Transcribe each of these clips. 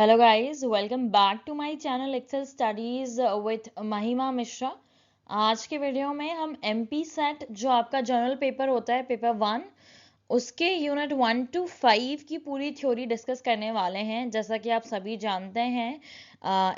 Hello guys, welcome back to my channel Excel Studies with Mahima Mishra. आज के video में हम एमपी सेट जो आपका जर्नल पेपर होता है, पेपर 1, उसके यूनिट 1 to 5 की पूरी थ्योरी डिस्कस करने वाले हैं। जैसा कि आप सभी जानते हैं,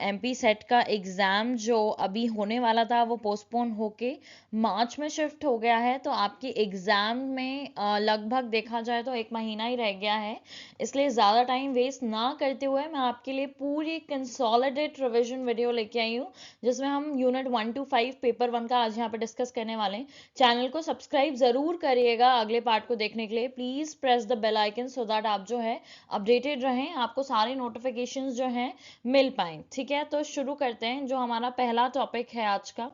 एमपी सेट का एग्ज़ाम जो अभी होने वाला था वो पोस्टपोन होके मार्च में शिफ्ट हो गया है। तो आपके एग्ज़ाम में लगभग देखा जाए तो 1 महीना ही रह गया है। इसलिए ज़्यादा टाइम वेस्ट ना करते हुए मैं आपके लिए पूरी कंसोलिडेट रिवीजन वीडियो लेके आई हूँ, जिसमें हम यूनिट 1 to 5 पेपर 1 का आज यहाँ पे डिस्कस करने वाले हैं। चैनल को सब्सक्राइब ज़रूर करिएगा अगले पार्ट को देखने के लिए। Please press the bell icon so that आप जो है अपडेटेड रहें, आपको सारे नोटिफिकेशंस जो हैं मिल पाएँ। ठीक है, तो शुरू करते हैं। जो हमारा पहला टॉपिक है आज का,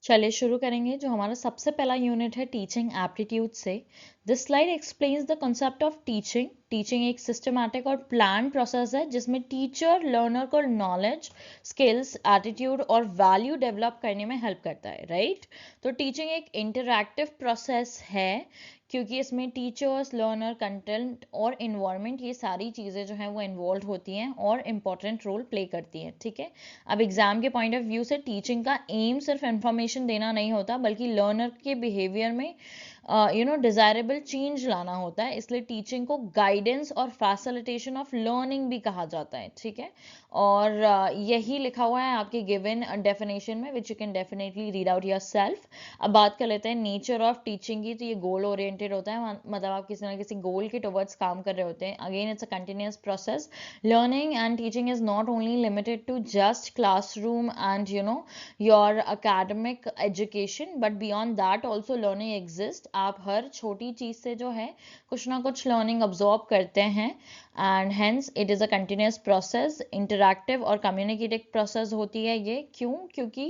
चलिए शुरू करेंगे। जो हमारा सबसे पहला यूनिट है टीचिंग एप्टीट्यूड से। This slide explains the concept of teaching. Teaching एक सिस्टमैटिक और प्लान प्रोसेस है जिसमें टीचर लर्नर को नॉलेज, स्किल्स, एटीट्यूड और वैल्यू डेवलप करने में हेल्प करता है, राइट? तो टीचिंग एक इंटरैक्टिव प्रोसेस है क्योंकि इसमें टीचर्स, लर्नर, कंटेंट और इन्वायरमेंट, ये सारी चीज़ें जो हैं वो इन्वॉल्व होती हैं और इम्पॉर्टेंट रोल प्ले करती हैं। ठीक है, अब एग्जाम के पॉइंट ऑफ व्यू से टीचिंग का एम सिर्फ इंफॉर्मेशन देना नहीं होता, बल्कि लर्नर के बिहेवियर में डिजायरेबल चेंज लाना होता है। इसलिए टीचिंग को गाइडेंस और फैसिलिटेशन ऑफ लर्निंग भी कहा जाता है। ठीक है, और यही लिखा हुआ है आपके गिवन डेफिनेशन में, which you can definitely read out yourself. अब बात कर लेते हैं नेचर ऑफ टीचिंग की। तो ये गोल ओरिएंटेड होता है, मतलब आप किसी ना किसी गोल के टुवर्ड्स काम कर रहे होते हैं। Again it's a continuous process. Learning and teaching is not only limited to just classroom and your academic education, but beyond that also learning exists. आप हर छोटी चीज से जो है कुछ ना कुछ learning absorb करते हैं, and hence it is a continuous process, interactive और communicative process होती है ये। क्यों? क्योंकि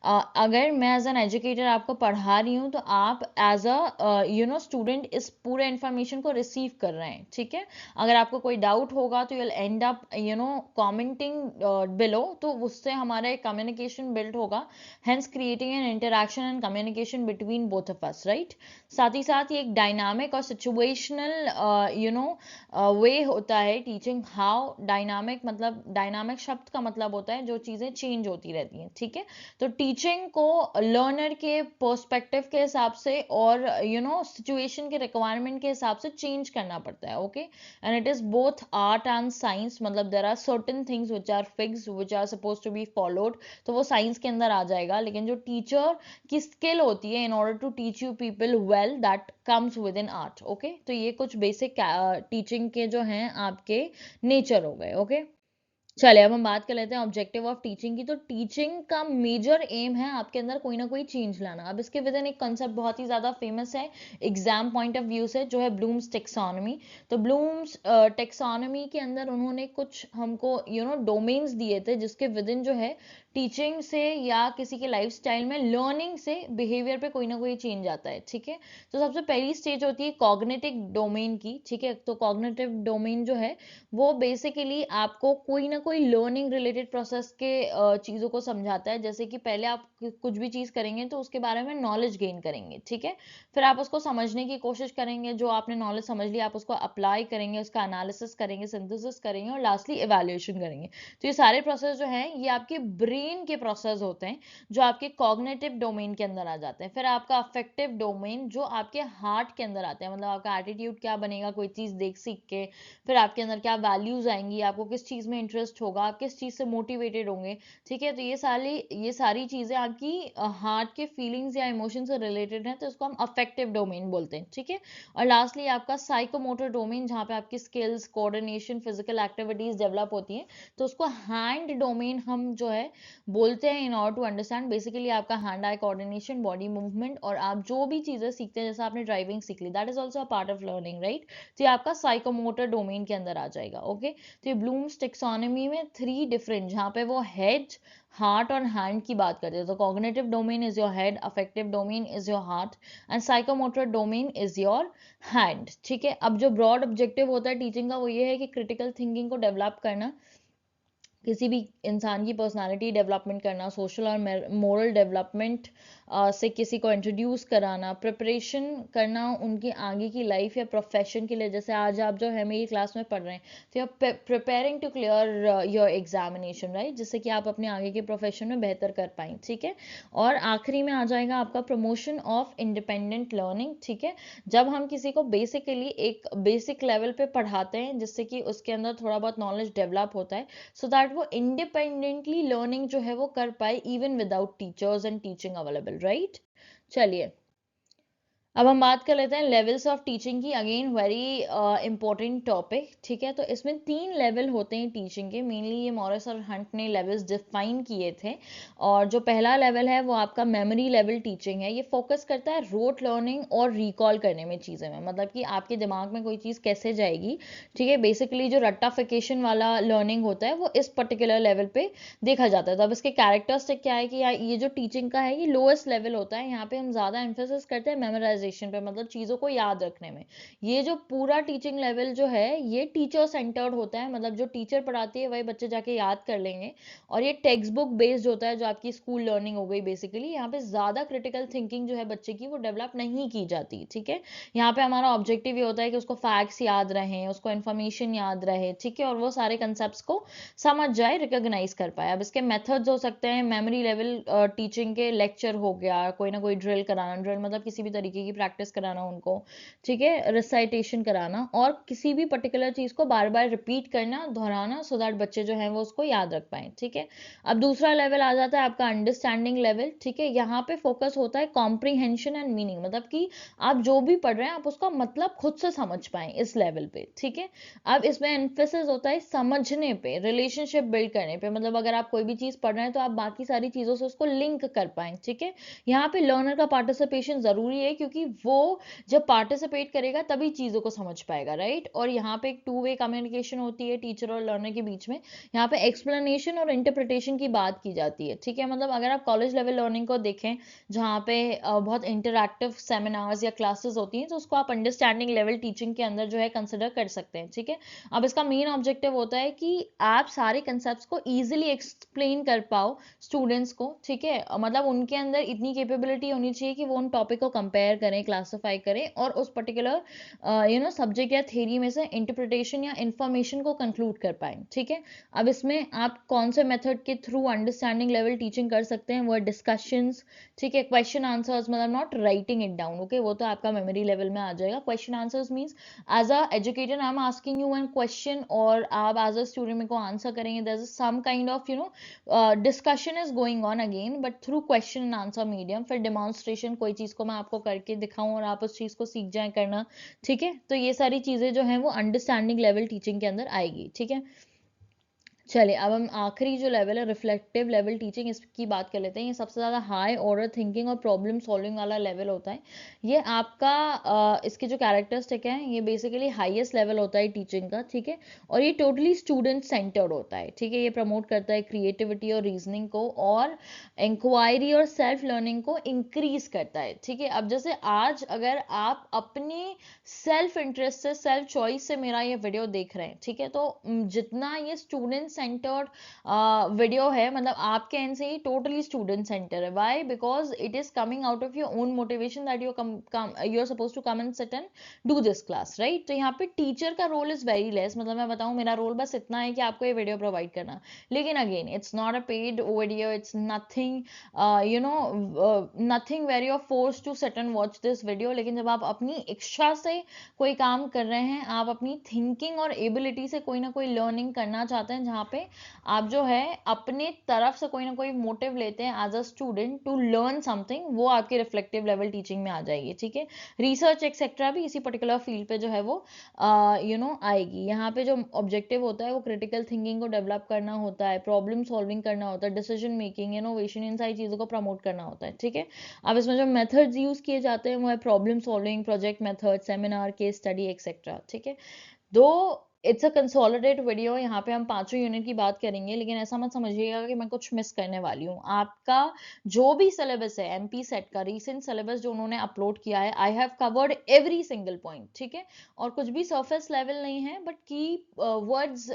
अगर मैं एज एन एजुकेटर आपको पढ़ा रही हूँ तो आप एज अ स्टूडेंट इस पूरे इंफॉर्मेशन को रिसीव कर रहे हैं। ठीक है, अगर आपको कोई डाउट होगा तो you'll end up commenting below, तो उससे हमारा एक कम्युनिकेशन बिल्ड होगा, hence creating an interaction and communication between both of us, right? साथ ही साथ ये एक डायनामिक और सिचुएशनल वे होता है टीचिंग। हाउ डायनामिक, मतलब डायनामिक शब्द का मतलब होता है जो चीज़ें चेंज होती रहती हैं। ठीक है, तो टीचिंग को लर्नर के पर्सपेक्टिव के हिसाब से और सिचुएशन के रिक्वायरमेंट के हिसाब से चेंज करना पड़ता है। Okay, and it is both art and science, मतलब there are certain things which are fixed, which are suppose to be followed, तो वो साइंस के अंदर आ जाएगा। लेकिन जो टीचर की स्किल होती है in order to teach you people well, that comes with in art. Okay, तो ये कुछ बेसिक टीचिंग के जो हैं आपके नेचर हो गए। ओके, चलिए अब हम बात कर लेते हैं ऑब्जेक्टिव ऑफ टीचिंग की। तो टीचिंग का मेजर एम है आपके अंदर कोई ना कोई चेंज लाना। अब इसके विद इन एक कंसेप्ट बहुत ही ज़्यादा फेमस है एग्जाम पॉइंट ऑफ व्यू से, जो है ब्लूम्स टेक्सोनॉमी। तो ब्लूम्स टेक्सोनॉमी के अंदर उन्होंने कुछ हमको डोमेन्स दिए थे, जिसके विद इन जो है टीचिंग से या किसी के लाइफ स्टाइल में, लर्निंग से बिहेवियर पे कोई ना कोई चेंज आता है। ठीक है, तो सबसे पहली स्टेज होती है कॉग्निटिव डोमेन की। ठीक है, तो कॉग्निटिव डोमेन जो है वो बेसिकली आपको कोई ना कोई लर्निंग रिलेटेड प्रोसेस के चीज़ों को समझाता है। जैसे कि पहले आप कुछ भी चीज़ करेंगे तो उसके बारे में नॉलेज गेन करेंगे। ठीक है, फिर आप उसको समझने की कोशिश करेंगे, जो आपने नॉलेज समझ लिया आप उसको अप्लाई करेंगे, उसका एनालिसिस करेंगे, सिंथेसिस करेंगे और लास्टली इवैल्यूएशन करेंगे। तो ये सारे प्रोसेस जो हैं ये आपके ब्रेन के प्रोसेस होते हैं, जो आपके कॉग्निटिव डोमेन के अंदर आ जाते हैं। फिर आपका अफेक्टिव डोमेन जो आपके हार्ट के अंदर आते हैं, मतलब आपका एटीट्यूड क्या बनेगा कोई चीज़ देख सीख के, फिर आपके अंदर क्या वैल्यूज आएंगी, आपको किस चीज़ में इंटरेस्ट होगा, आप किस चीज़ से मोटिवेटेड होंगे। ठीक है, तो ये सारी चीज़ें आपकी हार्ट के फीलिंग्स या इमोशन से रिलेटेड हैं, तो इसको हम अफेक्टिव डोमेन बोलते हैं। ठीक है, और लास्टली आपका साइकोमोटर डोमेन, जहाँ पे आपकी skills, coordination, physical activities develop होती हैं, तो उसको हैंड डोमेन हम जो है बोलते हैं in order to understand. Basically आपका hand eye coordination, body movement, और आप जो भी चीज़ें सीखते हैं, जैसे आपने ड्राइविंग सीख ली, that is also a part of learning, right? तो ये आपका साइकोमोटर डोमेन के अंदर आ जाएगा। ओके, तो ये ब्लूम्स टेक्सोनॉमी में 3 डिफरेंट, जहाँ पे वो हेड, हार्ट और हैंड की बात करते हैं। तो cognitive domain is your head, affective domain is your heart and psychomotor domain is your hand. ठीक है, अब जो ब्रॉड ऑब्जेक्टिव होता है टीचिंग का वो ये है कि क्रिटिकल थिंकिंग को डेवलप करना, किसी भी इंसान की पर्सनालिटी डेवलपमेंट करना, सोशल और मोरल डेवलपमेंट से किसी को इंट्रोड्यूस कराना, प्रिपरेशन करना उनकी आगे की लाइफ या प्रोफेशन के लिए। जैसे आज आप जो है मेरी क्लास में पढ़ रहे हैं, तो you are preparing to clear your examination, right, जिससे कि आप अपने आगे के प्रोफेशन में बेहतर कर पाएँ, ठीक है। और आखिरी में आ जाएगा आपका प्रमोशन ऑफ इंडिपेंडेंट लर्निंग, ठीक है। जब हम किसी को बेसिकली एक बेसिक लेवल पे पढ़ाते हैं जिससे कि उसके अंदर थोड़ा बहुत नॉलेज डेवलप होता है, सो दैट वो इंडिपेंडेंटली लर्निंग जो है वो कर पाए even without teachers and teaching available, right. चलिए अब हम बात कर लेते हैं लेवल्स ऑफ टीचिंग की। अगेन वेरी इंपॉर्टेंट टॉपिक, ठीक है। तो इसमें 3 लेवल होते हैं टीचिंग के। मेनली ये मॉरिस और हंट ने लेवल्स डिफाइन किए थे। और जो पहला लेवल है वो आपका मेमोरी लेवल टीचिंग है। ये फोकस करता है रोट लर्निंग और रिकॉल करने में चीज़ें में, मतलब कि आपके दिमाग में कोई चीज़ कैसे जाएगी, ठीक है। बेसिकली जो रट्टाफिकेशन वाला लर्निंग होता है वो इस पर्टिकुलर लेवल पे देखा जाता है। तो अब इसके कैरेक्टरिस्टिक क्या है कि ये जो टीचिंग का है ये लोएस्ट लेवल होता है। यहाँ पे हम ज़्यादा एम्फेसिस करते हैं मेमोराइजेशन पे, मतलब चीज़ों को याद रखने में। ये जो पूरा टीचिंग लेवल जो है ये टीचर सेंटर्ड होता है, मतलब जो टीचर पढ़ाती है वही बच्चे जाके याद कर लेंगे। और ये टेक्स्ट बुक बेस्ड होता है, जो आपकी स्कूल लर्निंग हो गई बेसिकली। यहाँ पे ज़्यादा क्रिटिकल थिंकिंग जो है बच्चे की वो डेवलप नहीं की जाती, ठीक है। यहाँ पे हमारा ऑब्जेक्टिव ये होता है कि उसको फैक्ट्स याद रहें, उसको इन्फॉर्मेशन याद रहे, ठीक है, और वो सारे कंसेप्ट को समझ जाए, रिकॉग्नाइज कर पाए। अब इसके मेथड्स हो सकते हैं मेमोरी लेवल टीचिंग के, लेक्चर हो गया, कोई ना कोई ड्रिल कराना, ड्रिल मतलब किसी भी तरीके की प्रैक्टिस कराना उनको, ठीक है, रिसाइटेशन कराना, और किसी भी पर्टिकुलर चीज को बार बार रिपीट करना, दोहराना, सो दैट बच्चे जो है वो उसको याद रख पाए, ठीक है। अब दूसरा लेवल आ जाता है आपका अंडरस्टैंडिंग लेवल, ठीक है। यहाँ पे फोकस होता है कॉम्प्रीहेंशन एंड मीनिंग, मतलब कि आप जो भी पढ़ रहे हैं आप उसका मतलब खुद से समझ पाए इस लेवल पे, ठीक है। अब इसमें एम्फेसिस होता है समझने पे, रिलेशनशिप बिल्ड करने पे, मतलब अगर आप कोई भी चीज पढ़ रहे हैं तो आप बाकी सारी चीजों से उसको लिंक कर पाए, ठीक है। यहाँ पे लर्नर का पार्टिसिपेशन जरूरी है, क्योंकि वो जब पार्टिसिपेट करेगा तभी चीजों को समझ पाएगा, राइट। और यहाँ पे एक 2 वे कम्युनिकेशन होती है टीचर और लर्नर के बीच में। यहाँ पे एक्सप्लेनेशन और इंटरप्रिटेशन की बात की जाती है, ठीक है। मतलब अगर आप कॉलेज लेवल लर्निंग को देखें जहाँ पे बहुत इंटरैक्टिव सेमिनार्स या क्लासेस होती हैं, तो उसको आप अंडरस्टैंडिंग लेवल टीचिंग के अंदर जो है कंसिडर कर सकते हैं, ठीक है। अब इसका मेन ऑब्जेक्टिव होता है कि आप सारे कंसेप्ट्स को इजीली एक्सप्लेन कर पाओ स्टूडेंट्स को, ठीक है। मतलब उनके अंदर इतनी कैपेबिलिटी होनी चाहिए कि वो उन टॉपिक को कंपेयर करें, क्लासिफाई करें, और उस पर्टिकुलर सब्जेक्ट या थ्योरी में से इंटरप्रिटेशन या इंफॉर्मेशन को कंक्लूड कर पाए, ठीक है। अब इसमें आप कौन से मेथड के थ्रू अंडरस्टैंडिंग लेवल टीचिंग कर सकते हैं, वो डिस्कशंस, ठीक है, क्वेश्चन आंसर्स, मतलब not writing it down, okay, वो तो आपका मेमोरी लेवल में आ जाएगा। Question answers means as a educator I'm asking you one question, और आप as a student मेरे को आंसर करेंगे, there's some kind of discussion is going on again but through question and answer medium। फिर demonstration, कोई चीज को मैं आपको करके दिखाऊं और आप उस चीज को सीख जाएं करना, ठीक है। तो ये सारी चीजें जो हैं वो अंडरस्टैंडिंग लेवल टीचिंग के अंदर आएगी, ठीक है। चलिए अब हम आखिरी जो लेवल है रिफ्लेक्टिव लेवल टीचिंग, इसकी बात कर लेते हैं। ये सबसे ज़्यादा हाई ऑर्डर थिंकिंग और प्रॉब्लम सॉल्विंग वाला लेवल होता है। ये आपका इसके जो कैरेक्टरिस्टिक है ये बेसिकली हाईएस्ट लेवल होता है टीचिंग का, ठीक है। और ये टोटली स्टूडेंट सेंटर्ड होता है, ठीक है। ये प्रमोट करता है क्रिएटिविटी और रीजनिंग को, और इंक्वायरी और सेल्फ लर्निंग को इंक्रीज करता है, ठीक है। अब जैसे आज अगर आप अपने सेल्फ इंटरेस्ट से, सेल्फ चॉइस से मेरा ये वीडियो देख रहे हैं, ठीक है, तो जितना ये स्टूडेंट सेंटर्ड वीडियो है, मतलब आपके एंड से ही टोटली स्टूडेंट सेंटर है। Why? Because it is coming out of your own motivation that you are suppose to come and sit and do this class, right. तो यहाँ पे टीचर का रोल इज वेरी लेस, मतलब मैं बताऊं मेरा role बस इतना है कि आपको ये वीडियो प्रोवाइड करना। लेकिन again it's not a paid video, it's nothing nothing very of force to sit and watch this video. लेकिन जब आप अपनी इच्छा से कोई काम कर रहे हैं, आप अपनी थिंकिंग और एबिलिटी से कोई ना कोई लर्निंग करना चाहते हैं, जहाँ पे आप जो है अपने तरफ से कोई ना कोई मोटिव लेते हैं as a student to learn something, वो आपके रिफ्लेक्टिव लेवल टीचिंग में आ जाएगी, ठीक है। रिसर्च एक्सेट्रा भी इसी पर्टिकुलर फील्ड पे जो है वो आएगी। यहाँ पे जो ऑब्जेक्टिव होता है वो क्रिटिकल थिंकिंग को डेवलप करना होता है, प्रॉब्लम सॉल्विंग करना होता है, डिसीजन मेकिंग, इनोवेशन, इन सारी चीज़ों को प्रमोट करना होता है, ठीक है। अब इसमें जो मेथड्स यूज किए जाते हैं वो है problem solving, project method, seminar, case study etcetera, ठीक है। दो इट्स अ कंसोलिडेट वीडियो, यहाँ पे हम पांचों यूनिट की बात करेंगे, लेकिन ऐसा मत समझिएगा कि मैं कुछ मिस करने वाली हूँ। आपका जो भी सिलेबस है एमपी सेट का, रीसेंट सिलेबस जो उन्होंने अपलोड किया है, I have covered every single point, ठीक है। और कुछ भी सरफेस लेवल नहीं है, बट की वर्ड्स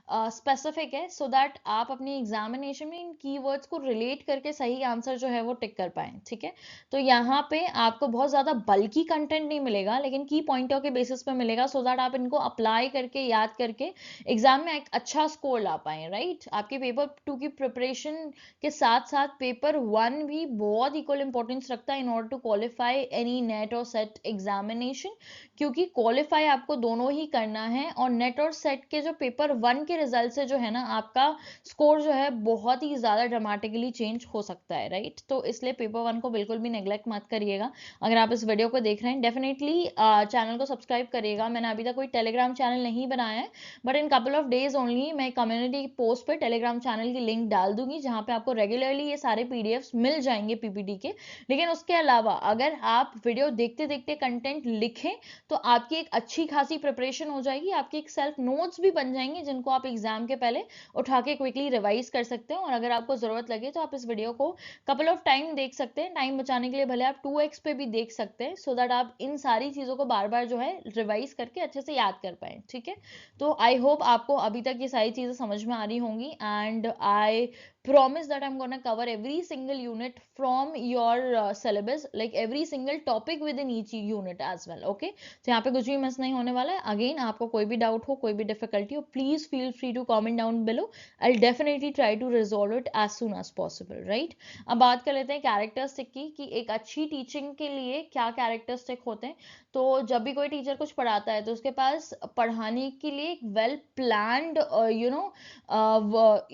स्पेसिफिक है, सो दैट आप अपनी एग्जामिनेशन में इन कीवर्ड्स को रिलेट करके सही आंसर जो है वो टिक कर पाए, ठीक है। तो यहाँ पे आपको बहुत ज्यादा बल्कि कंटेंट नहीं मिलेगा, लेकिन की पॉइंटों के बेसिस पे मिलेगा, सो दैट आप इनको अप्लाई करके याद करके एग्जाम में एक अच्छा स्कोर ला पाए, राइट। आपके पेपर 2 की प्रिपरेशन के साथ साथ पेपर 1 भी बहुत इक्वल इंपॉर्टेंस रखता है in order to qualify any NET और सेट एग्जामिनेशन, क्योंकि क्वालिफाई आपको दोनों ही करना है। और नेट और सेट के जो पेपर 1 के रिजल्ट से जो है ना, आपका स्कोर जो है बहुत ही ज्यादा ड्रामेटिकली चेंज हो सकता है, राइट। तो इसलिए पेपर 1 को बिल्कुल भी नेग्लेक्ट मत करिएगा। अगर आप इस वीडियो को देख रहे हैं, डेफिनेटली चैनल को सब्सक्राइब करिएगा। मैंने अभी तक कोई टेलीग्राम चैनल नहीं बनाया है, but in couple of days only मैं कम्युनिटी पोस्ट पे टेलीग्राम चैनल की लिंक डाल दूंगी, जहां पे आपको रेगुलरली ये सारे पीडीएफ्स मिल जाएंगे पीपीटी के। लेकिन उसके अलावा अगर आप वीडियो देखते देखते कंटेंट लिखें, तो आपकी एक अच्छी खासी प्रिपरेशन हो जाएगी, आपकी एक सेल्फ नोट्स भी बन जाएंगे, जिनको आप एग्जाम के पहले उठा के क्विकली रिवाइज कर सकते हैं। और अगर आपको जरूरत लगे तो आप इस वीडियो को कपल ऑफ टाइम देख सकते हैं, टाइम बचाने के लिए भले आप 2x पे भी देख सकते हैं, सो दैट आप इन सारी चीजों को बार बार जो है रिवाइज करके अच्छे से याद कर पाए, ठीक है। तो आई होप आपको अभी तक ये सारी चीजें समझ में आ रही होंगी, and I promise that I'm gonna cover every single unit from your syllabus, like every single topic within each unit as well, okay। तो यहाँ पे कुछ भी मिस नहीं होने वाला है। अगेन आपको कोई भी डाउट हो, कोई भी डिफिकल्टी हो, please feel free to comment down below, I definitely try to resolve it as soon as possible, right. अब बात कर लेते हैं कैरेक्टरिस्टिक की, कि एक अच्छी टीचिंग के लिए क्या कैरेक्टरिस्टिक होते हैं। तो जब भी कोई टीचर कुछ पढ़ाता है, तो उसके पास पढ़ाने के लिए एक वेल प्लान्ड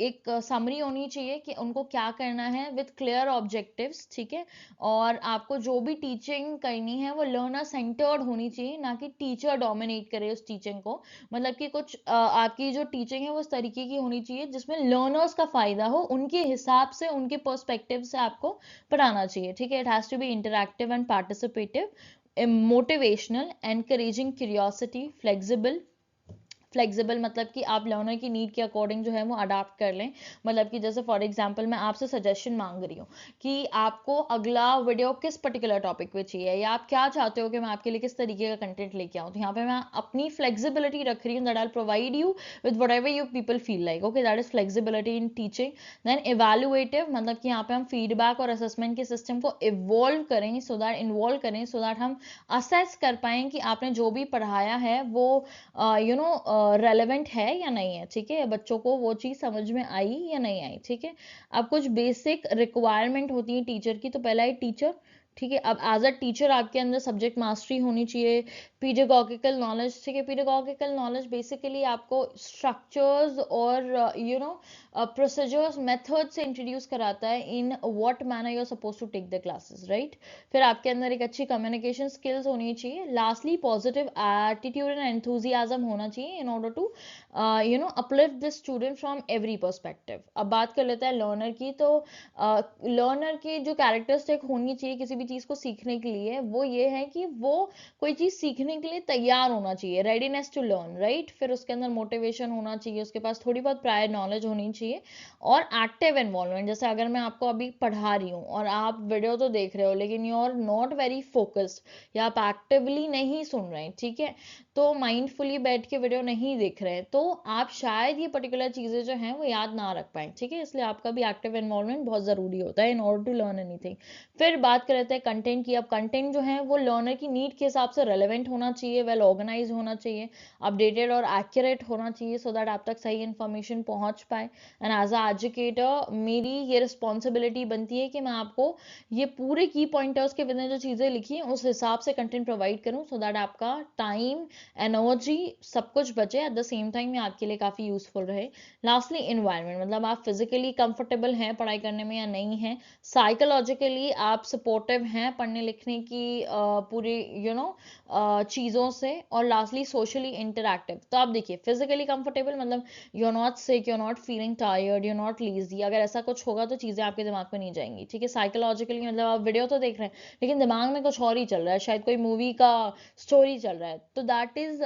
एक समरी होनी चाहिए कि उनको क्या करना है, विथ क्लियर ऑब्जेक्टिव्स, ठीक है। और आपको जो भी टीचिंग करनी है वो लर्नर सेंटर्ड होनी चाहिए, ना कि टीचर डोमिनेट करे उस टीचिंग को। मतलब कि कुछ आपकी जो टीचिंग है वो उस तरीके की होनी चाहिए जिसमें लर्नर्स का फायदा हो, उनके हिसाब से, उनके पर्सपेक्टिव से आपको पढ़ाना चाहिए, ठीक है। It has to be interactive and participative, motivational, encouraging curiosity, flexible. Flexible मतलब कि आप लर्नर की नीड के अकॉर्डिंग जो है वो अडाप्ट कर लें। मतलब कि जैसे फॉर एग्जांपल मैं आपसे सजेशन मांग रही हूँ कि आपको अगला वीडियो किस पर्टिकुलर टॉपिक पे चाहिए, या आप क्या चाहते हो कि मैं आपके लिए किस तरीके का कंटेंट लेके आऊँ। तो यहाँ पे मैं अपनी फ्लेक्सिबिलिटी रख रही हूँ, that I provide you with whatever you people feel like, okay, that is flexibility in teaching. Then evaluative, मतलब कि यहाँ पे हम फीडबैक और असेसमेंट के सिस्टम को इवॉल्व करें, सो दैट हम असेस कर पाएं कि आपने जो भी पढ़ाया है वो रेलेवेंट है या नहीं है, ठीक है। बच्चों को वो चीज समझ में आई या नहीं आई, ठीक है। अब कुछ बेसिक रिक्वायरमेंट होती है टीचर की, तो पहला है टीचर, ठीक है। अब एज अ टीचर आपके अंदर सब्जेक्ट मास्टरी होनी चाहिए, पीडागोगिकल नॉलेज, ठीक है। पीडागोगिकल नॉलेज बेसिकली आपको स्ट्रक्चर्स और प्रोसीजर्स, मेथड से इंट्रोड्यूस कराता है in what manner you are suppose to take the classes, right. फिर आपके अंदर एक अच्छी कम्युनिकेशन स्किल्स होनी चाहिए। Lastly positive attitude and enthusiasm होना चाहिए in order to uplift the student from every perspective. अब बात कर लेते हैं लर्नर की। तो लर्नर की जो कैरेक्टरिस्टिक होनी चाहिए किसी भी चीज को सीखने के लिए, वो ये है कि वो कोई चीज सीखने के लिए तैयार होना चाहिए, रेडीनेस टू लर्न, राइट। फिर उसके अंदर मोटिवेशन होना चाहिए, उसके पास थोड़ी बहुत प्रायर नॉलेज होनी चाहिए, और एक्टिव इन्वॉल्वमेंट। जैसे अगर मैं आपको अभी पढ़ा रही हूँ और आप वीडियो तो देख रहे हो, लेकिन you are not very focused, या आप एक्टिवली नहीं सुन रहे हैं, ठीक है, तो माइंडफुली बैठ के वीडियो नहीं देख रहे हैं, तो आप शायद ये पर्टिकुलर चीजें जो हैं वो याद ना रख पाए, ठीक है। इसलिए आपका भी एक्टिव इन्वॉल्वमेंट बहुत जरूरी होता है in order to learn anything. फिर बात कर लेते हैं कंटेंट की। अब कंटेंट जो है वो लर्नर की नीड के हिसाब से रेलेवेंट होना चाहिए, वेल ऑर्गेनाइज होना चाहिए, अपडेटेड और एक्यूरेट होना चाहिए, सो दैट आप तक सही इन्फॉर्मेशन पहुंच पाए। एंड एज अ एजुकेटर मेरी ये रिस्पॉन्सिबिलिटी बनती है कि मैं आपको ये पूरे की पॉइंटर्स के विद जो चीजें लिखी हैं उस हिसाब से कंटेंट प्रोवाइड करूं, सो दैट आपका टाइम, एनर्जी, सब कुछ बचे, एट द सेम टाइम ये आपके लिए काफी यूजफुल रहे। लास्टली इन्वायरमेंट, मतलब आप फिजिकली कंफर्टेबल हैं पढ़ाई करने में या नहीं है, साइकोलॉजिकली आप सपोर्टिव हैं पढ़ने लिखने की पूरी चीजों से, और लास्टली सोशली इंटरैक्टिव। तो आप देखिए, फिजिकली कंफर्टेबल मतलब you are not sick, you are not feeling tired, you are not lazy, अगर ऐसा कुछ होगा तो चीजें आपके दिमाग में नहीं जाएंगी, ठीक है। साइकोलॉजिकली मतलब आप वीडियो तो देख रहे हैं, लेकिन दिमाग में कुछ और ही चल रहा है, शायद कोई मूवी का स्टोरी चल रहा है, तो that that is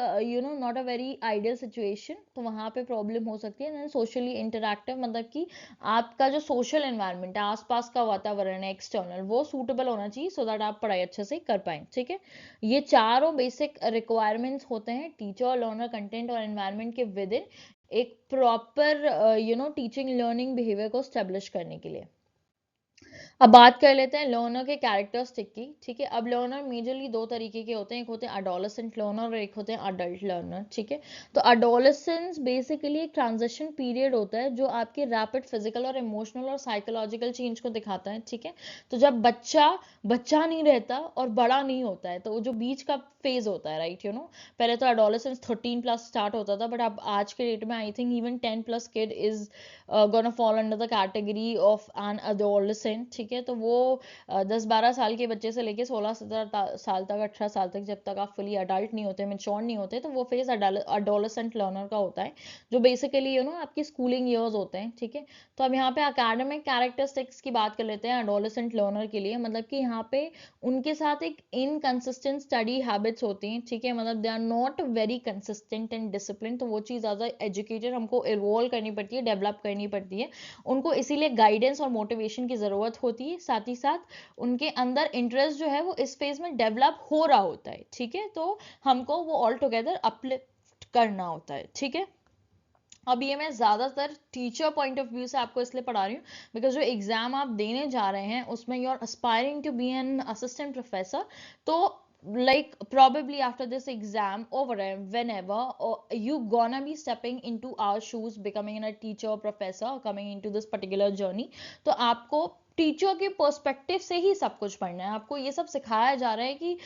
not a very ideal situation, तो वहाँ पे प्रॉब्लम हो सकती है। सोशली इंटरैक्टिव मतलब कि आपका जो सोशल एनवायरनमेंट है, आसपास का वातावरण है एक्सटर्नल, वो सूटेबल होना चाहिए सो दैट आप पढ़ाई अच्छे से कर पाएं। ठीक है, ये चारों बेसिक रिक्वायरमेंट्स होते हैं टीचर, लर्नर, कंटेंट और एनवायरनमेंट के विद इन एक प्रॉपर टीचिंग लर्निंग बिहेवियर को स्टेब्लिश करने के लिए। अब बात कर लेते हैं लर्नर के कैरेक्टरिस्टिक की। ठीक है, अब लर्नर मेजरली दो तरीके के होते हैं, एक होते हैं अडोलेसेंट लर्नर और एक होते हैं अडल्ट लर्नर। ठीक है, तो अडोलेसेंस बेसिकली एक ट्रांजिशन पीरियड होता है जो आपके रैपिड फिजिकल और इमोशनल और साइकोलॉजिकल चेंज को दिखाता है। ठीक है, तो जब बच्चा बच्चा नहीं रहता और बड़ा नहीं होता है, तो वो जो बीच का फेज होता है, राइट, पहले तो अडोलेसेंस 13 प्लस स्टार्ट होता था, बट अब आज के डेट में I think even 10 plus kid is gonna fall under the category of an adolescent. ठीक है, तो वो 10-12 साल के बच्चे से लेके 16-17 साल तक, 18 साल तक, जब तक आप फुली अडल्ट नहीं होते, मेच्योर नहीं होते, तो वो फेज अडोलेसेंट लर्नर का होता है, जो बेसिकली आपकी स्कूलिंग ईयर्स होते हैं। ठीक है, तो अब यहाँ पे एकेडमिक कैरेक्टरिस्टिक्स की बात कर लेते हैं अडोलेसेंट लर्नर के लिए। मतलब कि यहाँ पे उनके साथ एक इनकंसिस्टेंट स्टडी हैबिट्स होती हैं। ठीक है, मतलब they are not very consistent and discipline, तो वो चीज़ एज अ एजुकेटर हमको इवॉल्व करनी पड़ती है, डेवलप करनी पड़ती है उनको, इसीलिए गाइडेंस और मोटिवेशन की ज़रूरत होती है। साथ ही साथ उनके अंदर इंटरेस्ट जो है वो इस फेज में डेवलप हो रहा होता है। ठीक है, तो हमको वो ऑल टुगेदर अपलिफ्ट करना होता है। ठीक है, अब ये मैं ज़्यादातर टीचर पॉइंट ऑफ व्यू से आपको इसलिए पढ़ा रही हूँ बिकॉज जो एग्ज़ाम आप देने जा रहे हैं उसमें you are aspiring to be an assistant professor, तो like probably after this exam or whenever, or you gonna be stepping into our shoes, becoming a teacher or professor, coming into this particular journey, तो आपको teacher के perspective से ही सब कुछ पढ़ना है। आपको ये सब सिखाया जा रहा है कि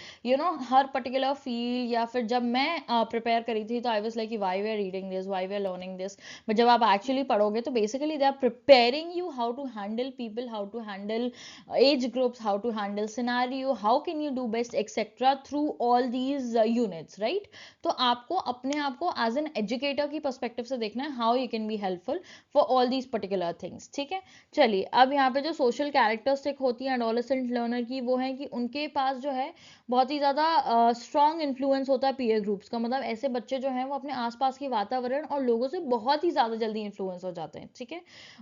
हर पर्टिकुलर फील्ड, या फिर जब मैं प्रिपेयर करी थी तो I was like why we are reading this, why we are learning this, but जब आप एक्चुअली पढ़ोगे तो basically they are preparing you how to handle people, how to handle age groups, how to handle scenario, how can you do best, etc. through all these units, right? तो आपको अपने आप को as an educator की perspective से देखना है, how you can be helpful for all these particular things. ठीक है, चलिए अब यहाँ पे जो सोशल कैरेक्टरिस्टिक होती है एडोलेसेंट लर्नर की, वो है कि उनके पास जो है बहुत ही ज़्यादा स्ट्रॉन्ग इन्फ्लुएंस होता है पीयर ग्रुप्स का। मतलब ऐसे बच्चे जो हैं वो अपने आसपास के वातावरण और लोगों से बहुत ही ज़्यादा जल्दी इन्फ्लुएंस हो जाते हैं। ठीक है,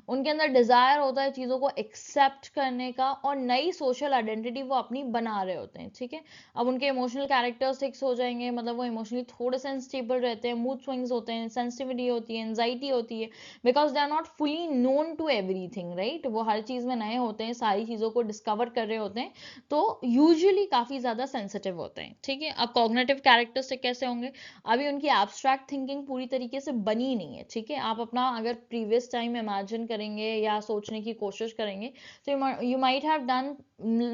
उनके अंदर डिज़ायर होता है चीज़ों को एक्सेप्ट करने का और नई सोशल आइडेंटिटी वो अपनी बना रहे होते हैं। ठीक है, अब उनके इमोशनल कैरेक्टरिस्टिक्स हो जाएंगे, मतलब वो इमोशनली थोड़े से अनस्टेबल रहते हैं, मूड स्विंग्स होते हैं, सेंसिटिविटी होती है, एंजाइटी होती है, because they are not fully known to everything, right? वो हर चीज़ में नए होते हैं, सारी चीज़ों को डिस्कवर कर रहे होते हैं, तो यूजुअली काफ़ी ज़्यादा सेंसिटिव होते हैं। ठीक है, अब कॉग्निटिव कैरेक्टरिस्टिक कैसे होंगे? अभी उनकी एब्स्ट्रैक्ट थिंकिंग पूरी तरीके से बनी नहीं है। ठीक है, आप अपना अगर प्रीवियस टाइम इमेजिन करेंगे या सोचने की कोशिश करेंगे तो you might have done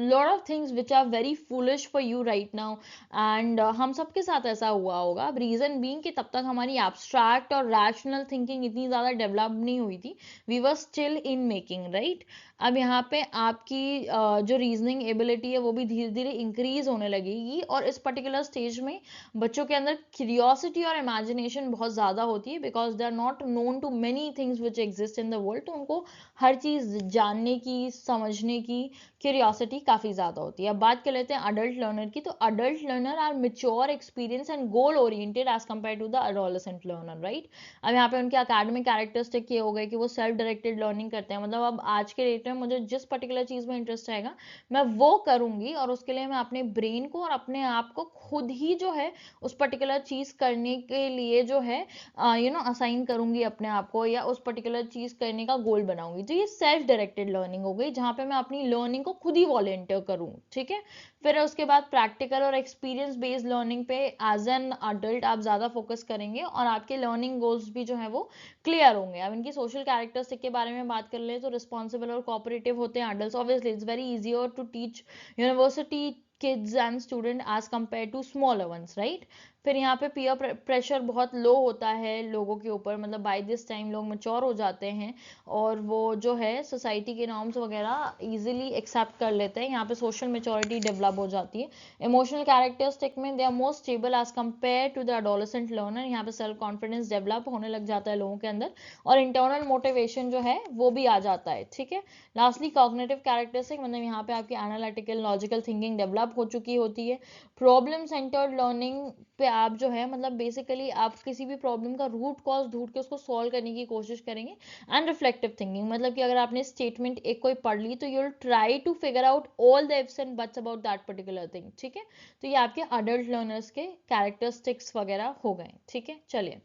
lot of things which are very foolish for you right now, and हम सबके साथ ऐसा हुआ होगा। अब रीजन बीइंग कि तब तक हमारी एब्स्ट्रैक्ट और रैशनल थिंकिंग इतनी ज़्यादा डेवलप नहीं हुई थी, we were still in making, right? अब यहाँ पे आपकी जो रीजनिंग एबिलिटी है वो भी धीरे धीरे इंक्रीज होने लगेगी, और इस पर्टिकुलर स्टेज में बच्चों के अंदर क्यूरियोसिटी और इमेजिनेशन बहुत ज़्यादा होती है, because they are not known to many things which exist in the world, तो उनको हर चीज़ जानने की, समझने की क्यूरियोसिटी काफ़ी ज़्यादा होती है। अब बात कर लेते हैं अडल्ट लर्नर की, तो adult learner are mature, experience and goal oriented as compare to the adolescent learner, right? अब यहाँ पे उनके अकेडमिक कैरेक्टरिस्टिक ये हो गए कि वो सेल्फ डायरेक्टेड लर्निंग करते हैं। मतलब अब आज के डेट में मुझे जिस पर्टिकुलर चीज़ में इंटरेस्ट आएगा मैं वो करूँगी, और उसके लिए मैं अपने ब्रेन को और अपने आप को खुद ही जो है उस पर्टिकुलर चीज़ करने के लिए जो है असाइन करूंगी अपने आप को, या उस पर्टिकुलर चीज़ करने का गोल बनाऊंगी। तो ये सेल्फ डायरेक्टेड लर्निंग हो गई, जहाँ पे मैं अपनी लर्निंग को खुद ही वॉलेंटियर करूँ। ठीक है, फिर उसके बाद प्रैक्टिकल और एक्सपीरियंस बेस्ड लर्निंग पे एज एन अडल्ट आप ज़्यादा फोकस करेंगे, और आपके लर्निंग गोल्स भी जो है वो क्लियर होंगे। अब इनकी सोशल कैरेक्टरिस्टिक के बारे में बात कर ले तो रिस्पॉन्सिबल और कोऑपरेटिव होते हैं adult. Obviously it's very easier to teach university kids and student as compared to smaller ones, right? फिर यहाँ पे पीयर प्रेशर बहुत लो होता है लोगों के ऊपर, मतलब बाय दिस टाइम लोग मैच्योर हो जाते हैं और वो जो है सोसाइटी के नॉर्म्स वगैरह इजीली एक्सेप्ट कर लेते हैं। यहाँ पे सोशल मेच्योरिटी डेवलप हो जाती है। इमोशनल कैरेक्टरिस्टिक में they are more stable as compare to the adolescent learner. यहाँ पे सेल्फ कॉन्फिडेंस डेवलप होने लग जाता है लोगों के अंदर, और इंटरनल मोटिवेशन जो है वो भी आ जाता है। ठीक है, लास्टली कॉग्निटिव कैरेक्टरिस्टिक, मतलब यहाँ पे आपकी एनालिटिकल लॉजिकल थिंकिंग डेवलप हो चुकी होती है, प्रॉब्लम सेंटर्ड लर्निंग पे आप जो है मतलब बेसिकली आप किसी भी प्रॉब्लम का रूट कॉज ढूंढ के उसको सॉल्व करने की कोशिश करेंगे। एंड रिफ्लेक्टिव थिंकिंग मतलब कि अगर आपने स्टेटमेंट एक कोई पढ़ ली तो you will try to figure out all the ifs and buts about that particular thing. ठीक है, तो ये आपके अडल्ट लर्नर्स के कैरेक्टरिस्टिक्स वगैरह हो गए। ठीक है, चलिए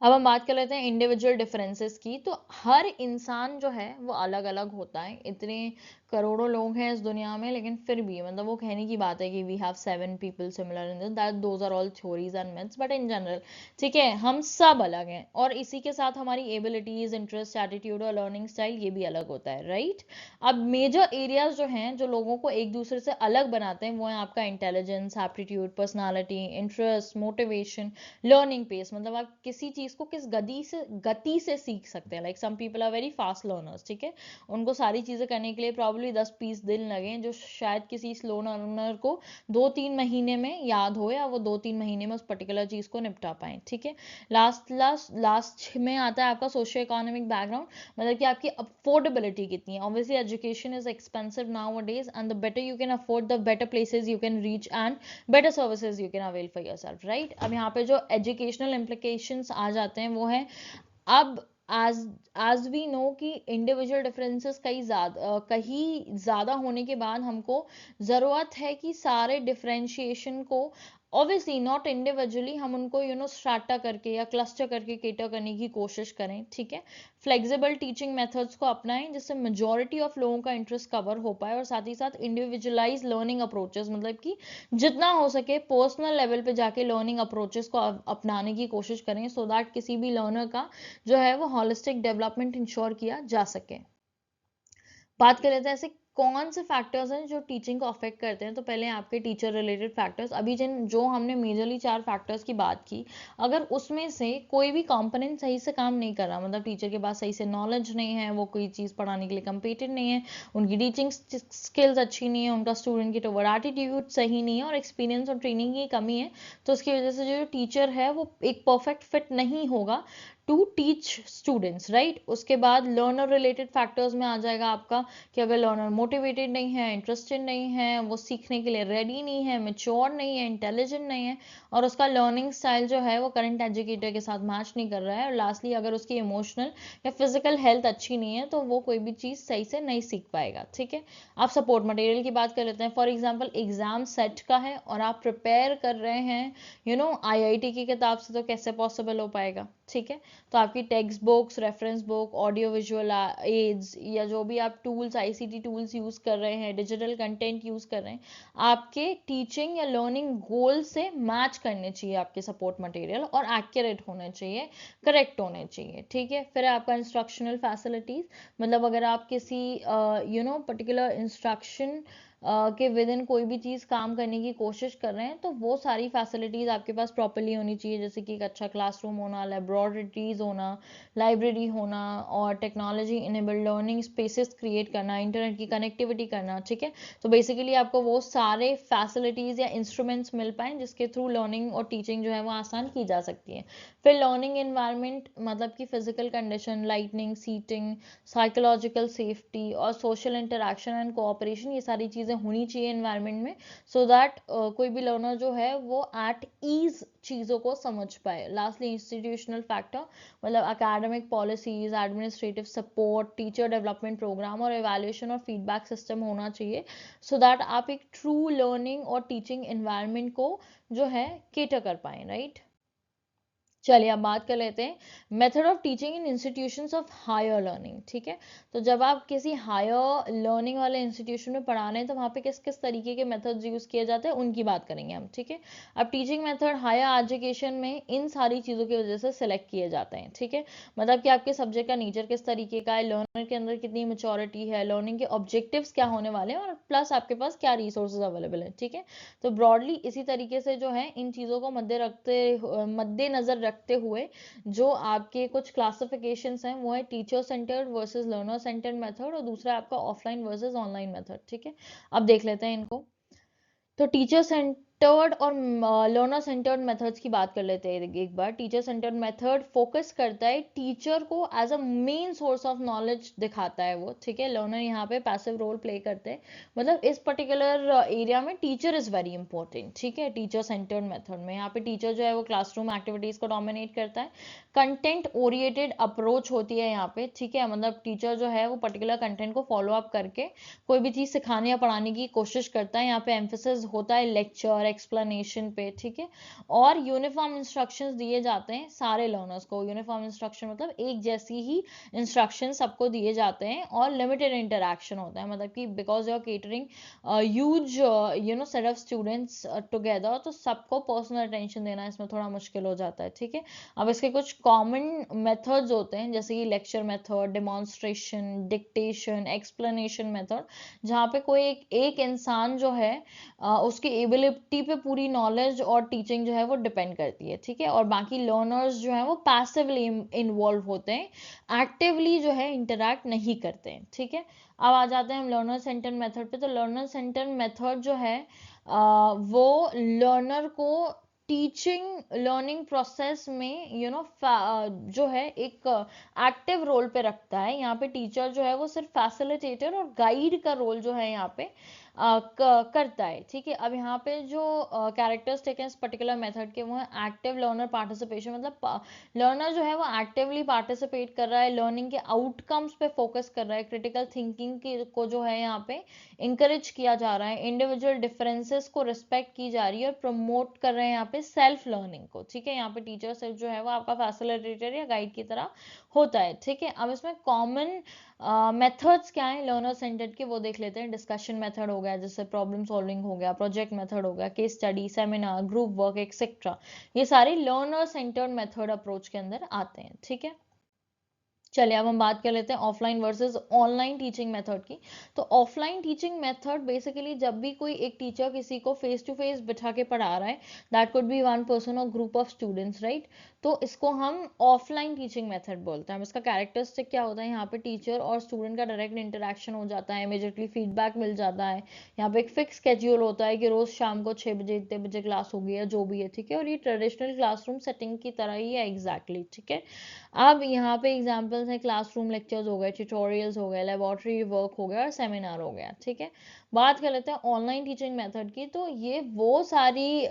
अब हम बात कर लेते हैं इंडिविजुअल डिफरेंसेस की। तो हर इंसान जो है वो अलग अलग होता है। इतने करोड़ों लोग हैं इस दुनिया में, लेकिन फिर भी मतलब वो कहने की बात है कि we have 7 people similar in that, those are all theories and myths, but in general ठीक है हम सब अलग हैं। और इसी के साथ हमारी एबिलिटीज, इंटरेस्ट, एटीट्यूड और लर्निंग स्टाइल ये भी अलग होता है, राइट। अब मेजर एरियाज जो हैं जो लोगों को एक दूसरे से अलग बनाते हैं वो है आपका intelligence, aptitude, personality, interest, motivation, learning pace मतलब आप किसी चीज को किस गति से सीख सकते हैं। Like some people are very fast learners, ठीक है, उनको सारी चीजें करने के लिए प्रॉब्लली 10-20 दिन लगे, जो शायद किसी स्लो लर्नर को 2-3 महीने में याद हो या वो 2-3 महीने में उस पर्टिकुलर चीज को निपटा पाए। ठीक है, लास्ट में आता है आपका सोशियो इकोनॉमिक बैकग्राउंड, मतलब कि आपकी अफोर्डेबिलिटी कितनी है। Obviously education is expensive now days and the better you can afford the better places you can reach and better services you can avail for yourself, right। अब यहाँ पे जो educational implications आ जाते हैं वो है अब as we know कि इंडिविजुअल डिफरेंसेस कहीं ज़्यादा होने के बाद हमको ज़रूरत है कि सारे डिफरेंशिएशन को ऑब्वियसली नॉट इंडिविजुअली हम उनको स्ट्रैटा करके या क्लस्टर करके केटर करने की कोशिश करें। ठीक है, फ्लेक्सिबल टीचिंग मेथड्स को अपनाएं जिससे मेजॉरिटी ऑफ लोगों का इंटरेस्ट कवर हो पाए, और साथ ही साथ इंडिविजुअलाइज लर्निंग अप्रोचेस मतलब कि जितना हो सके पर्सनल लेवल पे जाके लर्निंग अप्रोचेस को अपनाने की कोशिश करें, सो दैट किसी भी लर्नर का जो है वो हॉलिस्टिक डेवलपमेंट इंश्योर किया जा सके। बात कर लेते हैं ऐसे कौन से फैक्टर्स हैं जो टीचिंग को अफेक्ट करते हैं। तो पहले आपके टीचर रिलेटेड फैक्टर्स, अभी जिन जो हमने मेजरली 4 फैक्टर्स की बात की, अगर उसमें से कोई भी कंपोनेंट सही से काम नहीं कर रहा, मतलब टीचर के पास सही से नॉलेज नहीं है, वो कोई चीज़ पढ़ाने के लिए कम्पिटेंट नहीं है, उनकी टीचिंग स्किल्स अच्छी नहीं है, उनका स्टूडेंट की टुवर्ड एटीट्यूड सही नहीं है और एक्सपीरियंस और ट्रेनिंग की कमी है, तो उसकी वजह से जो टीचर है वो एक परफेक्ट फिट नहीं होगा टू टीच स्टूडेंट्स, राइट। उसके बाद लर्नर रिलेटेड फैक्टर्स में आ जाएगा आपका कि अगर लर्नर मोटिवेटेड नहीं है, इंटरेस्टेड नहीं है, वो सीखने के लिए रेडी नहीं है, मेच्योर नहीं है, इंटेलिजेंट नहीं है, और उसका लर्निंग स्टाइल जो है वो करंट एजुकेटर के साथ मैच नहीं कर रहा है, और लास्टली अगर उसकी इमोशनल या फिजिकल हेल्थ अच्छी नहीं है तो वो कोई भी चीज़ सही से नहीं सीख पाएगा। ठीक है, आप सपोर्ट मटेरियल की बात कर लेते हैं। फॉर एग्जाम्पल एग्जाम सेट का है और आप प्रिपेयर कर रहे हैं IIT की किताब से, तो कैसे पॉसिबल हो पाएगा। ठीक है, तो आपकी text books, reference book, audio visual aids या जो भी आप टूल्स, आईसीटी टूल्स यूज़ कर रहे हैं, डिजिटल कंटेंट यूज़ कर रहे हैं, आपके टीचिंग या लर्निंग गोल से मैच करने चाहिए आपके सपोर्ट मटेरियल, और एक्यूरेट होने चाहिए, करेक्ट होने चाहिए। ठीक है, फिर आपका इंस्ट्रक्शनल फैसिलिटीज़, मतलब अगर आप किसी पर्टिकुलर इंस्ट्रक्शन के विद इन कोई भी चीज़ काम करने की कोशिश कर रहे हैं, तो वो सारी फैसिलिटीज़ आपके पास प्रॉपरली होनी चाहिए, जैसे कि एक अच्छा क्लासरूम होना, लेबोरेटरीज होना, लाइब्रेरी होना, और technology enabled learning spaces create करना, इंटरनेट की कनेक्टिविटी करना। ठीक है, तो बेसिकली आपको वो सारे फैसिलिटीज़ या इंस्ट्रूमेंट्स मिल पाएँ जिसके थ्रू लर्निंग और टीचिंग जो है वो आसान की जा सकती है। फिर लर्निंग इन्वायरमेंट मतलब कि physical condition, lightning, seating, psychological safety और सोशल इंटरेक्शन एंड कोऑपरेशन, ये सारी चीज़ें होनी चाहिए एनवायरनमेंट में, सो दैट कोई भी लर्नर जो है वो एट ईज चीज़ों को समझ पाए। लास्टली इंस्टीट्यूशनल फैक्टर, मतलब academic policies, administrative support, teacher development program और एवेल्यूएशन और फीडबैक सिस्टम होना चाहिए, सो दैट आप एक ट्रू लर्निंग और टीचिंग एनवायरनमेंट को जो है केटर कर पाए, राइट। चलिए अब बात कर लेते हैं method of teaching in institutions of higher learning. ठीक है, तो जब आप किसी हायर लर्निंग वाले इंस्टीट्यूशन में पढ़ा रहे हैं तो वहाँ पे किस किस तरीके के मेथड्स यूज़ किए जाते हैं उनकी बात करेंगे हम। ठीक है, अब टीचिंग मेथड हायर एजुकेशन में इन सारी चीज़ों की वजह से सिलेक्ट किए जाते हैं। ठीक है, मतलब कि आपके सब्जेक्ट का नेचर किस तरीके का है, लर्नर के अंदर कितनी मेच्योरिटी है, लर्निंग के ऑब्जेक्टिव्स क्या होने वाले हैं, और प्लस आपके पास क्या रिसोर्सेज अवेलेबल है। ठीक है, तो ब्रॉडली इसी तरीके से जो है इन चीज़ों को मद्देनजर रखते हुए जो आपके कुछ क्लासिफिकेशंस हैं वो है teacher centred versus learner centred method, और दूसरा आपका ऑफलाइन वर्सेस ऑनलाइन मेथड। ठीक है, अब देख लेते हैं इनको। तो और लर्नर सेंटर्ड मेथड्स की बात कर लेते हैं एक बार। टीचर सेंटर्ड मेथड फोकस करता है टीचर को as a main source of knowledge दिखाता है वो, ठीक है। लर्नर यहाँ पे पैसिव रोल प्ले करते हैं, मतलब इस पर्टिकुलर एरिया में टीचर इज वेरी इंपॉर्टेंट, ठीक है। टीचर सेंटर्ड मेथड में यहाँ पे टीचर जो है वो क्लासरूम एक्टिविटीज को डोमिनेट करता है। कंटेंट ओरिएंटेड अप्रोच होती है यहाँ पे, ठीक है। मतलब टीचर जो है वो पर्टिकुलर कंटेंट को फॉलो अप करके कोई भी चीज सिखाने या पढ़ाने की कोशिश करता है। यहाँ पे एम्फेसिस होता है लेक्चर एक्सप्लेनेशन पे, ठीक है। और यूनिफॉर्म इंस्ट्रक्शंस दिए जाते हैं सारे लर्नर्स को। यूनिफॉर्म इंस्ट्रक्शन मतलब एक जैसी ही इंस्ट्रक्शन सबको दिए जाते हैं, और लिमिटेड इंटरेक्शन होता है, मतलब कि because you are catering huge set of students together, तो सबको पर्सनल अटेंशन देना इसमें थोड़ा मुश्किल हो जाता है, ठीक है। अब इसके कुछ कॉमन मेथड्स होते हैं, जैसे कि lecture method, demonstration, dictation, explanation method, जहाँ पे कोई एक इंसान जो है उसकी एबिलिटी पे पूरी नॉलेज और टीचिंग जो है वो डिपेंड करती है, ठीक है। और बाकी लर्नर्स जो है वो पैसिवली इन्वॉल्व होते हैं, एक्टिवली जो है इंटरैक्ट नहीं करते हैं, ठीक है। अब आ जाते हैं हम लर्नर सेंटर्ड मेथड पे। तो लर्नर सेंटर्ड मेथड जो है वो लर्नर को टीचिंग लर्निंग प्रोसेस में जो है एक एक्टिव रोल पे रखता है। यहाँ पे टीचर जो है वो सिर्फ फैसिलिटेटर और गाइड का रोल जो है यहाँ पे करता है, ठीक है। अब यहाँ पे जो कैरेक्टरिस्टिक है इस पर्टिकुलर मेथड के, वो है एक्टिव लर्नर पार्टिसिपेशन, मतलब लर्नर जो है वो एक्टिवली पार्टिसिपेट कर रहा है, लर्निंग के आउटकम्स पे फोकस कर रहा है, क्रिटिकल थिंकिंग को जो है यहाँ पे इंकरेज किया जा रहा है, इंडिविजुअल डिफरेंसेस को रिस्पेक्ट की जा रही है, और प्रमोट कर रहे हैं यहाँ पे सेल्फ लर्निंग को, ठीक है। यहाँ पे टीचर सिर्फ जो है वो आपका फैसिलिटेटर या गाइड की तरह होता है, ठीक है। अब इसमें कॉमन मेथड्स क्या है लर्नर सेंटर्ड के, वो देख लेते हैं। डिस्कशन मेथड हो गया, जैसे प्रॉब्लम सॉल्विंग हो गया, प्रोजेक्ट मेथड हो गया, case study, seminar, group work etcetera, ये सारे लर्नर सेंटर्ड मेथड अप्रोच के अंदर आते हैं, ठीक है। चलिए अब हम बात कर लेते हैं offline versus online teaching method की। तो ऑफलाइन टीचिंग मेथड बेसिकली जब भी कोई एक टीचर किसी को फेस टू फेस बिठा के पढ़ा रहा है, that could B one person और ग्रुप ऑफ स्टूडेंट्स, राइट, तो इसको हम ऑफलाइन टीचिंग मेथड बोलते हैं। इसका कैरेक्टरिस्टिक क्या होता है, यहाँ पे टीचर और स्टूडेंट का डायरेक्ट इंटरेक्शन हो जाता है, इमीडिएटली फीडबैक मिल जाता है। यहाँ पे एक फिक्स स्केड्यूल होता है कि रोज शाम को 6 बजे इतने बजे क्लास होगी या जो भी है, ठीक है। और ये ट्रेडिशनल क्लासरूम सेटिंग की तरह ही है एग्जैक्टली, ठीक है। अब यहाँ पे एग्जांपल्स हैं, क्लासरूम लेक्चर्स हो गए, ट्यूटोरियल्स हो गए, लेबोरेटरी वर्क हो गया और सेमिनार हो गया, ठीक है। बात कर लेते हैं ऑनलाइन टीचिंग मेथड की। तो ये वो सारी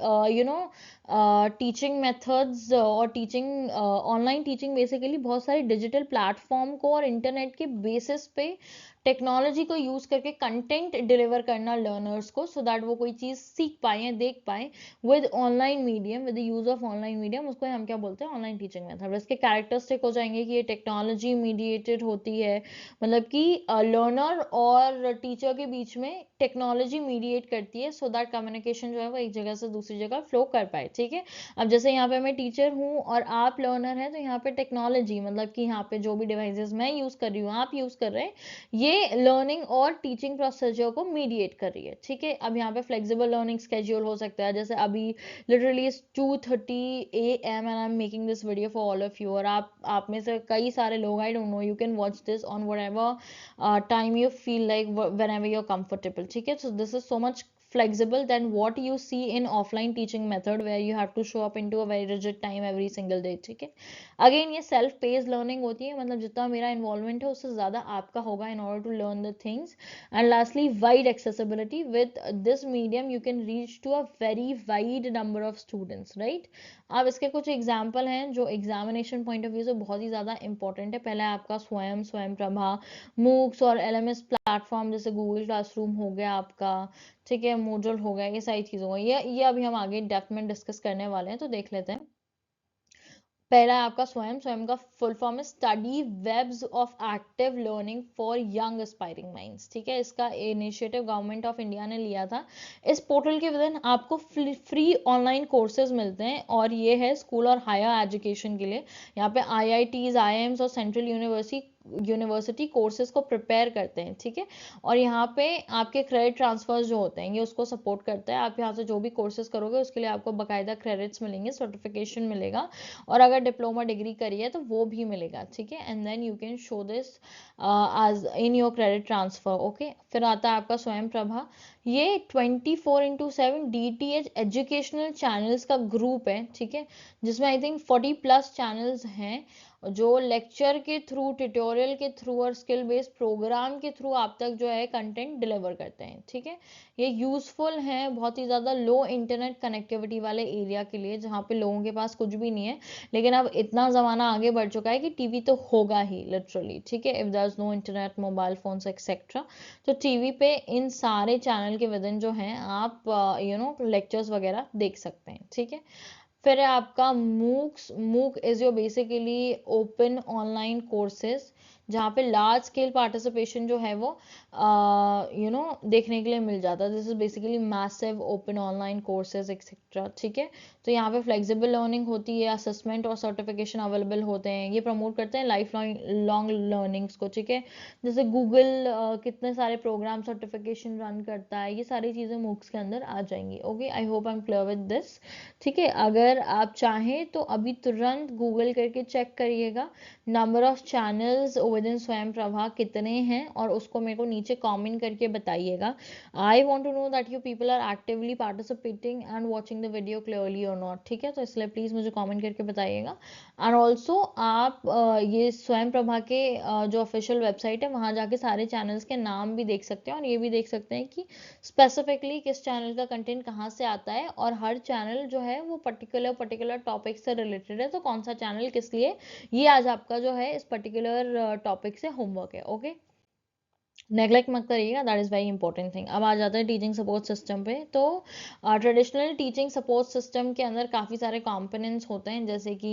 टीचिंग मेथड्स और टीचिंग ऑनलाइन टीचिंग बेसिकली बहुत सारी डिजिटल प्लेटफॉर्म को और इंटरनेट के बेसिस पे टेक्नोलॉजी को यूज करके कंटेंट डिलीवर करना लर्नर्स को, सो दैट वो कोई चीज सीख पाए या देख पाए with online medium, with use of online medium, उसको हम क्या बोलते हैं, ऑनलाइन टीचिंग मेथड। इसके कैरेक्टरिस्टिक हो जाएंगे कि ये टेक्नोलॉजी मीडिएटेड होती है, मतलब कि लर्नर और टीचर के बीच में टेक्नोलॉजी मीडिएट करती है, सो दैट कम्युनिकेशन जो है वो एक जगह से दूसरी जगह फ्लो कर पाए, ठीक है। अब जैसे यहाँ पे मैं टीचर हूँ और आप लर्नर हैं, तो यहाँ पे टेक्नोलॉजी मतलब कि यहाँ पे जो भी डिवाइसेस मैं यूज कर रही हूँ, आप यूज कर रहे हैं, ये लर्निंग और टीचिंग प्रोसीजर को मीडिएट कर रही है, ठीक है। अब यहाँ पे फ्लेक्सिबल लर्निंग स्केड्यूल हो सकता है, जैसे अभी literally is 2:30 AM and I am making this video for all of you, और आप में से कई सारे लोग, I don't know, you can watch this on whatever time you feel like whenever you're comfortable, ठीक है। So this is so much flexible than what you see in offline teaching method where you have to show up into a very rigid time every single day, ठीक है। Again ये self paced learning होती है, मतलब जितना मेरा involvement है उससे ज़्यादा आपका होगा in order to learn the things. And lastly wide accessibility, with this medium you can reach to a very wide number of students, right. अब इसके कुछ एग्जाम्पल हैं जो एग्जामिनेशन पॉइंट ऑफ व्यू से बहुत ही ज़्यादा इंपॉर्टेंट है। पहला है आपका स्वयं प्रभा, मूक्स और LMS प्लेटफॉर्म जैसे गूगल क्लासरूम हो गया आपका, ठीक है, मूडल हो गया, ये सारी चीज़ हो गई। ये अभी हम आगे डेप्थ में डिस्कस करने वाले हैं, तो देख लेते हैं। पहला है आपका स्वयं का फुल फॉर्म है study webs of active learning for young aspiring minds, ठीक है। इसका इनिशिएटिव गवर्नमेंट ऑफ इंडिया ने लिया था। इस पोर्टल के विदिन आपको फ्री ऑनलाइन कोर्सेज मिलते हैं, और ये है स्कूल और हायर एजुकेशन के लिए। यहाँ पे IITs, IIMs और सेंट्रल यूनिवर्सिटी यूनिवर्सिटी कोर्सेज को प्रिपेयर करते हैं, ठीक है। और यहाँ पे आपके क्रेडिट ट्रांसफर्स जो होते हैं ये उसको सपोर्ट करता है। आप यहाँ से जो भी कोर्सेज करोगे उसके लिए आपको बाकायदा क्रेडिट्स मिलेंगे, सर्टिफिकेशन मिलेगा, और अगर डिप्लोमा डिग्री करी है तो वो भी मिलेगा, ठीक है। And then you can show this as in your credit transfer, okay. फिर आता है आपका स्वयं प्रभा। ये 24/7 DTH एजुकेशनल चैनल्स का ग्रुप है, ठीक है, जिसमें आई थिंक 40+ चैनल्स हैं जो लेक्चर के थ्रू, ट्यूटोरियल के थ्रू और स्किल बेस्ड प्रोग्राम के थ्रू आप तक जो है कंटेंट डिलीवर करते हैं, ठीक है। ये यूजफुल है बहुत ही ज़्यादा लो इंटरनेट कनेक्टिविटी वाले एरिया के लिए, जहाँ पे लोगों के पास कुछ भी नहीं है। लेकिन अब इतना ज़माना आगे बढ़ चुका है कि टीवी तो होगा ही लिटरली, ठीक है। If there is no internet, mobile phones etcetera, तो टीवी पे इन सारे चैनल के विदिन जो हैं आप लेक्चर्स वगैरह देख सकते हैं, ठीक है। फिर है आपका मूक is your basically open online courses, जहाँ पे लार्ज स्केल पार्टिसिपेशन जो है वो देखने के लिए मिल जाता है। This is basically massive open online courses etcetera, ठीक है। तो यहाँ पे फ्लेक्सिबल लर्निंग होती है, असेसमेंट और सर्टिफिकेशन अवेलेबल होते हैं। ये प्रमोट करते हैं लाइफ लॉन्ग लर्निंग्स को, ठीक है। जैसे गूगल कितने सारे प्रोग्राम सर्टिफिकेशन रन करता है, ये सारी चीज़ें मूक्स के अंदर आ जाएंगी, okay. I hope I am clear with this, ठीक है। अगर आप चाहें तो अभी तुरंत गूगल करके चेक करिएगा number of channels with in स्वयं प्रभा कितने हैं, और उसको मेरे को नीचे कमेंट करके बताइएगा। I want to know that you people are actively participating and watching the video clearly और नॉट, ठीक है। तो इसलिए प्लीज़ मुझे कमेंट करके बताइएगा। एंड ऑल्सो आप ये स्वयं प्रभा के जो ऑफिशियल वेबसाइट है वहाँ जाके सारे चैनल्स के नाम भी देख सकते हैं, और ये भी देख सकते हैं कि स्पेसिफिकली किस चैनल का कंटेंट कहाँ से आता है, और हर चैनल जो है वो पर्टिकुलर टॉपिक से रिलेटेड है, तो कौन सा चैनल किस लिए, ये आज आपका जो है इस पर्टिकुलर टॉपिक से होमवर्क है, ओके। नेग्लेक्ट मत करिएगा, that is very important thing. अब आ जाता है टीचिंग सपोर्ट सिस्टम पे। तो ट्रेडिशनल टीचिंग सपोर्ट सिस्टम के अंदर काफ़ी सारे कंपोनेंट्स होते हैं, जैसे कि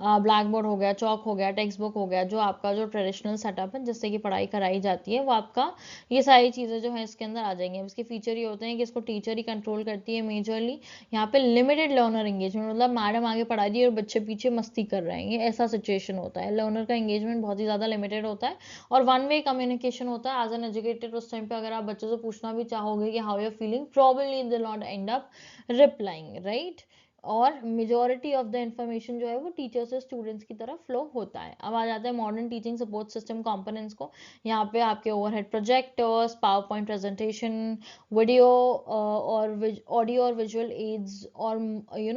ब्लैक बोर्ड हो गया, चौक हो गया, टेक्स्ट बुक हो गया, जो आपका जो ट्रेडिशनल सेटअप है जिससे कि पढ़ाई कराई जाती है वो आपका, ये सारी चीज़ें जो है इसके अंदर आ जाएंगी। अब इसके फीचर ये होते हैं कि इसको टीचर ही कंट्रोल करती है मेजरली। यहाँ पे लिमिटेड लर्नर एंगेजमेंट, मतलब मैडम आगे पढ़ा रही है और बच्चे पीछे मस्ती कर रहे हैं, ये ऐसा सिचुएशन होता है। लर्नर का एंगेजमेंट बहुत ही ज़्यादा लिमिटेड होता है, और वन वे कम्युनिकेशन होता है। एज एन एजुकेटेड उस टाइम पे अगर आप बच्चों से पूछना भी चाहोगे कि how you feeling, probably they not and up replying, right. और मेजोरिटी ऑफ द इंफॉर्मेशन जो है वो टीचर से स्टूडेंट्स की तरफ फ्लो होता है। अब आ जाता है modern teaching support system components को। यहाँ पे आपके overhead projectors, power point presentation, video और ऑडियो और विजुअल एड्स, और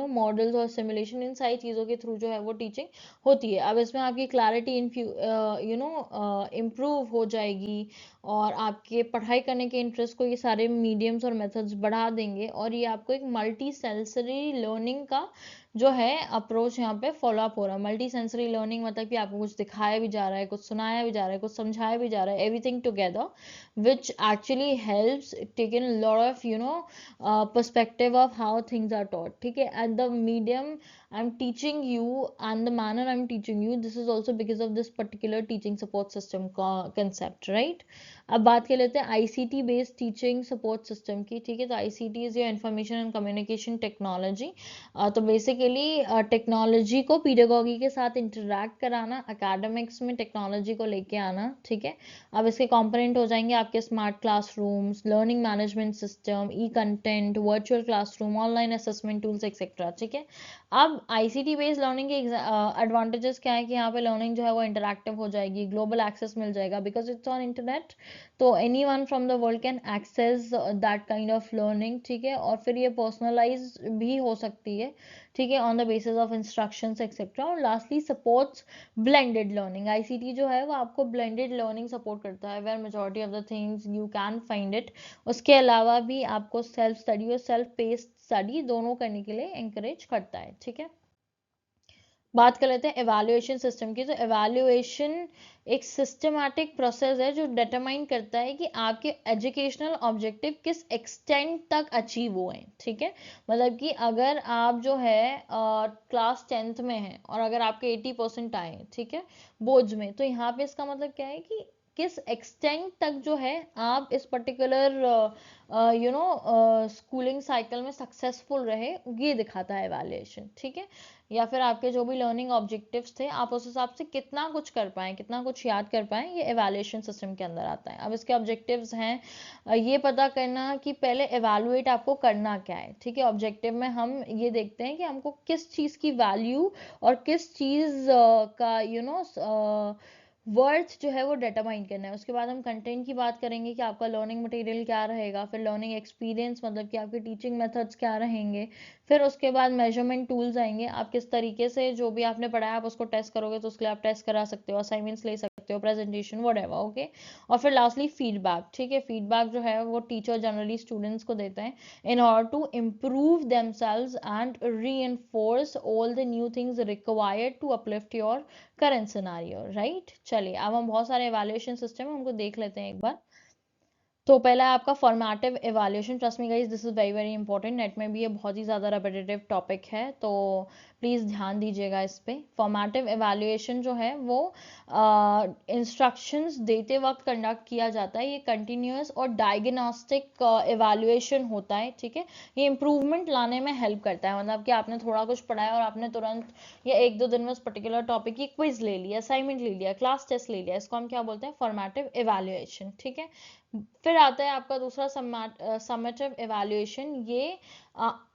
मॉडल्स और सिमुलेशन, इन सारी चीज़ों के थ्रू जो है वो टीचिंग होती है। अब इसमें आपकी क्लैरिटी इम्प्रूव हो जाएगी, और आपके पढ़ाई करने के इंटरेस्ट को ये सारे मीडियम्स और मेथड्स बढ़ा देंगे, और ये आपको एक मल्टी सेंसरी लर्निंग का जो है अप्रोच यहाँ पे फॉलो अप हो रहा है। मल्टी सेंसरी लर्निंग मतलब कि आपको कुछ दिखाया भी जा रहा है, कुछ सुनाया भी जा रहा है, कुछ समझाया भी जा रहा है, everything together which actually helps taking a lot of perspective of how things are taught, ठीक है। and the medium I'm teaching you and the manner I'm teaching you, this is also because of this particular teaching support system concept, right। अब बात कर लेते हैं ICT based teaching support system की, ठीक है। तो ICT is your information and communication technology. तो बेसिकली टेक्नोलॉजी को पीडागोगी के साथ इंटरैक्ट कराना, एकेडमिक्स में टेक्नोलॉजी को लेके आना, ठीक है। अब इसके कंपोनेंट हो जाएंगे आपके smart classrooms, learning management system, e content, virtual classroom, online assessment tools etcetera, ठीक है। अब आईसीटी बेस्ड लर्निंग के एडवांटेजेस क्या है कि यहाँ पे लर्निंग जो है वो इंटरैक्टिव हो जाएगी, ग्लोबल एक्सेस मिल जाएगा बिकॉज इट्स ऑन इंटरनेट, तो anyone from the world can access that kind of learning, ठीक है। और फिर ये पर्सनलाइज भी हो सकती है, ठीक है, on the basis of instructions etcetera. और lastly supports blended learning. ICT जो है वो आपको ब्लेंडेड लर्निंग सपोर्ट करता है, where majority of the things you can find it. उसके अलावा भी आपको सेल्फ स्टडी और सेल्फ पेस्ड स्टडी दोनों करने के लिए encourage करता है, ठीक है। बात कर लेते हैं एवेल्युएशन सिस्टम की। तो एवेल्युएशन एक सिस्टमैटिक प्रोसेस है जो डिटरमाइन करता है कि आपके एजुकेशनल ऑब्जेक्टिव किस एक्सटेंट तक अचीव हुए हैं, ठीक है। मतलब कि अगर आप जो है क्लास 10th में हैं और अगर आपके 80% आए, ठीक है, बोर्ड्स में, तो यहाँ पे इसका मतलब क्या है कि किस एक्सटेंट तक जो है आप इस पर्टिकुलर स्कूलिंग साइकिल में सक्सेसफुल रहे, ये दिखाता है एवैल्यूएशन, ठीक है। या फिर आपके जो भी लर्निंग ऑब्जेक्टिव्स थे, आप उस हिसाब से कितना कुछ कर पाए, कितना कुछ याद कर पाए, ये एवैल्यूएशन सिस्टम के अंदर आता है। अब इसके ऑब्जेक्टिव्स हैं ये पता करना कि पहले एवैल्यूएट आपको करना क्या है, ठीक है। ऑब्जेक्टिव में हम ये देखते हैं कि हमको किस चीज़ की वैल्यू और किस चीज़ का वर्थ जो है वो डिटरमाइन करना है। उसके बाद हम कंटेंट की बात करेंगे कि आपका लर्निंग मटेरियल क्या रहेगा, फिर लर्निंग एक्सपीरियंस मतलब कि आपके टीचिंग मेथड्स क्या रहेंगे, फिर उसके बाद मेजरमेंट टूल्स आएंगे, आप किस तरीके से जो भी आपने पढ़ाया आप उसको टेस्ट करोगे, तो उसके लिए आप टेस्ट करा सकते हो, असाइनमेंट्स ले सकते हो, प्रेजेंटेशन व्हाटएवर, ओके। और फिर लास्टली फीडबैक, ठीक है। फीडबैक जो है वो टीचर जनरली स्टूडेंट्स को देते हैं in order to improve themselves and reinforce all the new things required to uplift your current scenario, right? चलिए अब हम बहुत सारे evaluation system है उनको देख लेते हैं एक बार। तो पहला है आपका formative evaluation. Trust me guys, this is very very important. Net में भी ये बहुत ही ज़्यादा रेपिटेटिव टॉपिक है, तो प्लीज़ ध्यान दीजिएगा इस पे। फॉर्मेटिव एवैल्यूएशन जो है वो इंस्ट्रक्शंस देते वक्त कंडक्ट किया जाता है। ये कंटिन्यूस और डायग्नोस्टिक एवैल्यूएशन होता है, ठीक है। ये इंप्रूवमेंट लाने में हेल्प करता है, मतलब कि आपने थोड़ा कुछ पढ़ाया और आपने तुरंत या एक दो दिन में उस पर्टिकुलर टॉपिक की क्विज ले लिया, असाइनमेंट ले लिया, क्लास टेस्ट ले लिया, इसको हम क्या बोलते हैं, फॉर्मेटिव एवैल्यूएशन, ठीक है। फिर आता है आपका दूसरा समेटिव एवैल्यूएशन। ये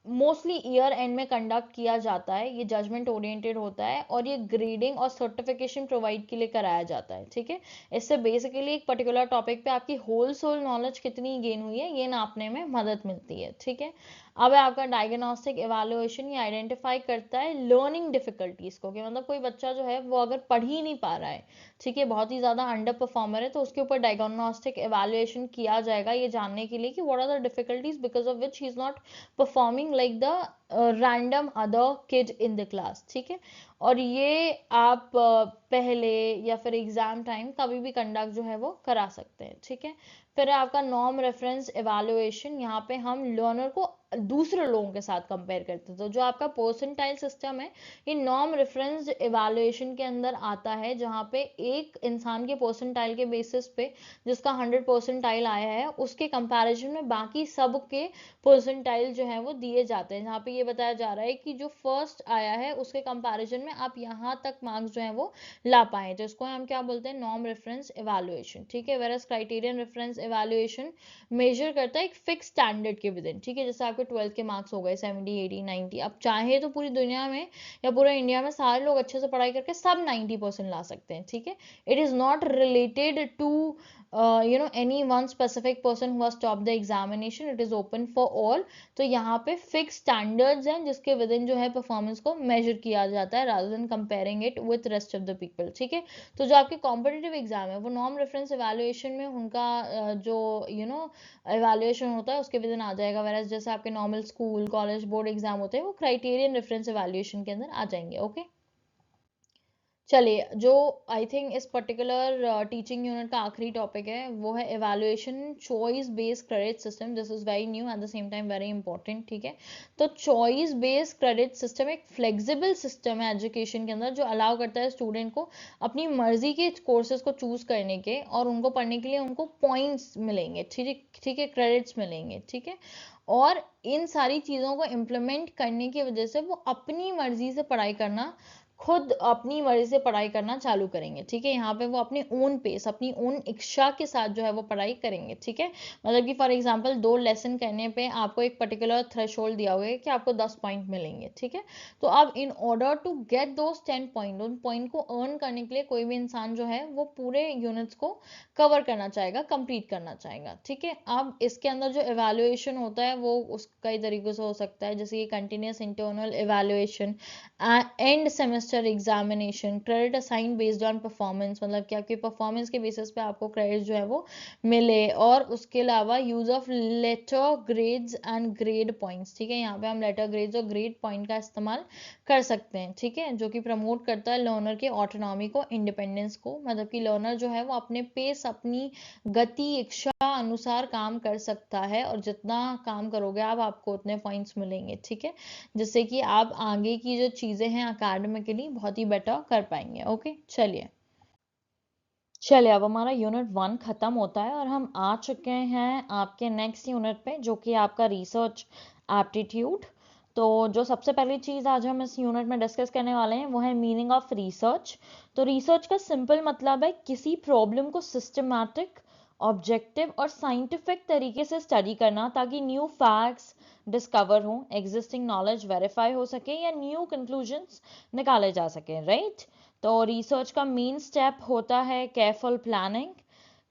मोस्टली ईयर एंड में कंडक्ट किया जाता है, ये जजमेंट ओरिएंटेड होता है और ये ग्रेडिंग और सर्टिफिकेशन प्रोवाइड के लिए कराया जाता है, ठीक है। इससे बेसिकली एक पर्टिकुलर टॉपिक पे आपकी होल सोल नॉलेज कितनी गेन हुई है ये नापने में मदद मिलती है, ठीक है। अब है आपका डायग्नोस्टिक एवैल्यूएशन। ये आइडेंटिफाई करता है लर्निंग डिफिकल्टीज को, कि मतलब कोई बच्चा जो है वो अगर पढ़ ही नहीं पा रहा है, ठीक है, बहुत ही ज़्यादा अंडर परफॉर्मर है, तो उसके ऊपर डायग्नोस्टिक एवैल्यूएशन किया जाएगा ये जानने के लिए कि what are the difficulties because of which he is not performing like the random other kid in the class, ठीक है। और ये आप पहले या फिर एग्जाम टाइम कभी भी कंडक्ट जो है वो करा सकते हैं, ठीक है। फिर है आपका नॉर्म रेफरेंस एवैल्यूएशन। यहाँ पे हम लर्नर को दूसरे लोगों के साथ कंपेयर करते हैं, तो जो आपका परसेंटाइल सिस्टम है ये नॉर्म रेफरेंस एवैल्यूएशन के अंदर आता है, जहाँ पे एक इंसान के परसेंटाइल के बेसिस पे जिसका 100 परसेंटाइल आया है उसके कंपैरिजन में बाकी सब के परसेंटाइल जो है वो दिए जाते हैं, जहाँ पे ये बताया जा रहा है कि जो फर्स्ट आया है उसके कंपैरिजन में आप यहाँ तक मार्क्स जो है वो ला पाए, तो इसको हम क्या बोलते हैं, नॉर्म रेफरेंस एवैल्यूएशन, ठीक है। Whereas criterion reference evaluation measure करता है एक फिक्स स्टैंडर्ड के विद इन, ठीक है। जैसे आपके 12th के मार्क्स हो गए 70 80 90, अब चाहे तो पूरी दुनिया में या पूरे इंडिया में सारे लोग अच्छे से पढ़ाई करके सब 90% ला सकते हैं, ठीक है। It is not related to any one specific person who has topped the examination, it is open for all। तो यहाँ पे फिक्स स्टैंडर्ड्स हैं जिसके विद इन जो है परफॉर्मेंस को मेजर किया जाता है rather than comparing it with rest of the people, ठीक है। तो जो आपके कॉम्पिटिटिव एग्जाम है वो नॉर्म रेफरेंस एवैल्यूएशन में उनका जो एवैल्यूएशन होता है उसके विद इन आ जाएगा, वैराज जैसे आपके normal school college board exam होते हैं वो क्राइटेरियन रेफरेंस एवैल्यूएशन के अंदर आ जाएंगे, ओके। चलिए जो आई थिंक इस पर्टिकुलर टीचिंग यूनिट का आखिरी टॉपिक है वो है evaluation choice based credit system. This is very new at the same time very important, ठीक है। तो चॉइस बेस्ड क्रेडिट सिस्टम एक फ्लेक्सिबल सिस्टम है एजुकेशन के अंदर जो अलाउ करता है स्टूडेंट को अपनी मर्जी के कोर्सेज को चूज करने के और उनको पढ़ने के लिए उनको पॉइंट्स मिलेंगे, ठीक है, क्रेडिट्स मिलेंगे, ठीक है। और इन सारी चीज़ों को इम्प्लीमेंट करने की वजह से वो अपनी मर्जी से पढ़ाई करना, खुद अपनी मर्जी से पढ़ाई करना चालू करेंगे, ठीक है। यहाँ पे वो अपने ओन पेस अपनी ओन इच्छा के साथ जो है वो पढ़ाई करेंगे, ठीक है। मतलब कि फॉर एग्जांपल 2 लेसन करने पे आपको एक पर्टिकुलर थ्रेशोल्ड दिया हुआ है कि आपको 10 पॉइंट मिलेंगे, ठीक है। तो अब in order to get those 10 point, उन पॉइंट को अर्न करने के लिए कोई भी इंसान जो है वो पूरे यूनिट्स को कवर करना चाहेगा, कंप्लीट करना चाहेगा, ठीक है। अब इसके अंदर जो एवेल्युएशन होता है वो उस कई तरीकों से हो सकता है, जैसे कि continuous internal evaluation, end semester examination, credit assign based on performance, मतलब कि आपकी परफॉर्मेंस के बेसिस पे आपको क्रेडिट जो है वो मिले, और उसके अलावा use of letter grades and grade points, ठीक है। यहाँ पे हम लेटर ग्रेड्स और ग्रेड पॉइंट का इस्तेमाल कर सकते हैं, ठीक है, जो कि प्रमोट करता है लर्नर के ऑटोनॉमी को, इंडिपेंडेंस को, मतलब कि लर्नर जो है वो अपने पेस अपनी गति इच्छा अनुसार काम कर सकता है, और जितना काम करोगे आप आपको उतने पॉइंट्स मिलेंगे, ठीक है, जिससे कि आप आगे की जो चीज़ें हैं अकेडमिकली बहुत ही बेटर कर पाएंगे, ओके। चलिए चलिए अब हमारा यूनिट 1 खत्म होता है और हम आ चुके हैं आपके नेक्स्ट यूनिट पे, जो कि आपका रिसर्च एप्टीट्यूड। तो जो सबसे पहली चीज़ आज हम इस यूनिट में डिस्कस करने वाले हैं वो है मीनिंग ऑफ रिसर्च। तो रिसर्च का सिंपल मतलब है किसी प्रॉब्लम को सिस्टमैटिक, ऑब्जेक्टिव और साइंटिफिक तरीके से स्टडी करना, ताकि न्यू फैक्ट्स डिस्कवर हो, एग्जिस्टिंग नॉलेज वेरीफाई हो सके या न्यू कंक्लूजन्स निकाले जा सके, राइट। तो रिसर्च का मेन स्टेप होता है careful planning,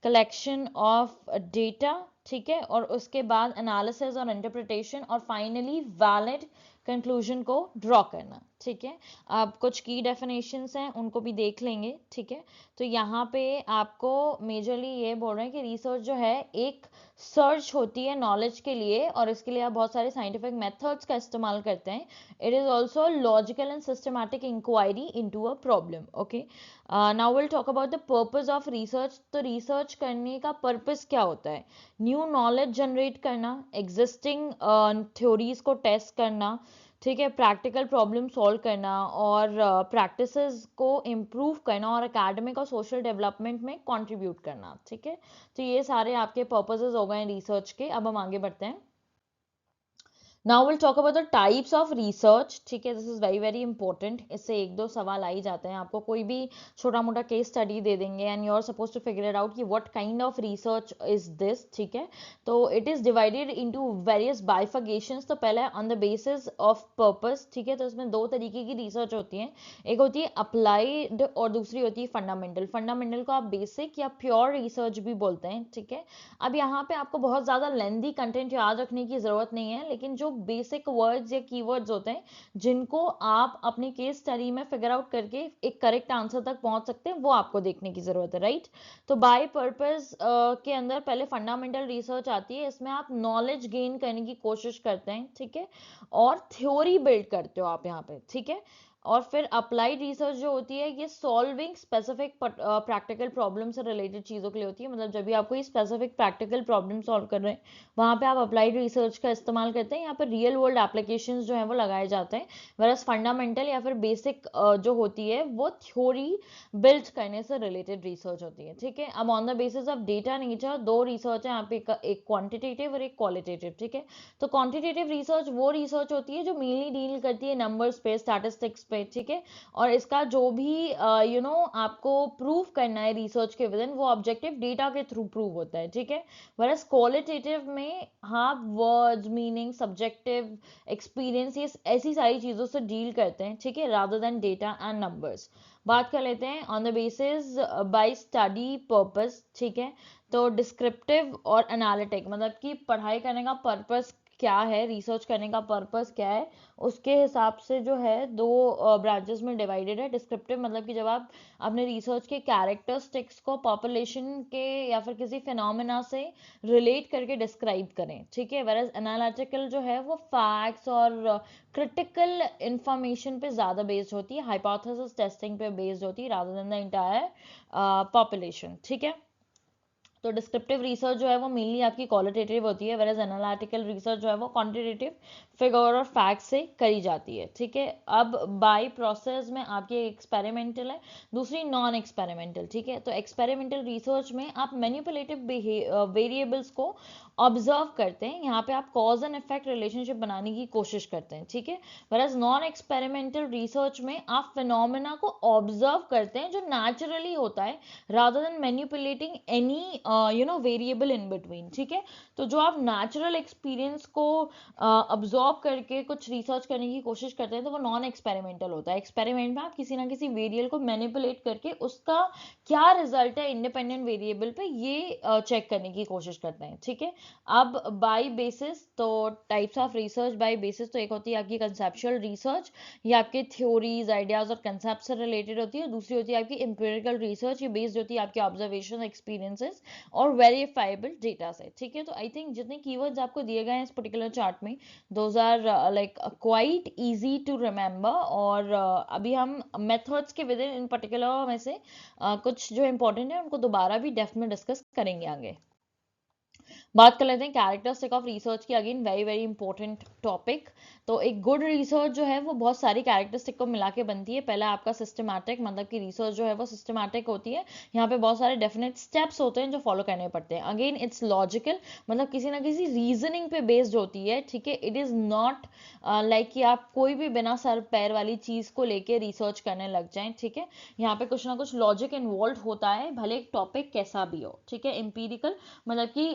collection of data, ठीक है, और उसके बाद एनालिसिस और इंटरप्रिटेशन और फाइनली वैलिड कंक्लूजन को ड्रॉ करना, ठीक है। अब कुछ की डेफिनेशंस हैं उनको भी देख लेंगे, ठीक है। तो यहाँ पे आपको मेजरली ये बोल रहे हैं कि रिसर्च जो है एक सर्च होती है नॉलेज के लिए, और इसके लिए आप बहुत सारे साइंटिफिक मेथड्स का इस्तेमाल करते हैं। It is also logical and systematic inquiry into a problem, okay. Now will talk about the purpose of research. तो रिसर्च करने का पर्पस क्या होता है? न्यू नॉलेज जनरेट करना, एग्जिस्टिंग थ्योरीज को टेस्ट करना, ठीक है, प्रैक्टिकल प्रॉब्लम सॉल्व करना और प्रैक्टिसेस को इम्प्रूव करना और एकेडमिक और सोशल डेवलपमेंट में कंट्रीब्यूट करना, ठीक है। तो ये सारे आपके पर्पसेस हो गए रिसर्च के। अब हम आगे बढ़ते हैं। Now will talk about the types of research, ठीक है। This is very very important. इससे एक दो सवाल आ ही जाते हैं। आपको कोई भी छोटा मोटा केस स्टडी दे देंगे and you are suppose to figure it out कि what kind of research is this, ठीक है। तो it is divided into various bifurcations. तो पहले on the basis of purpose, ठीक है। तो इसमें दो तरीके की रिसर्च होती है, एक होती है अप्लाइड और दूसरी होती है फंडामेंटल। फंडामेंटल को आप बेसिक या प्योर रिसर्च भी बोलते हैं, ठीक है। अब यहाँ पे आपको बहुत ज़्यादा लेंदी कंटेंट याद रखने की ज़रूरत नहीं है, लेकिन जो बेसिक वर्ड्स या कीवर्ड्स होते हैं जिनको आप अपनी केस स्टडी में फिगर आउट करके एक करेक्ट आंसर तक पहुंच सकते हैं, वो आपको देखने की ज़रूरत है, राइट। तो बाय पर्पस के अंदर पहले फंडामेंटल रिसर्च आती है। इसमें आप नॉलेज गेन करने की कोशिश करते हैं, ठीक है, और थ्योरी बिल्ड करते हो आप यहाँ पे, ठीक है। और फिर अप्लाइड रिसर्च जो होती है ये सॉल्विंग स्पेसिफिक प्रैक्टिकल प्रॉब्लम से रिलेटेड चीज़ों के लिए होती है। मतलब जब भी आप कोई स्पेसिफिक प्रैक्टिकल प्रॉब्लम सॉल्व कर रहे हैं वहाँ पे आप अप्लाइड रिसर्च का इस्तेमाल करते हैं। यहाँ पर रियल वर्ल्ड एप्लीकेशंस जो है वो लगाए जाते हैं। वरस फंडामेंटल या फिर बेसिक जो होती है वो थ्योरी बिल्ड करने से रिलेटेड रिसर्च होती है, ठीक है। अब on the basis of data nature दो रिसर्च है यहाँ पे, एक क्वान्टिटेटिव और एक क्वालिटेटिव, ठीक है। तो क्वांटिटेटिव रिसर्च वो रिसर्च होती है जो मेनली डील करती है नंबर्स पे, स्टैटिस्टिक्स पे, ठीक है। और इसका जो भी आपको प्रूव करना है रिसर्च के विदिन, वो ऑब्जेक्टिव डेटा के थ्रू प्रूव होता है, ठीक है। वरस क्वालिटेटिव में हाँ वर्ड्स, मीनिंग, सब्जेक्टिव एक्सपीरियंस, ये ऐसी सारी चीज़ों से डील करते हैं, ठीक है, rather than data and numbers. बात कर लेते हैं on the basis bye study purpose, ठीक है। तो डिस्क्रिप्टिव और एनालिटिक, मतलब कि पढ़ाई करने का पर्पस क्या है, रिसर्च करने का पर्पस क्या है, उसके हिसाब से जो है दो ब्रांचेस में डिवाइडेड है। डिस्क्रिप्टिव मतलब कि जब आप अपने रिसर्च के कैरेक्टरिस्टिक्स को पॉपुलेशन के या फिर किसी फिनोमेना से रिलेट करके डिस्क्राइब करें, ठीक है। वेरएज एनालिटिकल जो है वो फैक्ट्स और क्रिटिकल इंफॉर्मेशन पे ज़्यादा बेस्ड होती है, हाइपोथेसिस टेस्टिंग पे बेस्ड होती है rather than the entire population, ठीक है। तो डिस्क्रिप्टिव रिसर्च जो है वो मेनली आपकी क्वालिटेटिव होती है, वेरएज एनालिटिकल रिसर्च जो है वो क्वांटिटेटिव फिगर और फैक्ट से करी जाती है, ठीक है। अब बाय प्रोसेस में आपकी एक्सपेरिमेंटल है, दूसरी नॉन एक्सपेरिमेंटल, ठीक है। तो एक्सपेरिमेंटल रिसर्च में आप मैनिपुलेटिव वेरिएबल्स को ऑब्जर्व करते हैं, यहाँ पे आप कॉज एंड इफेक्ट रिलेशनशिप बनाने की कोशिश करते हैं, ठीक है। वेरएज नॉन एक्सपेरिमेंटल रिसर्च में आप फिनोमेना को ऑब्जर्व करते हैं जो नेचुरली होता है, rather than manipulating any variable in between, ठीक है। तो जो आप नेचुरल एक्सपीरियंस को अब्जॉर्ब करके कुछ रिसर्च करने की कोशिश करते हैं तो वो नॉन एक्सपेरिमेंटल होता है। एक्सपेरिमेंट में आप किसी ना किसी वेरिएबल को मैनिपुलेट करके उसका क्या रिजल्ट है इंडिपेंडेंट वेरिएबल पे ये चेक करने की कोशिश करते हैं, ठीक है। अब बाय बेसिस, तो types of research by basis, तो एक होती है आपकी कंसेप्चुअल रिसर्च, ये आपके थ्योरीज, आइडियाज और कंसेप्ट से रिलेटेड होती है। दूसरी होती है आपकी एम्पिरिकल रिसर्च, ये बेस्ड होती है आपके ऑब्जर्वेशन, एक्सपीरियंसेस और वेरीफाइबल डेटा से, ठीक है। तो आई थिंक जितने कीवर्ड्स आपको दिए गए हैं इस पर्टिकुलर चार्ट में, those are like quite easy to remember. और अभी हम मेथड्स के विद इन पर्टिकुलर में से कुछ जो इंपॉर्टेंट है उनको दोबारा भी डेफ में डिस्कस करेंगे आगे। बात कर लेते हैं कैरेक्टरिस्टिक ऑफ रिसर्च की। Again very very important topic. तो एक गुड रिसर्च जो है वो बहुत सारी कैरेक्टरिस्टिक को मिला के बनती है। पहला आपका सिस्टमैटिक, मतलब कि रिसर्च जो है वो सिस्टमैटिक होती है। यहाँ पे बहुत सारे डेफिनेट स्टेप्स होते हैं जो फॉलो करने पड़ते हैं। अगेन इट्स लॉजिकल, मतलब किसी ना किसी रीजनिंग पे बेस्ड होती है, ठीक है। इट इज़ नॉट लाइक कि आप कोई भी बिना सर पैर वाली चीज़ को लेके रिसर्च करने लग जाएं, ठीक है। यहाँ पे कुछ ना कुछ लॉजिक इन्वॉल्व होता है, भले एक टॉपिक कैसा भी हो, ठीक है। एम्पीरिकल, मतलब कि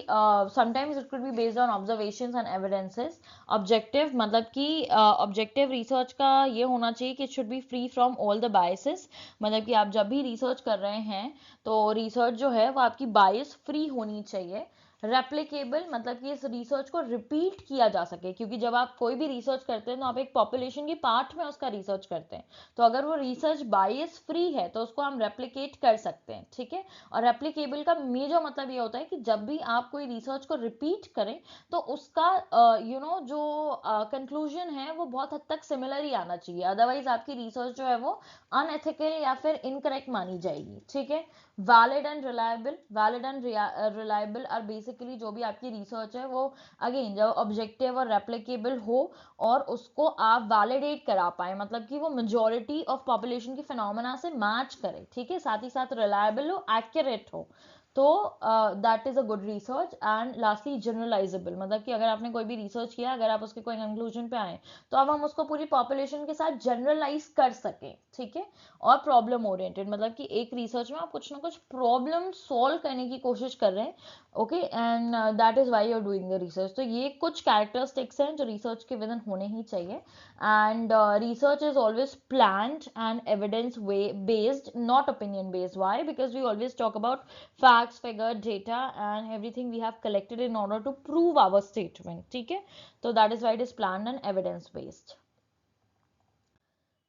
sometimes it could be based on observations and evidences. Objective, मतलब कि ऑब्जेक्टिव रिसर्च का ये होना चाहिए कि it should be free from all the biases, मतलब कि आप जब भी रिसर्च कर रहे हैं तो रिसर्च जो है वो आपकी बायस फ्री होनी चाहिए। रेप्लिकेबल, मतलब कि इस रिसर्च को रिपीट किया जा सके, क्योंकि जब आप कोई भी रिसर्च करते हैं तो आप एक पॉपुलेशन की पार्ट में उसका रिसर्च करते हैं। तो अगर वो रिसर्च बायस फ्री है तो उसको हम रेप्लिकेट कर सकते हैं, ठीक है। और रेप्लिकेबल का मेजर मतलब ये होता है कि जब भी आप कोई रिसर्च को रिपीट करें तो उसका जो कंक्लूजन है वो बहुत हद तक सिमिलर ही आना चाहिए, अदरवाइज आपकी रिसर्च जो है वो अनएथिकल या फिर इनकरेक्ट मानी जाएगी, ठीक है। Valid and reliable, valid and reliable और बेसिकली जो भी आपकी रिसर्च है वो अगेन जब ऑब्जेक्टिव और रेप्लिकेबल हो और उसको आप वैलिडेट करा पाए, मतलब कि वो मेजॉरिटी ऑफ पॉपुलेशन की फिनोमेना से मैच करे, ठीक है। साथ ही साथ रिलायबल हो, एक्यूरेट हो, तो that is a good research. And lastly generalisable, मतलब कि अगर आपने कोई भी रिसर्च किया, अगर आप उसके कोई कंक्लूजन पे आए तो अब हम उसको पूरी पॉपुलेशन के साथ जनरलाइज कर सकें, ठीक है। और प्रॉब्लम ओरिएंटेड, मतलब कि एक रिसर्च में आप कुछ ना कुछ प्रॉब्लम सॉल्व करने की कोशिश कर रहे हैं, okay, and that is why you are doing the research. तो ये कुछ कैरेक्टरिस्टिक्स हैं जो रिसर्च के विद इन होने ही चाहिए। And research is always planned and evidence based, not opinion based. Why? Because we always talk about facts, figure, data and everything we have collected in order to prove our statement, ठीक है। तो that is why it is planned and evidence based।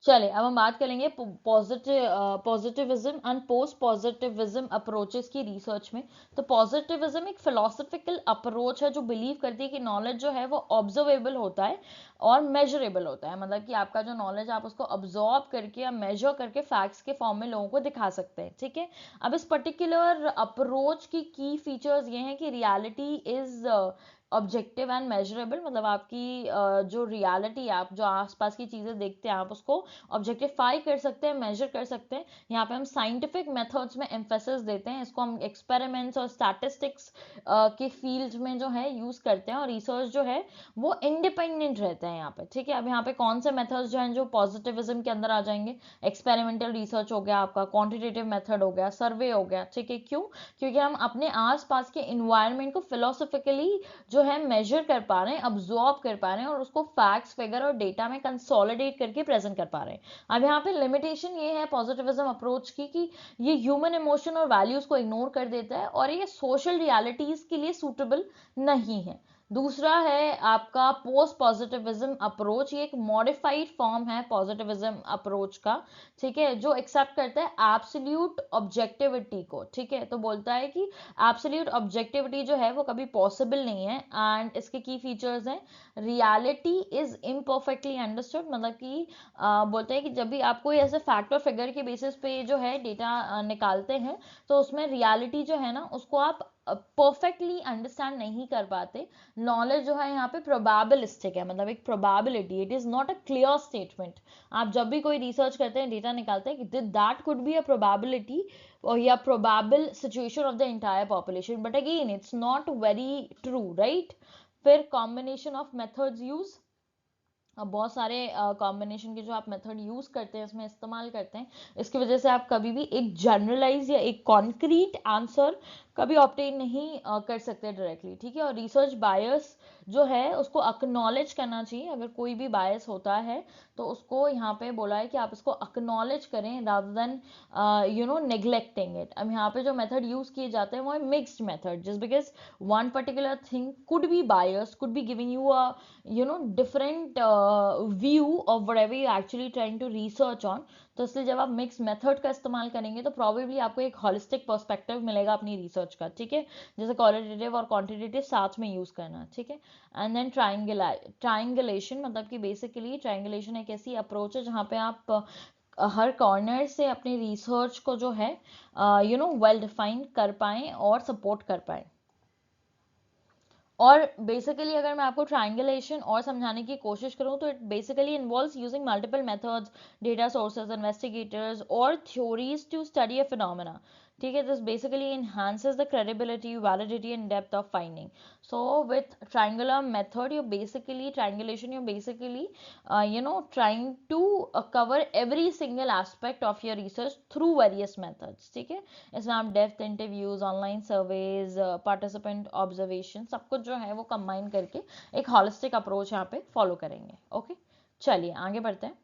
चलिए अब हम बात करेंगे positivism and post positivism approaches की research में। तो पॉजिटिविज्म एक फिलोसफिकल अप्रोच है जो बिलीव करती है कि नॉलेज जो है वो ऑब्जर्वेबल होता है और मेजरेबल होता है, मतलब कि आपका जो नॉलेज आप उसको ऑब्जॉर्व करके या मेजर करके फैक्ट्स के फॉर्म में लोगों को दिखा सकते हैं, ठीक है। अब इस पर्टिकुलर अप्रोच की फीचर्स ये हैं कि reality is objective and measurable, मतलब आपकी जो रियलिटी है, आप जो आसपास की चीज़ें देखते हैं आप उसको ऑब्जेक्टिफाई कर सकते हैं, मेजर कर सकते हैं। यहाँ पे हम साइंटिफिक मेथड्स में एम्फेसिस देते हैं, इसको हम एक्सपेरिमेंट्स और स्टैटिस्टिक्स के फील्ड में जो है यूज़ करते हैं। और रिसर्च जो है वो इंडिपेंडेंट रहते हैं यहाँ पे, ठीक है। अब यहाँ पे कौन से मेथड्स जो हैं जो पॉजिटिविज्म के अंदर आ जाएंगे, एक्सपेरिमेंटल रिसर्च हो गया आपका, क्वान्टिटेटिव मेथड हो गया, सर्वे हो गया, ठीक है। क्यों? क्योंकि हम अपने आसपास के इन्वायरमेंट को फिलोसफिकली जो है मेजर कर पा रहे हैं, अब्जॉर्ब कर पा रहे हैं और उसको फैक्ट्स, फिगर और डेटा में कंसोलिडेट करके प्रेजेंट कर पा रहे हैं। अब यहाँ पे लिमिटेशन ये है पॉजिटिविज्म अप्रोच की कि ये ह्यूमन इमोशन और वैल्यूज को इग्नोर कर देता है और ये सोशल रियलिटीज के लिए सूटेबल नहीं है। दूसरा है आपका पोस्ट पॉजिटिविज्म अप्रोच, ये एक मॉडिफाइड फॉर्म है पॉजिटिविज्म अप्रोच का, ठीक है, जो एक्सेप्ट करता है एब्सोल्यूट ऑब्जेक्टिविटी को, ठीक है। तो बोलता है कि एब्सोल्यूट ऑब्जेक्टिविटी जो है वो कभी पॉसिबल नहीं है। एंड इसके की फीचर्स हैं, रियलिटी इज इम्परफेक्टली अंडरस्टूड, मतलब कि बोलते हैं कि जब भी आप कोई ऐसे फैक्ट और फिगर के बेसिस पे जो है डेटा निकालते हैं तो उसमें रियलिटी जो है ना उसको आप परफेक्टली अंडरस्टैंड नहीं कर पाते। नॉलेज जो है यहाँ पे प्रोबेबिलिस्टिक है, मतलब एक probability, it is not a clear statement. आप जब भी कोई रिसर्च करते हैं, डेटा निकालते हैं, that could be a probability or yeah probable situation of the entire population, but again it's not very true, right? फिर combination of methods use, अब बहुत सारे कॉम्बिनेशन के जो आप मेथड यूज करते हैं इसमें इस्तेमाल करते हैं, इसकी वजह से आप कभी भी एक जनरलाइज या एक कॉन्क्रीट आंसर कभी ऑब्टेन नहीं कर सकते डायरेक्टली, ठीक है। और रिसर्च बायस जो है उसको अक्नॉलेज करना चाहिए, अगर कोई भी बायस होता है तो उसको यहाँ पे बोला है कि आप इसको अक्नॉलेज करें रादर देन नेग्लेक्टिंग इट। अब यहाँ पे जो मेथड यूज किए जाते हैं वो है mixed method, just because one particular thing could be bias, could be giving you a different view of whatever you actually trying to research on। तो इसलिए जब आप मिक्स मेथड का इस्तेमाल करेंगे तो प्रॉबेबली आपको एक हॉलिस्टिक पर्सपेक्टिव मिलेगा अपनी रिसर्च का, ठीक है। जैसे क्वालिटेटिव और क्वांटिटेटिव साथ में यूज करना, ठीक है। एंड देन ट्राइंगुलेशन, मतलब कि बेसिकली ट्राइंगुलेशन एक ऐसी अप्रोच है जहाँ पे आप हर कॉर्नर से अपनी रिसर्च को जो है वेल डिफाइन कर पाएं और सपोर्ट कर पाएं। और बेसिकली अगर मैं आपको ट्रायंगुलेशन और समझाने की कोशिश करूं तो it basically involves using multiple methods, data sources, investigators और theories to study a phenomena. ठीक है, this basically enhances the credibility, validity and depth of finding. So with triangular method you're basically triangulation, you're basically trying to cover every single aspect of your research through various methods. ठीक है, इसमें आप depth interviews, online surveys, participant observation, सब कुछ जो है वो combine करके एक हॉलिस्टिक अप्रोच यहाँ पे फॉलो करेंगे. ओके, चलिए आगे बढ़ते हैं.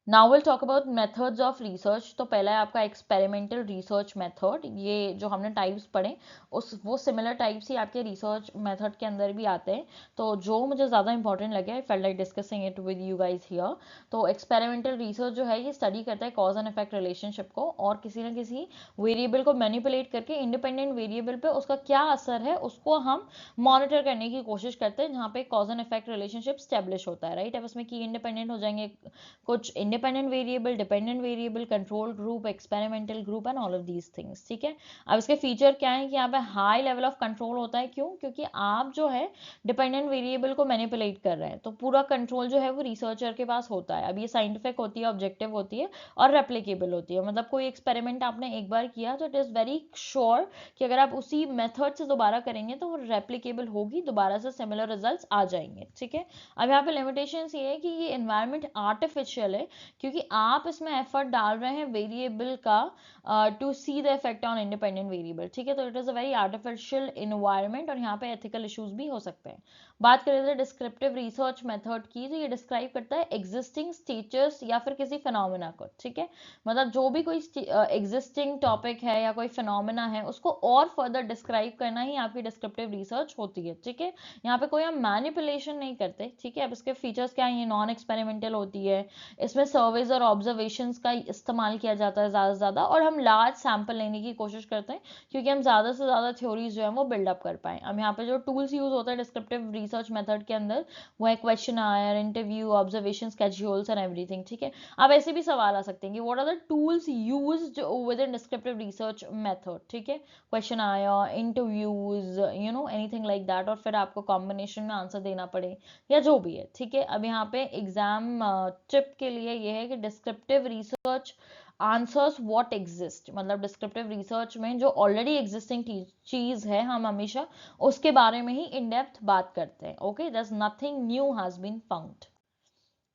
Now will talk about methods of research. तो पहला है आपका एक्सपेरिमेंटल रिसर्च मेथड. ये जो हमने टाइप्स पढ़े उस वो सिमिलर टाइप्स ही आपके रिसर्च मेथड के अंदर भी आते हैं. तो जो मुझे ज़्यादा इंपॉर्टेंट लगे, I felt like discussing it with you guys here. तो एक्सपेरिमेंटल रिसर्च जो है ये स्टडी करता है कॉज एंड इफेक्ट रिलेशनशिप को, और किसी न किसी वेरिएबल को मैनिपुलेट करके इंडिपेंडेंट वेरिएबल पे उसका क्या असर है उसको हम मॉनिटर करने की कोशिश करते हैं, जहाँ पे cause and effect relationship establish होता है. राइट, अब इसमें की इंडिपेंडेंट हो जाएंगे कुछ independent variable, dependent variable, control group, experimental group and all of these things. ठीक है, अब इसके फीचर क्या है कि यहाँ पे हाई लेवल ऑफ कंट्रोल होता है. क्यों? क्योंकि आप जो है डिपेंडेंट वेरिएबल को मैनिपुलेट कर रहे हैं, तो पूरा कंट्रोल जो है वो रिसर्चर के पास होता है. अब ये साइंटिफिक होती है, ऑब्जेक्टिव होती है और रेप्लिकेबल होती है. मतलब कोई एक्सपेरिमेंट आपने एक बार किया तो इट इज़ वेरी श्योर कि अगर आप उसी मेथड से दोबारा करेंगे तो वो रेप्लिकेबल होगी, दोबारा से सिमिलर रिजल्ट्स आ जाएंगे. ठीक है, अब यहाँ पे लिमिटेशंस ये है कि ये एनवायरनमेंट आर्टिफिशियल है, क्योंकि आप इसमें एफर्ट डाल रहे हैं वेरिएबल का to see the effect on independent variable. ठीक है, तो it is a very artificial environment और यहाँ पे एथिकल इश्यूज भी हो सकते हैं. बात करें तो डिस्क्रिप्टिव रिसर्च मेथड की, तो ये डिस्क्राइब करता है एग्जिस्टिंग स्टेटस या फिर किसी फिनोमेना को. ठीक है, मतलब जो भी कोई एग्जिस्टिंग टॉपिक है या कोई फिनोमेना है उसको और फर्दर डिस्क्राइब करना ही आपकी डिस्क्रिप्टिव रिसर्च होती है. ठीक है, यहाँ पे कोई हम मैनिपुलेशन नहीं करते. ठीक है, अब इसके फीचर्स क्या है, ये नॉन एक्सपेरिमेंटल होती है, इसमें सर्वेज और ऑब्जर्वेशंस का इस्तेमाल किया जाता है ज़्यादा से ज़्यादा, और हम लार्ज सैंपल लेने की कोशिश करते हैं क्योंकि हम ज़्यादा से ज़्यादा थ्योरीज जो है वो बिल्डअप कर पाएँ. अब यहाँ पे जो टूल्स यूज होता है डिस्क्रिप्टिव रिसर्च मेथड के अंदर वो है questionnaire, interview, observation, schedules and everything. ठीक है, अब ऐसे भी सवाल आ सकते हैं कि what are the tools used within descriptive research method. ठीक है, questionnaire, interviews, anything like that, और फिर आपको कॉम्बिनेशन में आंसर देना पड़े या जो भी है. ठीक है, अब यहाँ पे एग्जाम टिप के लिए ये है कि descriptive research answers what exist. मतलब डिस्क्रिप्टिव रिसर्च में जो ऑलरेडी एग्जिस्टिंग चीज है हम हमेशा उसके बारे में ही इन डेप्थ बात करते हैं. Okay, thus nothing new has been found.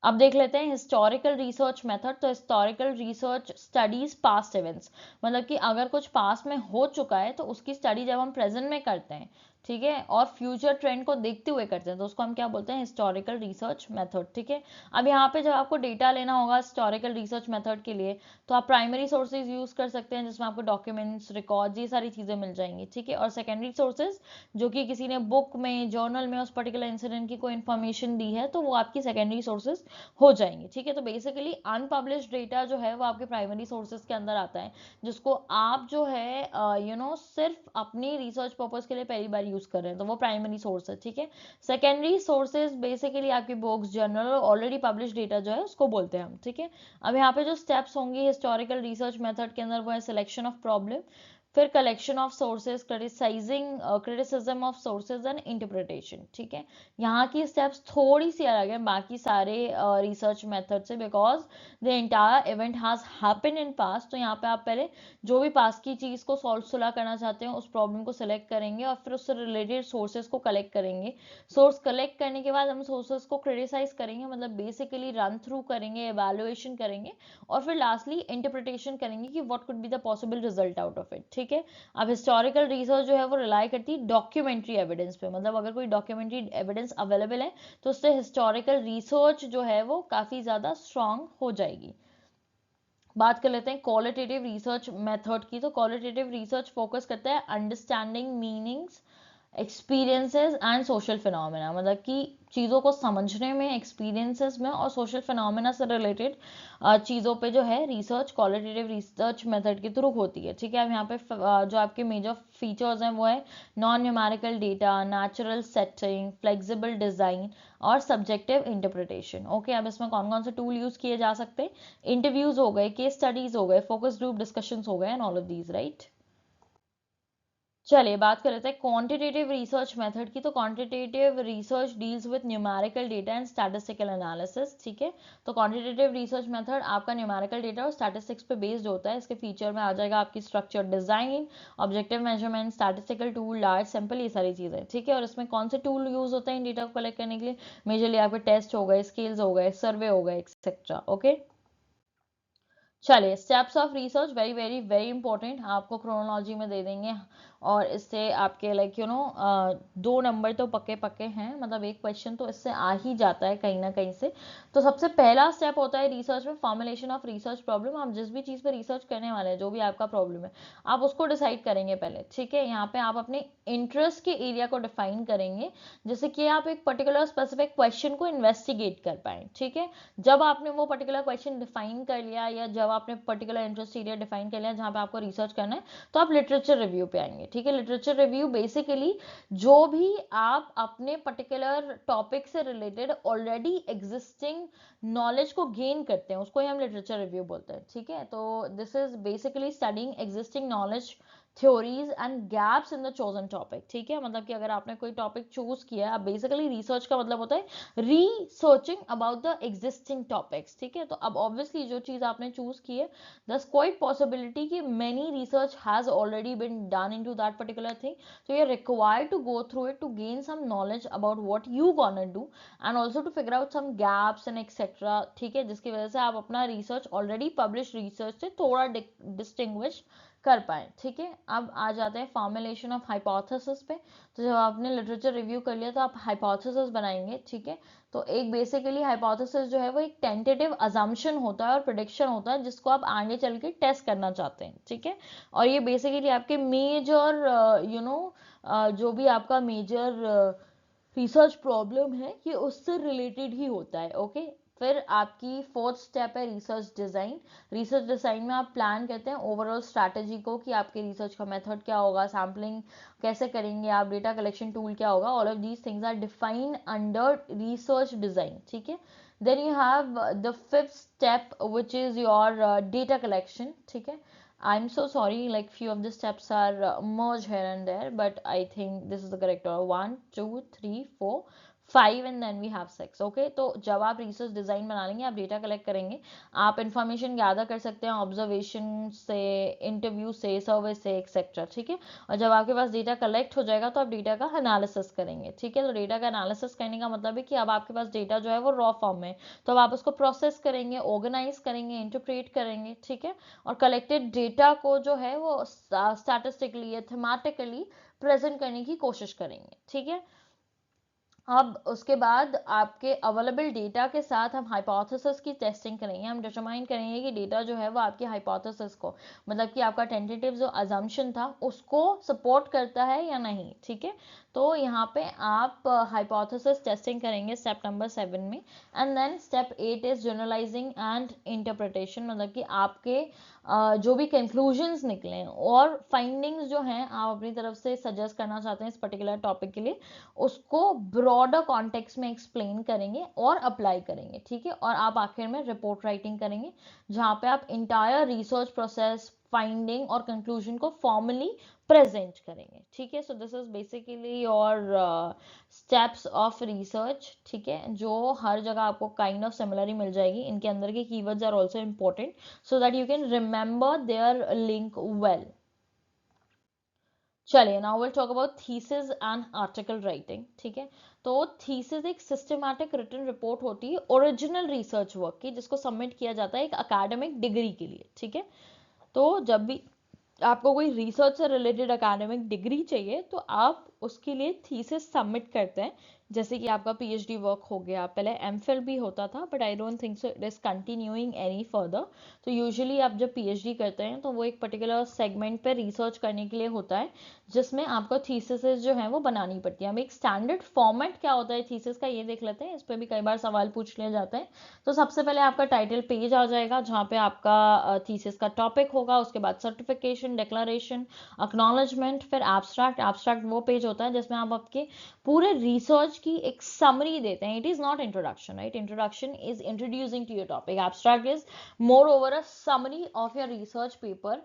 अब देख लेते हैं हिस्टोरिकल रिसर्च मेथड. तो historical research studies past events, मतलब कि अगर कुछ पास्ट में हो चुका है तो उसकी स्टडी जब हम प्रेजेंट में करते हैं, ठीक है, और फ्यूचर ट्रेंड को देखते हुए करते हैं, तो उसको हम क्या बोलते हैं, हिस्टोरिकल रिसर्च मेथड. ठीक है, अब यहाँ पे जब आपको डेटा लेना होगा हिस्टोरिकल रिसर्च मेथड के लिए तो आप प्राइमरी सोर्सेज यूज कर सकते हैं जिसमें आपको डॉक्यूमेंट्स, रिकॉर्ड्स, ये सारी चीजें मिल जाएंगी. ठीक है, और सेकेंडरी सोर्सेज जो कि किसी ने बुक में, जर्नल में उस पर्टिकुलर इंसिडेंट की कोई इन्फॉर्मेशन दी है तो वो आपकी सेकेंडरी सोर्सेज हो जाएंगे. ठीक है, तो बेसिकली अनपब्लिश्ड डेटा जो है वो आपके प्राइमरी सोर्सेज के अंदर आता है, जिसको आप जो है सिर्फ अपनी रिसर्च पर्पज के लिए पहली बार यूज कर रहे हैं, तो वो प्राइमरी सोर्स है. ठीक है, सेकेंडरी सोर्सेज बेसिकली आपकी बुक्स, जर्नल और ऑलरेडी पब्लिश डेटा जो है उसको बोलते हैं हम. ठीक है, अब यहाँ पे जो स्टेप्स होंगे हिस्टोरिकल रिसर्च मेथड के अंदर वो है सिलेक्शन ऑफ प्रॉब्लम, फिर collection of sources, criticism of sources and interpretation. ठीक है, यहाँ की स्टेप्स थोड़ी सी अलग है बाकी सारे रिसर्च मेथड से, because the entire event has happened in past. तो यहाँ पे आप पहले जो भी पास्ट की चीज को सुलह करना चाहते हैं उस प्रॉब्लम को सिलेक्ट करेंगे और फिर उससे रिलेटेड सोर्सेज को कलेक्ट करेंगे. सोर्स कलेक्ट करने के बाद हम सोर्सेज को क्रिटिसाइज करेंगे, मतलब बेसिकली रन थ्रू करेंगे, एवेल्युएशन करेंगे और फिर लास्टली इंटरप्रिटेशन करेंगे कि what could be the possible result out of it. ठीक है, अब हिस्टोरिकल रिसर्च जो है वो रिलाई करती है डॉक्यूमेंट्री एविडेंस पे, मतलब अगर कोई डॉक्यूमेंट्री एविडेंस अवेलेबल है तो उससे हिस्टोरिकल रिसर्च जो है वो काफी ज्यादा स्ट्रांग हो जाएगी. बात कर लेते हैं क्वालिटेटिव रिसर्च मेथड की. तो क्वालिटेटिव रिसर्च फोकस करता है understanding meanings, experiences and social phenomena, मतलब कि चीज़ों को समझने में, एक्सपीरियंसेस में और सोशल फिनोमेना से रिलेटेड चीज़ों पे जो है रिसर्च क्वालिटेटिव रिसर्च मेथड के थ्रू होती है. ठीक है, अब यहाँ पे जो आपके मेजर फीचर्स हैं वो है non numerical data, natural setting, flexible design और सब्जेक्टिव इंटरप्रिटेशन. ओके, अब इसमें कौन कौन से टूल यूज़ किए जा सकते हैं, इंटरव्यूज हो गए, केस स्टडीज हो गए, फोकस ग्रुप डिस्कशंस हो गए and all of these. Right, चलिए बात कर लेते हैं क्वांटिटेटिव रिसर्च मेथड की। तो quantitative research deals with numerical data and statistical analysis, ठीक है। तो क्वांटिटेटिव रिसर्च मेथड आपका न्यूमेरिकल डेटा और स्टैटिस्टिक्स पे बेस्ड होता है। इसके फीचर में आ जाएगा आपकी structure design, objective measurement, statistical tool, large sample, ये सारी चीजें, ठीक है। और इसमें कौन से टूल यूज होते हैं इन डेटा को कलेक्ट करने के लिए? मेजरली आपके टेस्ट हो गए, स्केल्स हो गए, सर्वे हो गए, एक्सेट्रा। ओके, चलिए steps of research, very very very important, आपको क्रोनोलॉजी में दे देंगे और इससे आपके लाइक यू नो 2 नंबर तो पक्के पक्के हैं, मतलब एक क्वेश्चन तो इससे आ ही जाता है कहीं ना कहीं से। तो सबसे पहला स्टेप होता है रिसर्च में फॉर्मुलेशन ऑफ रिसर्च प्रॉब्लम। आप जिस भी चीज़ पे रिसर्च करने वाले हैं, जो भी आपका प्रॉब्लम है, आप उसको डिसाइड करेंगे पहले, ठीक है। यहाँ पे आप अपने इंटरेस्ट के एरिया को डिफाइन करेंगे, जैसे कि आप एक पर्टिकुलर स्पेसिफिक क्वेश्चन को इन्वेस्टिगेट कर पाए, ठीक है। जब आपने वो पर्टिकुलर क्वेश्चन डिफाइन कर लिया या जब आपने पर्टिकुलर इंटरेस्ट एरिया डिफाइन कर लिया जहाँ पे आपको रिसर्च करना है, तो आप लिटरेचर रिव्यू पे आएंगे, ठीक है। लिटरेचर रिव्यू बेसिकली जो भी आप अपने पर्टिकुलर टॉपिक से रिलेटेड ऑलरेडी एग्जिस्टिंग नॉलेज को गेन करते हैं, उसको ही हम लिटरेचर रिव्यू बोलते हैं, ठीक है। तो this is basically studying existing knowledge, theories and gaps in the chosen topic, ठीक है। मतलब कि अगर आपने कोई टॉपिक चूज किया है, अब बेसिकली रिसर्च का मतलब होता है researching about the existing topics, ठीक है। तो अब ऑब्वियसली जो चीज आपने चूज की है, दस क्वाइट पॉसिबिलिटी कि many research has already been done into that particular thing, so you're required to go through it to gain some knowledge about what you gonna do and also to figure out some gaps and etc, ठीक है, जिसकी वजह से आप अपना research already publish research से थोड़ा distinguish कर पाए, ठीक है। अब आ जाते हैं फॉर्मुलेशन ऑफ हाइपोथेसिस पे। तो जब आपने लिटरेचर रिव्यू कर लिया तो आप हाइपोथेसिस बनाएंगे, ठीक है। तो एक बेसिकली हाइपोथेसिस जो है वो एक टेंटेटिव अजम्पशन होता है और प्रेडिक्शन होता है जिसको आप आगे चल के टेस्ट करना चाहते हैं, ठीक है। और ये बेसिकली आपके मेजर जो भी आपका मेजर रिसर्च प्रॉब्लम है ये उससे रिलेटेड ही होता है, ओके। फिर आपकी फोर्थ स्टेप है रिसर्च डिजाइन। रिसर्च डिजाइन में आप प्लान करते हैं ओवरऑल स्ट्रैटेजी को कि आपके रिसर्च का मेथड क्या होगा, सैम्पलिंग कैसे करेंगे आप, डेटा कलेक्शन टूल क्या होगा, all of these things are defined under research design, ठीक है। Then you have the fifth step which is your data collection, ठीक है। I'm so sorry, like few of the steps are merged here and there, but I think this is the correct order. 1, 2, 3, 4, 5 and then we have 6. Okay, तो जब आप research design बना लेंगे, आप data collect करेंगे, आप इंफॉर्मेशन गैदर कर सकते हैं ऑब्जर्वेशन से, इंटरव्यू से, सर्वे से, एक्सेट्रा, ठीक है। और जब आपके पास डेटा कलेक्ट हो जाएगा तो आप डेटा का एनालिसिस करेंगे, ठीक है। तो डेटा का एनालिसिस करने का मतलब है कि अब आपके पास डेटा जो है वो रॉ फॉर्म में, तो अब आप उसको प्रोसेस करेंगे, ऑर्गेनाइज करेंगे, इंटरप्रेट करेंगे, ठीक है। और कलेक्टेड डेटा को जो है वो स्टैटिस्टिकली या थीमेटिकली प्रेजेंट करने की कोशिश करेंगे, ठीक है। अब उसके बाद आपके अवेलेबल डेटा के साथ हम हाइपोथेसिस की टेस्टिंग करेंगे। हम डिटरमाइन करेंगे कि डेटा जो है वो आपकी हाइपोथेसिस को, मतलब कि आपका टेंटेटिव जो अजम्पशन था उसको सपोर्ट करता है या नहीं, ठीक है। तो यहाँ पे आप हाइपोथेसिस टेस्टिंग करेंगे स्टेप नंबर 7 में। And then step 8 is generalising and interpretation, मतलब कि आपके जो भी कंक्लूजन्स निकले और फाइंडिंग्स जो हैं आप अपनी तरफ से सजेस्ट करना चाहते हैं इस पर्टिकुलर टॉपिक के लिए, उसको ब्रॉडर कॉन्टेक्स्ट में एक्सप्लेन करेंगे और अप्लाई करेंगे, ठीक है। और आप आखिर में रिपोर्ट राइटिंग करेंगे जहां पे आप इंटायर रिसर्च प्रोसेस, फाइंडिंग और कंक्लूजन को फॉर्मली प्रेजेंट करेंगे, ठीक है। So this is basically your steps of research, ठीक है, जो हर जगह आपको काइंड ऑफ सिमिलर ही मिल जाएगी। इनके अंदर के keywords are also important so that you can remember their link well. चलिए now will talk about thesis and article writing, ठीक है। तो थीसिस एक सिस्टमैटिक रिटन रिपोर्ट होती है ओरिजिनल रिसर्च वर्क की, जिसको सबमिट किया जाता है एक एकेडमिक डिग्री के लिए, ठीक है। तो जब भी आपको कोई रिसर्च से रिलेटेड एकेडमिक डिग्री चाहिए तो आप उसके लिए थीसिस सबमिट करते हैं। जैसे कि आपका पीएचडी वर्क हो गया, पहले एमफिल भी होता था but I don't think so it is continuing any further. तो यूजुअली आप जब पीएचडी करते हैं तो वो एक पर्टिकुलर सेगमेंट पे रिसर्च करने के लिए होता है, जिसमें आपको थीसिस जो है वो बनानी पड़ती है। हम एक स्टैंडर्ड फॉर्मेट क्या होता है थीसिस का ये देख लेते हैं, इस पर भी कई बार सवाल पूछ लिए जाते हैं। तो सबसे पहले आपका टाइटल पेज आ जाएगा जहाँ पे आपका थीसिस का टॉपिक होगा, उसके बाद सर्टिफिकेशन, डिक्लेरेशन, एक्नॉलेजमेंट, फिर एब्स्ट्रैक्ट। एब्स्ट्रैक्ट वो पेज होता है जिसमें आप आपके पूरे रिसर्च की एक समरी देते हैं. It is not introduction, right? Introduction is introducing to your topic. Abstract is more over a summary of your research paper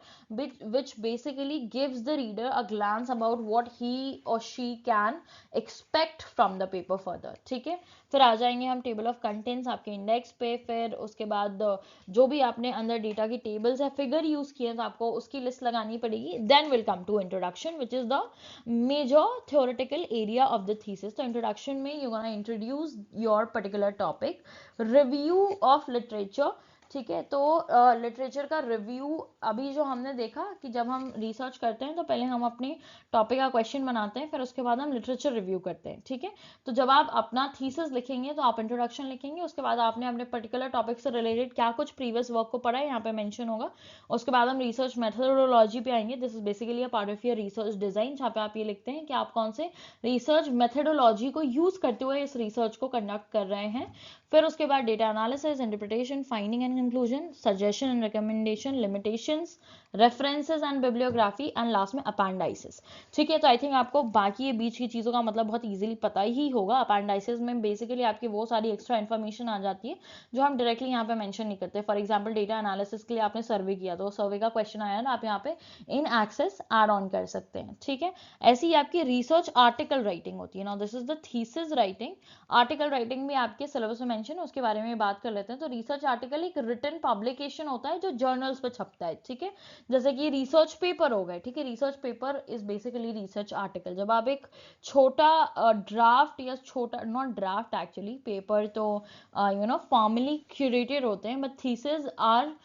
which basically gives the reader a glance about what he or she can expect from the paper further. ठीक है, फिर आ जाएंगे हम table of contents आपके index पे. फिर उसके बाद जो भी आपने अंदर डेटा की टेबल्स या फिगर यूज किए तो आपको उसकी लिस्ट लगानी पड़ेगी. Then will come to introduction which is the major theoretical area of the thesis. तो इंट्रोडक्शन में you gonna introduce your particular topic, review of literature. ठीक है, तो लिटरेचर का रिव्यू. अभी जो हमने देखा कि जब हम रिसर्च करते हैं तो पहले हम अपने टॉपिक का क्वेश्चन बनाते हैं, फिर उसके बाद हम लिटरेचर रिव्यू करते हैं. ठीक है, तो जब आप अपना थीसिस लिखेंगे तो आप इंट्रोडक्शन लिखेंगे, उसके बाद आपने अपने पर्टिकुलर टॉपिक से रिलेटेड क्या कुछ प्रीवियस वर्क को पढ़ा है यहाँ पे मेंशन होगा. उसके बाद हम रिसर्च मेथोडोलॉजी पे आएंगे. This is basically a part of your research design, जहाँ पे आप ये लिखते हैं कि आप कौन से रिसर्च मेथोडोलॉजी को यूज करते हुए इस रिसर्च को कंडक्ट कर रहे हैं. फिर उसके बाद data analysis, interpretation, finding and conclusion, suggestion and recommendation, limitations, references and bibliography, and last में अपेंडाइसिस. ठीक है, तो आई थिंक आपको बाकी ये बीच की चीज़ों का मतलब बहुत इजीली पता ही होगा. अपेंडाइसिस में बेसिकली आपकी वो सारी एक्स्ट्रा इन्फॉर्मेशन आ जाती है जो हम डायरेक्टली यहाँ पे मेंशन नहीं करते. फॉर एग्जांपल डेटा एनालिसिस के लिए आपने सर्वे किया तो सर्वे का क्वेश्चन आया ना, आप यहाँ पे इन एक्सेस ऐड ऑन कर सकते हैं. ठीक है, ऐसी आपकी रिसर्च आर्टिकल राइटिंग होती है. Now this is the thesis writing. Article writing भी आपके सिलेबस में मेंशन है, उसके बारे में बात कर लेते हैं. तो रिसर्च आर्टिकल एक रिटन पब्लिकेशन होता है जो जर्नल्स पे छपता है. ठीक है, जैसे कि रिसर्च पेपर हो गए. ठीक है, research paper is basically research article. जब आप एक छोटा ड्राफ्ट या छोटा, नॉट ड्राफ्ट एक्चुअली, पेपर तो फॉर्मली क्यूरेटेड होते हैं, but thesis are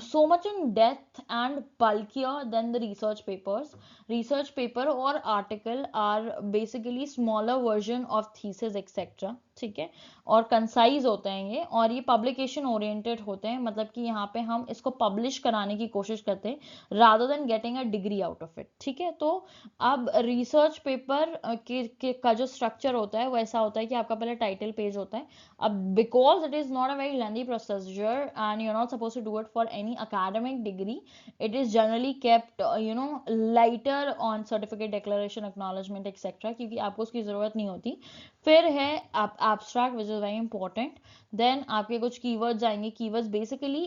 so much in depth and bulkier than the research papers. Research paper or article are basically smaller version of thesis etc. ठीक है, और concise होते हैं ये, और ये पब्लिकेशन ओरिएंटेड होते हैं. मतलब कि यहाँ पे हम इसको पब्लिश कराने की कोशिश करते हैं rather than getting a degree out of it. ठीक है, तो अब रिसर्च पेपर का जो स्ट्रक्चर होता है वो ऐसा होता है कि आपका पहले टाइटल पेज होता है. अब because it is not a very lengthy procedure and you are not suppose to do it for any academic degree, it is generally kept lighter on certificate, declaration, acknowledgement etc. क्योंकि आपको उसकी जरूरत नहीं होती. फिर है abstract which is very important. Then आपके कुछ कीवर्ड्स आएंगे. Keywords basically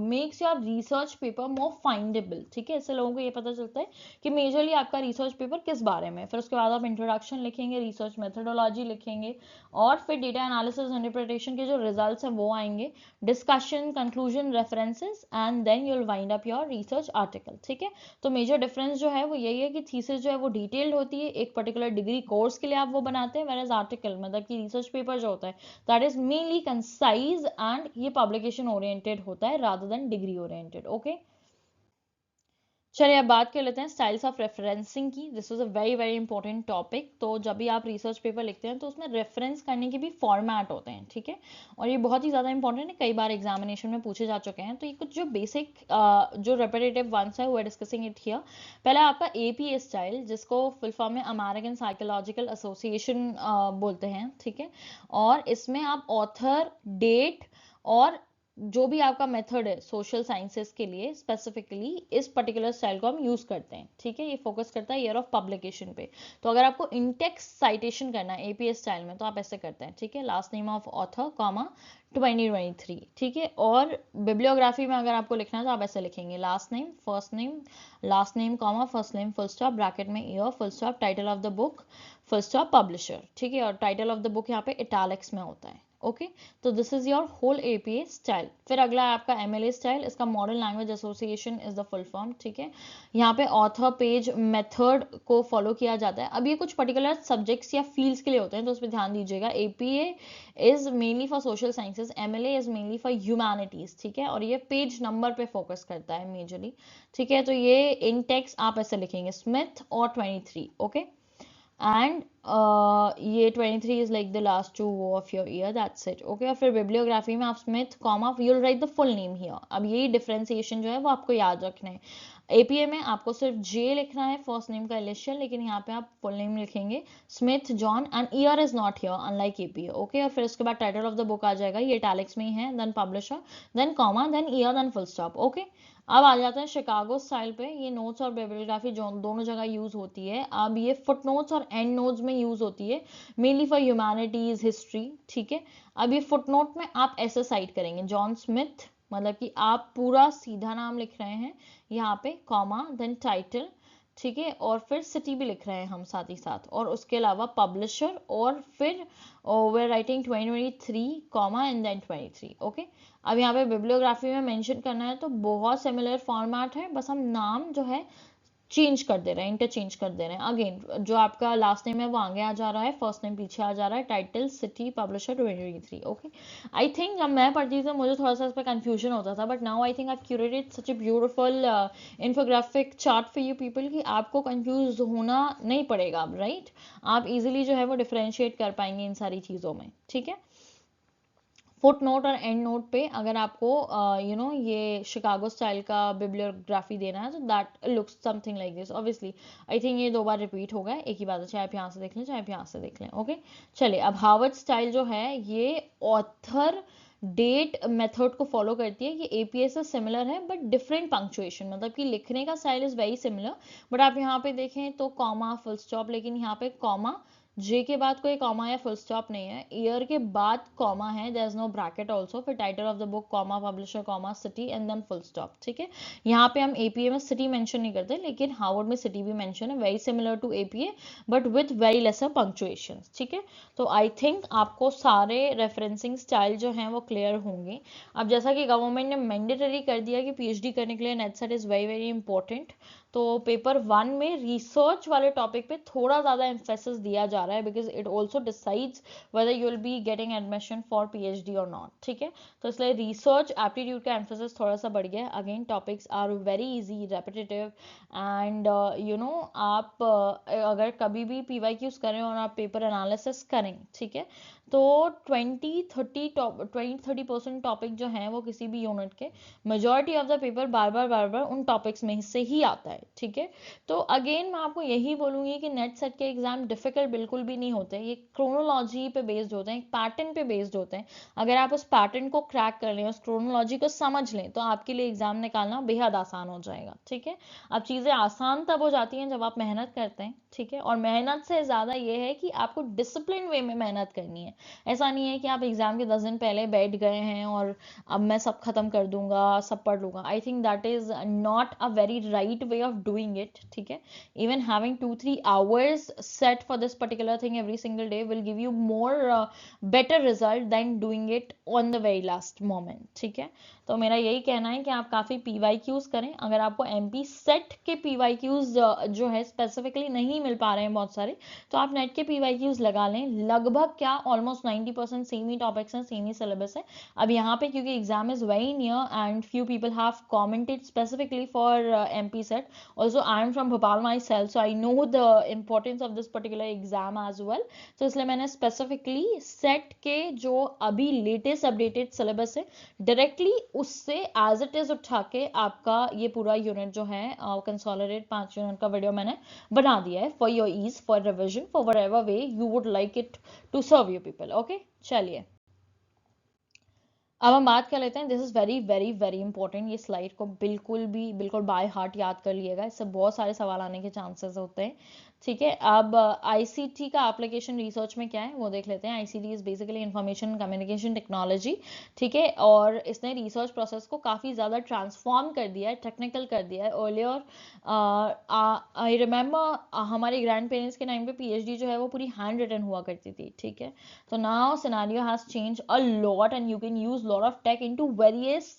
makes your research paper more findable. ठीक है, इससे लोगों को ये पता चलता है कि मेजरली आपका रिसर्च पेपर किस बारे में. फिर उसके बाद आप इंट्रोडक्शन लिखेंगे, रिसर्च मेथोडोलॉजी लिखेंगे, और फिर डेटा एनालिसिस इंटरप्रिटेशन के जो रिजल्ट्स हैं वो आएंगे, discussion, conclusion, references, and then you will wind up your research article. ठीक है, तो मेजर डिफरेंस जो है वो यही है कि थीसिस जो है वो डिटेल्ड होती है, एक पर्टिकुलर डिग्री कोर्स के लिए आप वो बनाते हैं, वेयर आर्टिकल मतलब कि रिसर्च पेपर जो होता है that is mainly concise and ये पब्लिकेशन ओरिएंटेड होता है rather than degree oriented. Okay, चलिए अब बात कर लेते हैं स्टाइल्स ऑफ रेफरेंसिंग की. This is a very very important topic. तो जब भी आप रिसर्च पेपर लिखते हैं तो उसमें रेफरेंस करने के भी फॉर्मेट होते हैं. ठीक है, और ये बहुत ही ज़्यादा इंपॉर्टेंट है, कई बार एग्जामिनेशन में पूछे जा चुके हैं. तो ये कुछ जो बेसिक जो रेपिटेटिव वंस है वो डिस्कसिंग इट हियर. पहला आपका APA स्टाइल, जिसको फुल फॉर्म में अमेरिकन साइकोलॉजिकल एसोसिएशन बोलते हैं. ठीक है, और इसमें आप ऑथर, डेट और जो भी आपका मेथड है सोशल साइंसेस के लिए स्पेसिफिकली इस पर्टिकुलर स्टाइल को हम यूज करते हैं. ठीक है, ये फोकस करता है ईयर ऑफ पब्लिकेशन पे. तो अगर आपको इंटेक्स्ट साइटेशन करना है APA स्टाइल में तो आप ऐसे करते हैं. ठीक है, last name of author comma 2023. ठीक है, और बिब्लियोग्राफी में अगर आपको लिखना है तो आप ऐसे लिखेंगे, last name, last name comma first name full stop, bracket में year, full stop, title of the book, full stop, publisher. ठीक है, और टाइटल ऑफ द बुक यहाँ पे इटैलिक्स में होता है. ओके, तो this is your whole APA style. फिर अगला है आपका MLA स्टाइल. इसका modern language association is the full form. ठीक है, यहाँ पे ऑथर, पेज, मेथड को फॉलो किया जाता है. अब ये कुछ पर्टिकुलर सब्जेक्ट्स या फील्ड्स के लिए होते हैं तो उस पर ध्यान दीजिएगा. APA is mainly for social sciences, MLA is mainly for humanities. ठीक है, और ये पेज नंबर पे फोकस करता है मेजरली. ठीक है, तो ये इन टेक्स्ट आप ऐसे लिखेंगे, स्मिथ और 23. ओके, and ये 23 is like the last two of your year, that's it. okay, और फिर बिब्लियोग्राफी में आप Smith comma you'll write the full name here. अब यही डिफरेंशिएशन जो है वो आपको याद रखना है. APA में आपको सिर्फ J लिखना है, फर्स्ट नेम का इनिशियल, लेकिन यहाँ पे आप फुल नेम लिखेंगे Smith John, and year is not here unlike APA. Okay, और फिर उसके बाद टाइटल ऑफ द बुक आ जाएगा, ये इटैलिक्स में ही है, then publisher, then comma, then year, then full stop. Okay, अब आ जाते हैं शिकागो स्टाइल पे। ये नोट्स और बिब्लियोग्राफी दोनों जगह यूज होती है। अब ये फुट नोट्स और एंड नोट्स में यूज होती है, मेनली फॉर ह्यूमैनिटीज, हिस्ट्री, ठीक है। अब ये फुट नोट में आप ऐसे साइड करेंगे जॉन स्मिथ, मतलब कि आप पूरा सीधा नाम लिख रहे हैं यहाँ पे, कॉमा, देन टाइटल, ठीक है, और फिर सिटी भी लिख रहे हैं हम साथ ही साथ, और उसके अलावा पब्लिशर, और फिर we are writing 2023 comma and then 23, okay. अब यहाँ पे बिब्लियोग्राफी में मेंशन करना है तो बहुत सिमिलर फॉर्मेट है, बस हम नाम जो है चेंज कर दे रहे हैं, इंटरचेंज कर दे रहे हैं। अगेन जो आपका लास्ट नेम है वो आगे आ जा रहा है, फर्स्ट नेम पीछे आ जा रहा है, title, city, publisher, 2023, okay. I think जब मैं पढ़ती थी तो मुझे थोड़ा सा इस पर कंफ्यूजन होता था, but now I think I curated such a beautiful infographic chart for you people कि आपको कंफ्यूज होना नहीं पड़ेगा अब, राइट। आप इजीली जो है वो डिफरेंशिएट कर पाएंगे इन सारी चीज़ों में, ठीक है। फुट नोट और एंड नोट पे अगर आपको ये शिकागो स्टाइल का बिब्लियोग्राफी देना है तो that looks something like this. Obviously I think ये 2 बार रिपीट हो गया, एक ही बात है, चाहे आप यहाँ से देख लें चाहे आप यहाँ से देख लें, ओके। चलिए, अब हार्वर्ड स्टाइल जो है ये ऑथर डेट मेथड को फॉलो करती है। ये एपीएस से सिमिलर है बट डिफरेंट पंक्चुएशन, मतलब कि लिखने का style is very similar, but आप यहाँ पे देखें तो कॉमा, फुल स्टॉप, लेकिन यहाँ पे कॉमा, जे के बाद कोई कॉमा या फुल स्टॉप नहीं है, ईयर के बाद कॉमा है, there is no bracket also, फिर title of the book comma, publisher comma, city and then full stop, ठीक है। यहाँ पे हम एपीए में सिटी मेंशन नहीं करते, लेकिन हार्वर्ड में सिटी भी मेंशन है, very similar to APA but with very lesser punctuation, ठीक है। तो आई थिंक आपको सारे रेफरेंसिंग स्टाइल जो हैं वो क्लियर होंगे। अब जैसा कि गवर्नमेंट ने मैंडेटरी कर दिया कि पीएचडी करने के लिए net set is very very important, तो पेपर 1 में रिसर्च वाले टॉपिक पे थोड़ा ज़्यादा एम्फेसिस दिया जा रहा है, because it also decides whether you will be getting admission for PhD और नॉट, ठीक है। तो इसलिए रिसर्च एप्टीट्यूड का एम्फेसिस थोड़ा सा बढ़ गया है। Again topics are very easy, repetitive, and आप अगर कभी भी पीवाईक्यूज करें और आप पेपर एनालिसिस करें, ठीक है, तो 20-30% टॉपिक जो हैं वो किसी भी यूनिट के, मेजॉरिटी ऑफ द पेपर बार बार उन टॉपिक्स में से ही आता है, ठीक है। तो अगेन मैं आपको यही बोलूंगी कि नेट सेट के एग्जाम डिफिकल्ट बिल्कुल भी नहीं होते, ये क्रोनोलॉजी पे बेस्ड होते हैं, एक पैटर्न पे बेस्ड होते हैं। अगर आप उस पैटर्न को क्रैक कर लें, उस क्रोनोलॉजी को समझ लें, तो आपके लिए एग्जाम निकालना बेहद आसान हो जाएगा, ठीक है। अब चीज़ें आसान तब हो जाती हैं जब आप मेहनत करते हैं, ठीक है, और मेहनत से ज़्यादा ये है कि आपको डिसिप्लिन वे में मेहनत करनी है। ऐसा नहीं है कि आप एग्जाम के 10 दिन पहले बैठ गए हैं और अब मैं सब खत्म कर दूंगा, सब पढ़ लूंगा। I think that is not a very right way of doing it, ठीक है। Even having 2-3 hours set for this particular thing every single day will give you more better result than doing it on the very last moment, ठीक है। तो मेरा यही कहना है कि आप काफ़ी पीवाईक्यूज करें। अगर आपको एमपी सेट के पीवाईक्यूज जो है स्पेसिफिकली नहीं मिल पा रहे हैं बहुत सारे, तो आप नेट के पीवाईक्यूज लगा लें। लगभग क्या ऑलमोस्ट 90% सेम ही टॉपिक्स हैं, सेम ही सिलेबस है। अब यहाँ पे क्योंकि exam is very near and few people have commented specifically for MP SET, also I am from Bhopal myself, so I know the importance of this particular exam as well. तो इसलिए मैंने specifically SET के जो अभी latest updated syllabus है directly उससे as it is उठा के आपका ये पूरा यूनिट जो है कंसोलिडेट 5 यूनिट का वीडियो मैंने बना दिया है for your ease, for revision, for whatever way you would like it to serve you people, okay. चलिए, अब हम बात कर लेते हैं, this is very very very important. ये स्लाइड को बिल्कुल बाय हार्ट याद कर लिएगा, इससे बहुत सारे सवाल आने के चांसेस होते हैं, ठीक है। अब आईसीटी का एप्लीकेशन रिसर्च में क्या है वो देख लेते हैं। ICT is basically information communication technology, ठीक है, और इसने रिसर्च प्रोसेस को काफ़ी ज़्यादा ट्रांसफॉर्म कर दिया है, टेक्निकल कर दिया है। अर्लियर आई रिमेंबर हमारे ग्रैंड पेरेंट्स के टाइम पे पीएचडी जो है वो पूरी हैंड रिटन हुआ करती थी, ठीक है। तो now scenario has change a lot and you can use lot of tech into various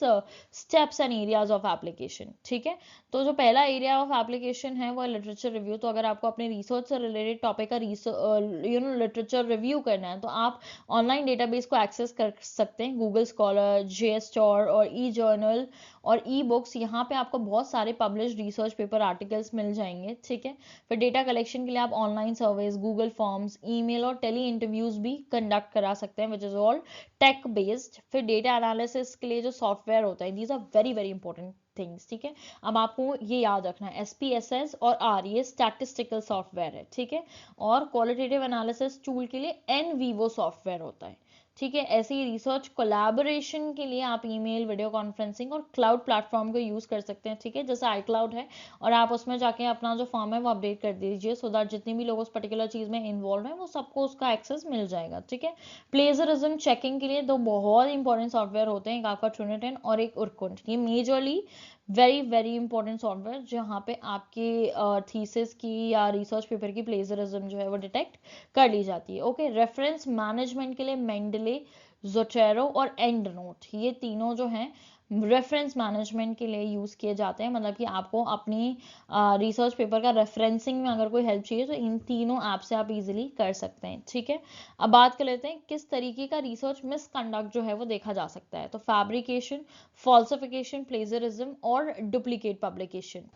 steps and areas of application, ठीक है। तो जो पहला एरिया ऑफ एप्लीकेशन है वो है लिटरेचर रिव्यू। तो अगर आपको अपने रिसर्च से रिलेटेड टॉपिक का लिटरेचर रिव्यू करना है तो आप ऑनलाइन डेटाबेस को एक्सेस कर सकते हैं, गूगल स्कॉलर, जेएसटोर और ई जर्नल और ई बुक्स। यहाँ पे आपको बहुत सारे पब्लिश रिसर्च पेपर आर्टिकल्स मिल जाएंगे, ठीक है। फिर डेटा कलेक्शन के लिए आप online surveys, Google forms, email और टेली इंटरव्यूज भी कंडक्ट करा सकते हैं, which is all tech based. फिर डेटा एनालिसिस के लिए जो सॉफ्टवेयर होता है, these are very very important things, ठीक है। अब आपको ये याद रखना है, SPSS और R ये स्टैटिस्टिकल सॉफ्टवेयर है, ठीक है। और क्वालिटेटिव एनालिसिस टूल के लिए NVivo सॉफ्टवेयर होता है, ठीक है। ऐसे ही रिसर्च कोलैबोरेशन के लिए आप ईमेल, वीडियो कॉन्फ्रेंसिंग और क्लाउड प्लेटफॉर्म को यूज़ कर सकते हैं। ठीक है, जैसे iCloud है और आप उसमें जाके अपना जो फॉर्म है वो अपडेट कर दीजिए, सो दैट जितनी भी लोग उस पर्टिकुलर चीज़ में इन्वॉल्व हैं वो सबको उसका एक्सेस मिल जाएगा। ठीक है। प्लेजरिज्म चेकिंग के लिए दो बहुत इंपॉर्टेंट सॉफ्टवेयर होते हैं, एक आपका ट्रिनिटिन और एक उर्कुंट। ये majorly very very important software जहाँ पे आपके थीसिस की या रिसर्च पेपर की प्लेजरिज्म जो है वो डिटेक्ट कर ली जाती है। ओके, रेफरेंस मैनेजमेंट के लिए मेंडले, जोटेरो और एंड नोट, ये तीनों जो हैं रेफरेंस मैनेजमेंट के लिए यूज़ किए जाते हैं। मतलब कि आपको अपनी रिसर्च पेपर का रेफरेंसिंग में अगर कोई हेल्प चाहिए तो इन तीनों ऐप से आप इजीली कर सकते हैं। ठीक है। अब बात कर लेते हैं किस तरीके का रिसर्च मिसकंडक्ट जो है वो देखा जा सकता है। तो फैब्रिकेशन, फॉल्सिफिकेशन, प्लेजरिज्म और डुप्लीकेट पब्लिकेशन।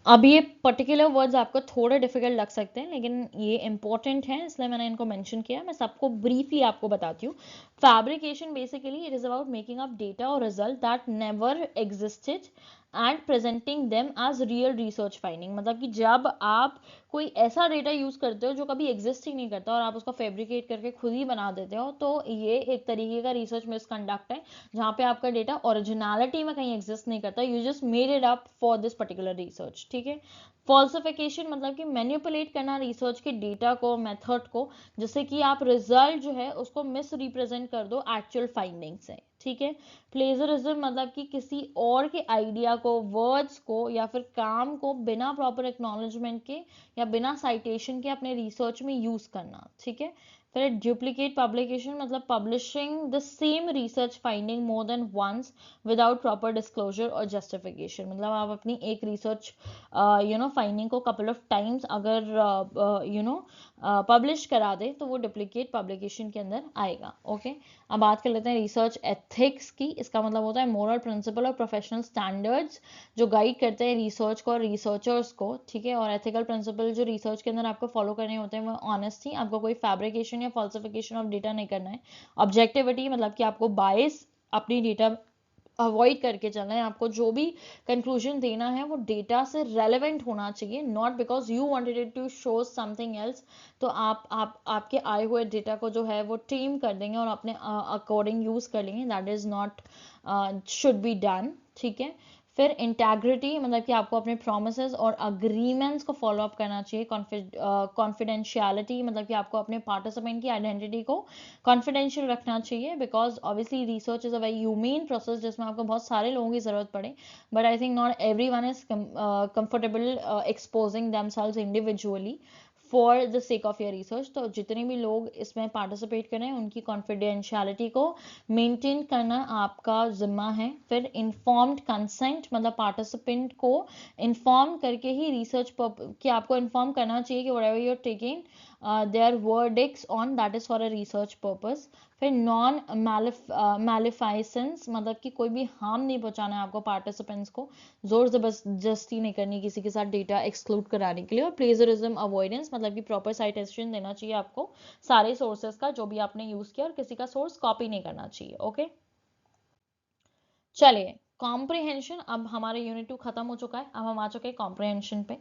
अब ये पर्टिकुलर वर्ड्स आपको थोड़े डिफिकल्ट लग सकते हैं, लेकिन ये इंपॉर्टेंट हैं इसलिए मैंने इनको मेंशन किया। मैं सबको ब्रीफली आपको बताती हूँ। Fabrication basically it is about making up data और result that never existed and presenting them as real research finding. मतलब कि जब आप कोई ऐसा डेटा यूज करते हो जो कभी एग्जिस्ट ही नहीं करता और आप उसको फैब्रिकेट करके खुद ही बना देते हो, तो ये एक तरीके का रिसर्च मिसकंडक्ट है, जहाँ पे आपका डेटा ओरिजिनलिटी में कहीं एग्जिस्ट नहीं करता, you just made it up for this particular research. ठीक है। फॉल्सिफिकेशन मतलब कि मैनिपुलेट करना रिसर्च के डेटा को, मेथड को, जिससे कि आप रिजल्ट जो है उसको मिस रिप्रेजेंट कर दो एक्चुअल फाइंडिंग से। ठीक है। प्लेजरिज्म मतलब कि किसी और के आइडिया को, वर्ड्स को या फिर काम को बिना प्रॉपर एक्नॉलेजमेंट के या बिना साइटेशन के अपने रिसर्च में यूज करना। ठीक है। फिर डुप्लीकेट पब्लिकेशन मतलब publishing the same research finding more than once without proper disclosure और जस्टिफिकेशन। मतलब आप अपनी एक रिसर्च फाइंडिंग को कपल ऑफ टाइम्स अगर पब्लिश करा दे तो वो डुप्लीकेट पब्लिकेशन के अंदर आएगा। ओके। अब बात कर लेते हैं रिसर्च एथिक्स की। इसका मतलब होता है मोरल प्रिंसिपल और प्रोफेशनल स्टैंडर्ड्स जो गाइड करते हैं रिसर्च को और रिसर्चर्स को। ठीक है। और एथिकल प्रिंसिपल जो रिसर्च के अंदर आपको फॉलो करने होते हैं वो ऑनेस्टी, आपको कोई फैब्रिकेशन या फॉल्सिफिकेशन ऑफ डेटा नहीं करना है। ऑब्जेक्टिविटी मतलब कि आपको बायस अपनी डेटा अवॉइड करके चलना है, आपको जो भी कंक्लूजन देना है वो डेटा से रेलेवेंट होना चाहिए, not because you wanted it to show something else. तो आप आपके आए हुए डेटा को जो है वो टीम कर देंगे और अपने अकॉर्डिंग यूज कर लेंगे, that is not should be done. ठीक है। फिर इंटेग्रिटी मतलब कि आपको अपने प्रोमिसेस और अग्रीमेंट्स को फॉलो अप करना चाहिए। कॉन्फिडेंशियलिटी मतलब कि आपको अपने पार्टिसिपेंट की आइडेंटिटी को कॉन्फिडेंशियल रखना चाहिए, because obviously research is a very human process जिसमें आपको बहुत सारे लोगों की जरूरत पड़े, but I think not every one is comfortable exposing themselves individually for the sake of your research. तो जितने भी लोग इसमें पार्टिसिपेट करें उनकी कॉन्फिडेंशियलिटी को मेंटेन करना आपका जिम्मा है। फिर इन्फॉर्म्ड कंसेंट मतलब पार्टिसिपेंट को इन्फॉर्म करके ही रिसर्च कि आपको इन्फॉर्म करना चाहिए कि whatever you are taking their verdicts on that is for a research purpose. फिर नॉन मैलिफाइसेंस मतलब कि कोई भी हार्म नहीं पहुंचाना है आपको पार्टिसिपेंट्स को, जोर जबरदस्ती नहीं करनी किसी के साथ डेटा एक्सक्लूड कराने के लिए। और प्लेजरिज्म अवॉइडेंस मतलब कि प्रॉपर साइटेशन देना चाहिए आपको सारे सोर्सेज का जो भी आपने यूज किया, और किसी का सोर्स कॉपी नहीं करना चाहिए। ओके। चलिए, कॉम्प्रिहेंशन। अब हमारे यूनिट 2 खत्म हो चुका है, अब हम आ चुके हैं कॉम्प्रिहेंशन पे।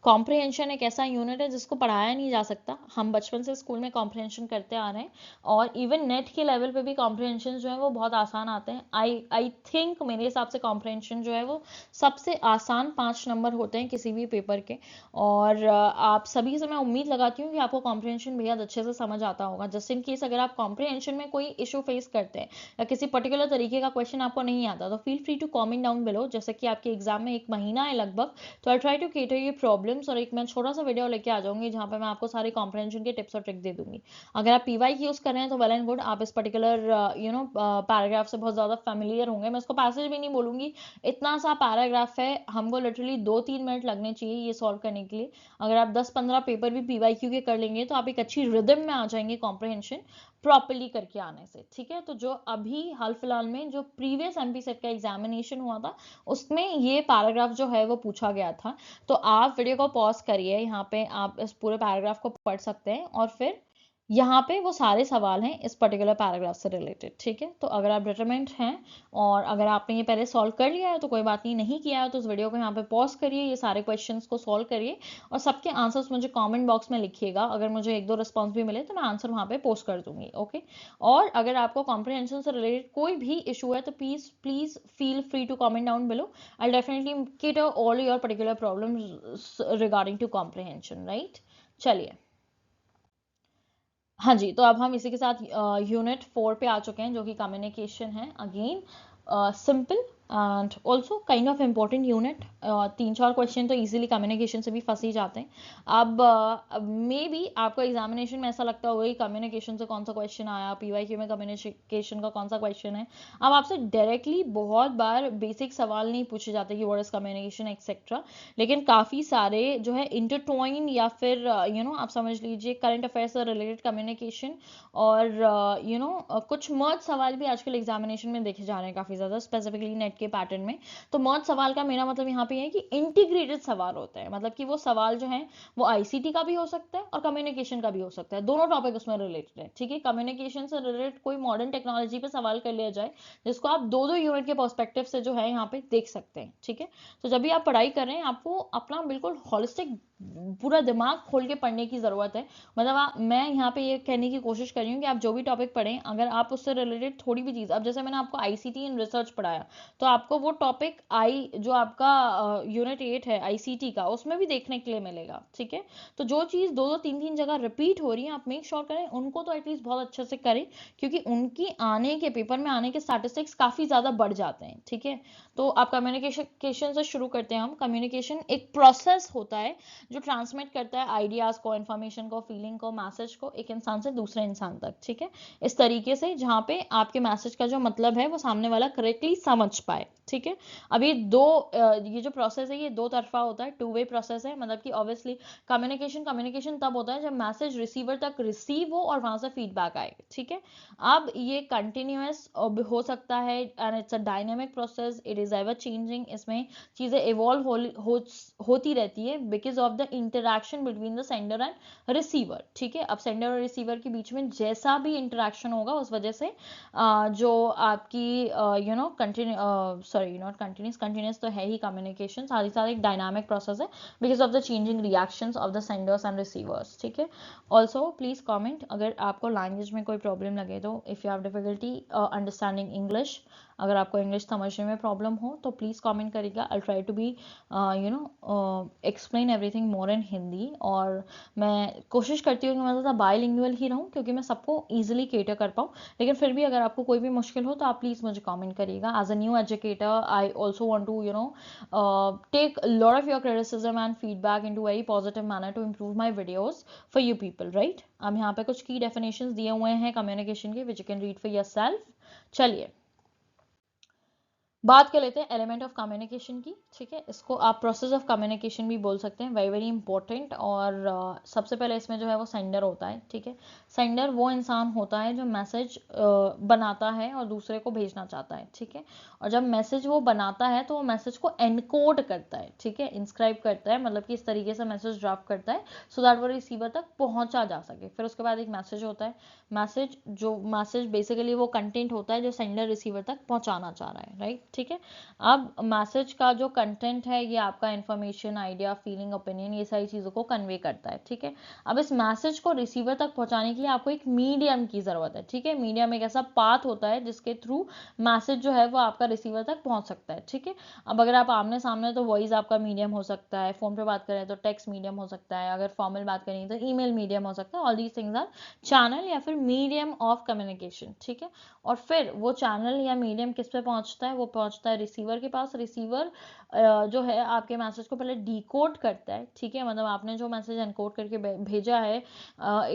कॉम्प्रिहेंशन एक ऐसा यूनिट है जिसको पढ़ाया नहीं जा सकता, हम बचपन से स्कूल में कॉम्प्रिहेंशन करते आ रहे हैं और इवन नेट के लेवल पे भी कॉम्प्रिहेंशन जो है वो बहुत आसान आते हैं। आई थिंक मेरे हिसाब से कॉम्प्रिहेंशन जो है वो सबसे आसान 5 नंबर होते हैं किसी भी पेपर के, और आप सभी से मैं उम्मीद लगाती हूँ कि आपको कॉम्प्रिहेंशन बेहद अच्छे से समझ आता होगा। जस्ट इन केस अगर आप कॉम्प्रिहेंशन में कोई इशू फेस करते हैं या किसी पर्टिकुलर तरीके का क्वेश्चन आपको नहीं आता, तो feel free to comment down below. जैसे कि आपके एग्जाम में 1 महीना है लगभग, तो आई ट्राई टू केटर ये प्रॉब्लम्स और एक मैं छोटा सा वीडियो लेके आ जाऊंगी जहां पे मैं आपको सारे कॉम्प्रिहेंशन के टिप्स और ट्रिक दे दूंगी। अगर आप पीवाई यूज कर रहे हैं तो वेल एंड गुड, आप इस पर्टिकुलर पैराग्राफ से बहुत ज्यादा फेमिलियर होंगे। मैं इसको पैसेज भी नहीं बोलूंगी, इतना सा पैराग्राफ है, हमको लिटरली 2-3 मिनट लगने चाहिए ये सॉल्व करने के लिए। अगर आप 10-15 पेपर भी पीवाईक्यू के कर लेंगे तो आप एक अच्छी रिदम में आ जाएंगे कॉम्प्रिहेंशन प्रॉपरली करके आने से। ठीक है। तो जो अभी हाल फिलहाल में जो प्रीवियस एमपी सेट का एग्जामिनेशन हुआ था उसमें ये पैराग्राफ जो है वो पूछा गया था, तो आप वीडियो को पॉज करिए, यहाँ पे आप इस पूरे पैराग्राफ को पढ़ सकते हैं और फिर यहाँ पे वो सारे सवाल हैं इस पर्टिकुलर पैराग्राफ से रिलेटेड, ठीक है। तो अगर आप डिटरमिन्ड हैं और अगर आपने ये पहले सॉल्व कर लिया है तो कोई बात नहीं किया है तो इस वीडियो को यहाँ पे पॉज करिए, ये सारे क्वेश्चंस को सॉल्व करिए और सबके आंसर्स मुझे कमेंट बॉक्स में लिखिएगा। अगर मुझे 1-2 रिस्पॉन्स भी मिले तो मैं आंसर वहाँ पे पोस्ट कर दूंगी, ओके। और अगर आपको कॉम्प्रिहेंशन से रिलेटेड कोई भी इशू है तो please feel free to comment down below. I definitely cater all your particular problems regarding to comprehension, right? चलिए, हाँ जी, तो अब हम इसी के साथ यूनिट 4 पे आ चुके हैं जो कि कम्युनिकेशन है। Again simple and also kind of important unit. 3-4 question तो इजीली कम्युनिकेशन से भी फंस ही जाते हैं। अब मे बी आपको एग्जामिनेशन में ऐसा लगता होगा कि कम्युनिकेशन से कौन सा क्वेश्चन आया, पीवाईक्यू में कम्युनिकेशन का कौन सा क्वेश्चन है। अब आपसे डायरेक्टली बहुत बार बेसिक सवाल नहीं पूछे जाते कि व्हाट इज कम्युनिकेशन एक्सेट्रा, लेकिन काफ़ी सारे जो है इंटरट्वाइन या फिर आप समझ लीजिए करंट अफेयर से रिलेटेड कम्युनिकेशन और कुछ मर्ज सवाल भी आजकल एग्जामिनेशन में देखे जा रहे हैं काफ़ी ज़्यादा, स्पेसिफिकली नेट के पैटर्न में। तो मर्ज सवाल का मेरा मतलब यहाँ पे है कि इंटीग्रेटेड सवाल होता है, मतलब कि वो सवाल जो है वो आईसीटी का भी हो सकता है और कम्युनिकेशन का भी हो सकता है, दोनों टॉपिक उसमें रिलेटेड है, ठीक है। कम्युनिकेशन से रिलेटेड कोई मॉडर्न टेक्नोलॉजी पे सवाल कर लिया जाए जिसको आप 2-2 यूनिट के पर्सपेक्टिव से जो है यहाँ पे देख सकते हैं, ठीक है। तो जब भी आप पढ़ाई कर रहे हैं आपको अपना बिल्कुल हॉलिस्टिक पूरा दिमाग खोल के पढ़ने की ज़रूरत है। मतलब मैं यहाँ पे ये कहने की कोशिश कर रही हूँ कि आप जो भी टॉपिक पढ़ें, अगर आप उससे रिलेटेड थोड़ी भी चीज़, अब जैसे मैंने आपको आईसीटी इन रिसर्च पढ़ाया तो आपको वो टॉपिक जो आपका यूनिट 8 है आईसीटी का, उसमें भी देखने के लिए मिलेगा, ठीक है। तो जो चीज़ 2-2 3-3 जगह रिपीट हो रही है आप मेक श्योर करें उनको तो एटलीस्ट बहुत अच्छे से करें, क्योंकि उनकी आने के पेपर में आने के स्टैटिस्टिक्स काफ़ी ज़्यादा बढ़ जाते हैं, ठीक है। तो आप कम्युनिकेशन से शुरू करते हैं। हम कम्युनिकेशन एक प्रोसेस होता है जो ट्रांसमिट करता है आइडियाज को, इन्फॉर्मेशन को, फीलिंग को, मैसेज को एक इंसान से दूसरे इंसान तक, ठीक है। इस तरीके से जहाँ पे आपके मैसेज का जो मतलब है वो सामने वाला करेक्टली समझ पाए, ठीक है। अब ये जो प्रोसेस है ये दो तरफा होता है, 2 वे प्रोसेस है। मतलब कि ऑब्वियसली कम्युनिकेशन तब होता है जब मैसेज रिसीवर तक रिसीव हो और वहां से फीडबैक आए, ठीक है। अब ये कंटिन्यूअस हो सकता है and it's a dynamic process, it is ever changing. इसमें चीजें इवॉल्व होती रहती है because of the interaction between the sender and receiver, ठीक है। अब सेंडर और रिसीवर के बीच में जैसा भी इंटरेक्शन होगा उस वजह से जो आपकी कंटिन्यूस तो है ही कम्युनिकेशन, साथ ही साथ एक डायनामिक प्रोसेस है because of the changing reactions of the senders and receivers, ठीक है। ऑल्सो प्लीज कॉमेंट अगर आपको लैंग्वेज में कोई प्रॉब्लम लगे, तो if you have difficulty understanding English, अगर आपको इंग्लिश समझने में प्रॉब्लम हो तो प्लीज़ कमेंट करिएगा। I try to be explain everything more in Hindi, और मैं कोशिश करती हूँ कि मैं ज़्यादा बायलिंगुअल ही रहूँ क्योंकि मैं सबको ईजिली केटर कर पाऊँ। लेकिन फिर भी अगर आपको कोई भी मुश्किल हो तो आप प्लीज़ मुझे कमेंट करिएगा। As a new educator I also want to take a lot of your criticism and feedback into very positive manner to improve my videos for you people, right? अब यहाँ पे कुछ की definitions दिए हुए हैं कम्युनिकेशन के which you can read for yourself। चलिए बात कर लेते हैं एलिमेंट ऑफ कम्युनिकेशन की, ठीक है। इसको आप प्रोसेस ऑफ कम्युनिकेशन भी बोल सकते हैं, वेरी वेरी इंपॉर्टेंट। और सबसे पहले इसमें जो है वो सेंडर होता है, ठीक है। सेंडर वो इंसान होता है जो मैसेज बनाता है और दूसरे को भेजना चाहता है, ठीक है। और जब मैसेज वो बनाता है तो वो मैसेज को एनकोड करता है, ठीक है, इंस्क्राइब करता है, मतलब कि इस तरीके से मैसेज ड्राफ्ट करता है सो दैट वो रिसीवर तक पहुंचा जा सके। फिर उसके बाद एक मैसेज होता है, मैसेज बेसिकली वो कंटेंट होता है जो सेंडर रिसीवर तक पहुंचाना चाह रहा है, राइट, ठीक है। अब मैसेज का जो कंटेंट है ये आपका इंफॉर्मेशन, आइडिया, फीलिंग, ओपिनियन, ये सारी चीज़ों को कन्वे करता है, ठीक है। अब इस मैसेज को रिसीवर तक पहुंचाने के लिए आपको एक मीडियम की ज़रूरत है, ठीक है। मीडियम एक ऐसा पाथ होता है जिसके थ्रू मैसेज जो है वो आपका रिसीवर तक पहुंच सकता है, ठीक है। अब अगर आप आमने सामने तो वॉइस आपका मीडियम हो सकता है, फोन पे बात करें तो टेक्स्ट मीडियम हो सकता है, अगर फॉर्मल बात करें तो ईमेल मीडियम हो सकता है। All these things our channel या फिर मीडियम ऑफ कम्युनिकेशन, ठीक है। और फिर वो चैनल या मीडियम किस पे पहुंचता है, वो पहुंचता है रिसीवर के पास। रिसीवर जो है आपके मैसेज को पहले डिकोड करता है, ठीक है। मतलब आपने जो मैसेज एनकोड करके भेजा है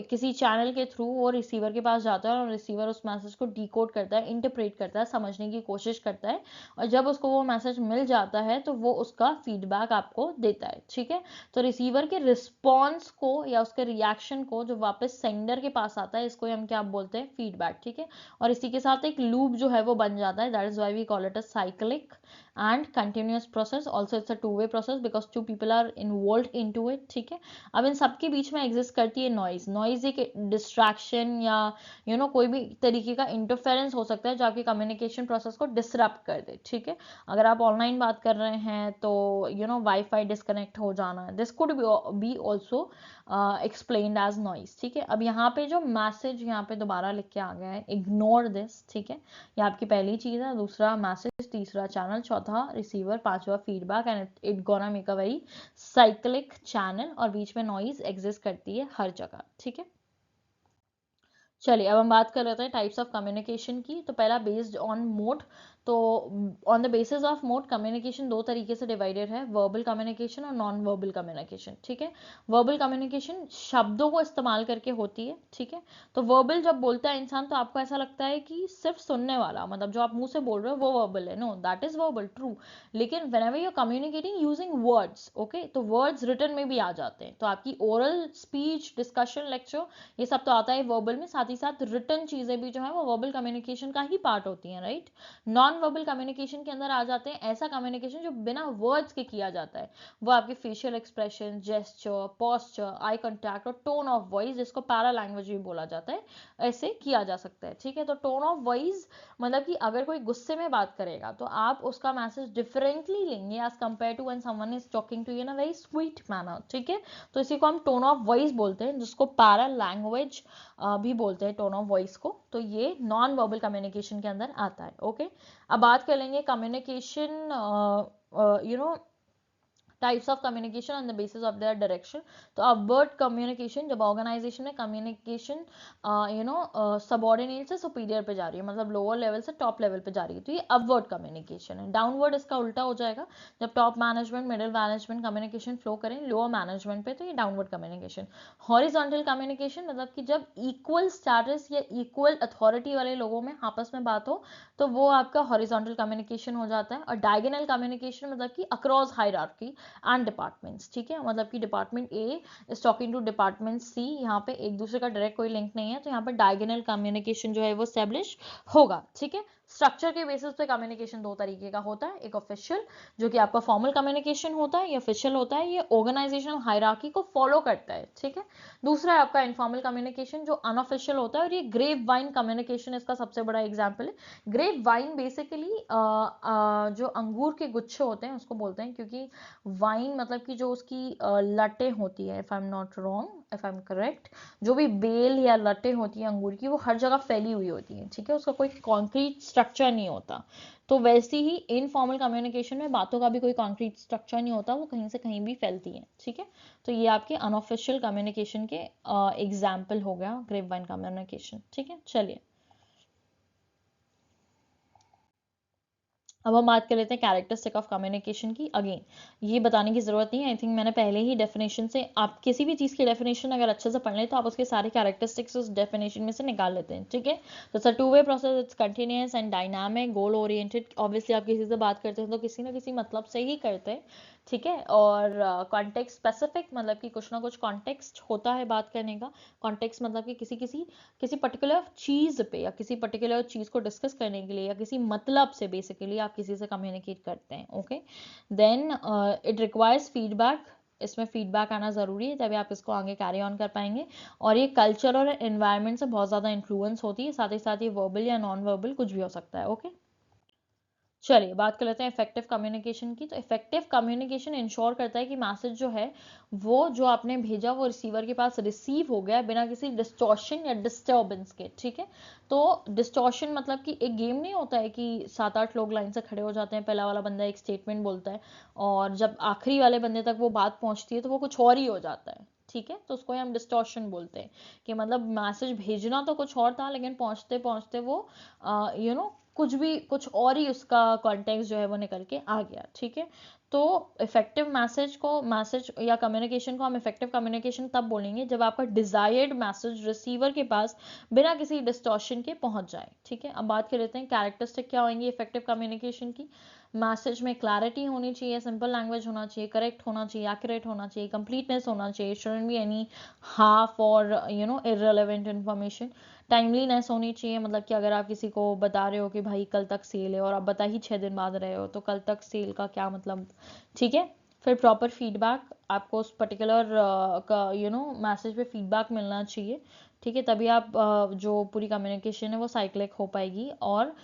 किसी चैनल के थ्रू, वो रिसीवर के पास जाता है और रिसीवर उस मैसेज को डिकोड करता है, इंटरप्रेट करता है, समझने की कोशिश करता है। और जब उसको वो मैसेज मिल जाता है तो वो उसका फीडबैक आपको देता है, ठीक है। तो रिसीवर के रिस्पॉन्स को या उसके रिएक्शन को जो वापस सेंडर के पास आता है, इसको हम क्या बोलते हैं, फीडबैक, ठीक है। और इसी के साथ एक लूप जो है वो बन जाता है, that is why we call it a cyclic and continuous process. Also it's a two-way process because two people are involved into it. ठीक है, अब इन सबके बीच में एग्जिस्ट करती है नॉइज. नॉइज एक डिस्ट्रैक्शन या कोई भी तरीके का इंटरफेरेंस हो सकता है जो आपके कम्युनिकेशन प्रोसेस को डिसरप्ट कर दे. ठीक है, अगर आप ऑनलाइन बात कर रहे हैं तो वाईफाई डिस्कनेक्ट हो जाना, this could be also explained as noise. ठीक है, अब यहाँ पे जो मैसेज यहाँ पे दोबारा लिख के आ गया है, इग्नोर दिस. ठीक है, ये आपकी पहली चीज है. दूसरा मैसेज, तीसरा चैनल, चौथा रिसीवर, पांचवा feedback, and it gonna make a very cyclic channel. और बीच में नॉइज एग्जिस्ट करती है हर जगह. ठीक है, चलिए अब हम बात कर रहे थे टाइप्स ऑफ कम्युनिकेशन की. तो पहला बेस्ड ऑन मोड. तो on the basis of mode communication दो तरीके से डिवाइडेड है, वर्बल कम्युनिकेशन और नॉन वर्बल कम्युनिकेशन. ठीक है, वर्बल कम्युनिकेशन शब्दों को इस्तेमाल करके होती है. ठीक है, तो वर्बल जब बोलता है इंसान तो आपको ऐसा लगता है कि सिर्फ सुनने वाला, मतलब जो आप मुंह से बोल रहे हो वो वर्बल है. No, that is verbal, true. लेकिन whenever you are communicating using words, okay, तो वर्ड्स रिटन में भी आ जाते हैं. तो आपकी ओरल स्पीच, डिस्कशन, लेक्चर, ये सब तो आता है वर्बल में. साथ ही साथ रिटन चीजें भी जो है वो वर्बल कम्युनिकेशन का ही पार्ट होती हैं, राइट. नॉन वर्बल कम्युनिकेशन के अंदर आ जाते हैं ऐसा कम्युनिकेशन जो बिना वर्ड्स के किया जाता है. वो आपके facial expression, gesture, posture, eye contact और टोन ऑफ वॉइस, जिसको पैरा लैंग्वेज भी बोला जाता है, ऐसे किया जा सकता है. ठीक है, तो टोन ऑफ वॉइस मतलब कि अगर कोई गुस्से में बात करेगा तो आप उसका मैसेज डिफरेंटली लेंगे as compare to when someone is talking to you in a very sweet manner. ठीक है, तो इसी को हम टोन ऑफ वॉइस बोलते हैं, जिसको पैरा लैंग्वेज भी बोलते हैं, टोन ऑफ वॉइस को. तो ये नॉन वर्बल कम्युनिकेशन के अंदर आता है. ओके, अब बात कर लेंगे communication types of communication on the basis of their direction. तो अपवर्ड कम्युनिकेशन, जब ऑर्गेनाइजेशन में कम्युनिकेशन सबऑर्डिनेट से सुपीरियर पे जा रही है, मतलब लोअर लेवल से टॉप लेवल पे जा रही है, तो ये अपवर्ड कम्युनिकेशन है. डाउनवर्ड इसका उल्टा हो जाएगा, जब top management, middle management communication flow करें लोअर मैनेजमेंट पे, तो ये डाउनवर्ड कम्युनिकेशन. हॉरिजॉन्टल कम्युनिकेशन मतलब कि जब इक्वल स्टेटस या इक्वल अथॉरिटी वाले लोगों में आपस में बात हो तो वो आपका हॉरिजॉन्टल कम्युनिकेशन हो जाता है. और डायगोनल कम्युनिकेशन मतलब कि अक्रॉस हायरार्की एंड डिपार्टमेंट्स. ठीक है, मतलब कि department A is talking to department C, यहाँ पे एक दूसरे का डायरेक्ट कोई लिंक नहीं है, तो यहाँ पर डायगोनल कम्युनिकेशन जो है वो एस्टेब्लिश होगा. ठीक है, स्ट्रक्चर के बेसिस पे कम्युनिकेशन दो तरीके का होता है, एक ऑफिशियल जो कि आपका फॉर्मल कम्युनिकेशन होता है, ये ऑफिशियल होता है, ये ऑर्गेनाइजेशनल हायरार्की को फॉलो करता है. ठीक है, दूसरा है आपका इनफॉर्मल कम्युनिकेशन जो अनऑफिशियल होता है, और ये ग्रेप वाइन कम्युनिकेशन इसका सबसे बड़ा एग्जाम्पल है. ग्रेप वाइन बेसिकली जो अंगूर के गुच्छे होते हैं उसको बोलते हैं, क्योंकि वाइन मतलब कि जो उसकी लटें होती है, if I am not wrong, if I am correct, जो भी बेल या लटें होती है अंगूर की वो हर जगह फैली हुई होती है. ठीक है, उसका कोई कॉन्क्रीट स्ट्रक्चर नहीं होता. तो वैसे ही इनफॉर्मल कम्युनिकेशन में बातों का भी कोई कॉन्क्रीट स्ट्रक्चर नहीं होता, वो कहीं से कहीं भी फैलती है. ठीक है, तो ये आपके अनऑफिशियल कम्युनिकेशन के एग्जाम्पल हो गया ग्रेप वाइन कम्युनिकेशन. ठीक है, चलिए अब हम बात कर लेते हैं कैरेक्टरिस्टिक ऑफ कम्युनिकेशन की. अगेन ये बताने की जरूरत नहीं है, आई थिंक मैंने पहले ही डेफिनेशन से, आप किसी भी चीज़ की डेफिनेशन अगर अच्छे से पढ़ लें तो आप उसके सारे कैरेक्टरिस्टिक्स उस डेफिनेशन में से निकाल लेते हैं. ठीक है, तो it's a two way process, it's continuous and dynamic, goal oriented. Obviously आप किसी से बात करते हैं तो किसी ना किसी मतलब से ही करते हैं. ठीक है, और कॉन्टेक्स्ट स्पेसिफिक मतलब कि कुछ ना कुछ कॉन्टेक्स्ट होता है बात करने का. कॉन्टेक्स्ट मतलब कि किसी पर्टिकुलर चीज़ पे या किसी पर्टिकुलर चीज़ को डिस्कस करने के लिए या किसी मतलब से बेसिकली आप किसी से कम्युनिकेट करते हैं. Okay, then it requires feedback. इसमें फीडबैक आना ज़रूरी है तभी आप इसको आगे कैरी ऑन कर पाएंगे. और ये कल्चर और एनवायरनमेंट से बहुत ज़्यादा इन्फ्लुएंस होती है. साथ ही साथ ये वर्बल या नॉन वर्बल कुछ भी हो सकता है. ओके, चलिए बात कर लेते हैं इफेक्टिव कम्युनिकेशन की. तो इफेक्टिव कम्युनिकेशन इंश्योर करता है कि मैसेज जो है वो जो आपने भेजा वो रिसीवर के पास रिसीव हो गया बिना किसी डिस्टॉर्शन या डिस्टर्बेंस के. ठीक है, तो डिस्टॉर्शन मतलब कि एक गेम नहीं होता है कि 7-8 लोग लाइन से खड़े हो जाते हैं, पहला वाला बंदा एक स्टेटमेंट बोलता है और जब आखिरी वाले बंदे तक वो बात पहुंचती है तो वो कुछ और ही हो जाता है. ठीक है, तो उसको हम डिस्टॉर्शन बोलते हैं कि मतलब मैसेज भेजना तो कुछ और था लेकिन पहुंचते पहुंचते वो कुछ और ही उसका कॉन्टेक्स्ट जो है वो निकल के आ गया. ठीक है, तो इफेक्टिव मैसेज या कम्युनिकेशन को हम इफेक्टिव कम्युनिकेशन तब बोलेंगे जब आपका डिजायर्ड मैसेज रिसीवर के पास बिना किसी डिस्टॉर्शन के पहुंच जाए. ठीक है, अब बात कर लेते हैं कैरेक्टरिस्टिक क्या होंगी इफेक्टिव कम्युनिकेशन की. मैसेज में क्लैरिटी होनी चाहिए, सिंपल लैंग्वेज होना चाहिए, करेक्ट होना चाहिए, एक्यूरेट होना चाहिए, कंप्लीटनेस होना चाहिए, शुडंट बी एनी हाफ और इररिलेवेंट इन्फॉर्मेशन। टाइमलीनेस होनी चाहिए, मतलब कि अगर आप किसी को बता रहे हो कि भाई कल तक सेल है और आप बता ही 6 दिन बाद रहे हो, तो कल तक सेल का क्या मतलब, ठीक है। फिर प्रॉपर फीडबैक, आपको उस पर्टिकुलर का मैसेज पे फीडबैक मिलना चाहिए, ठीक है, तभी आप जो पूरी कम्युनिकेशन है वो साइक्लिक हो पाएगी, और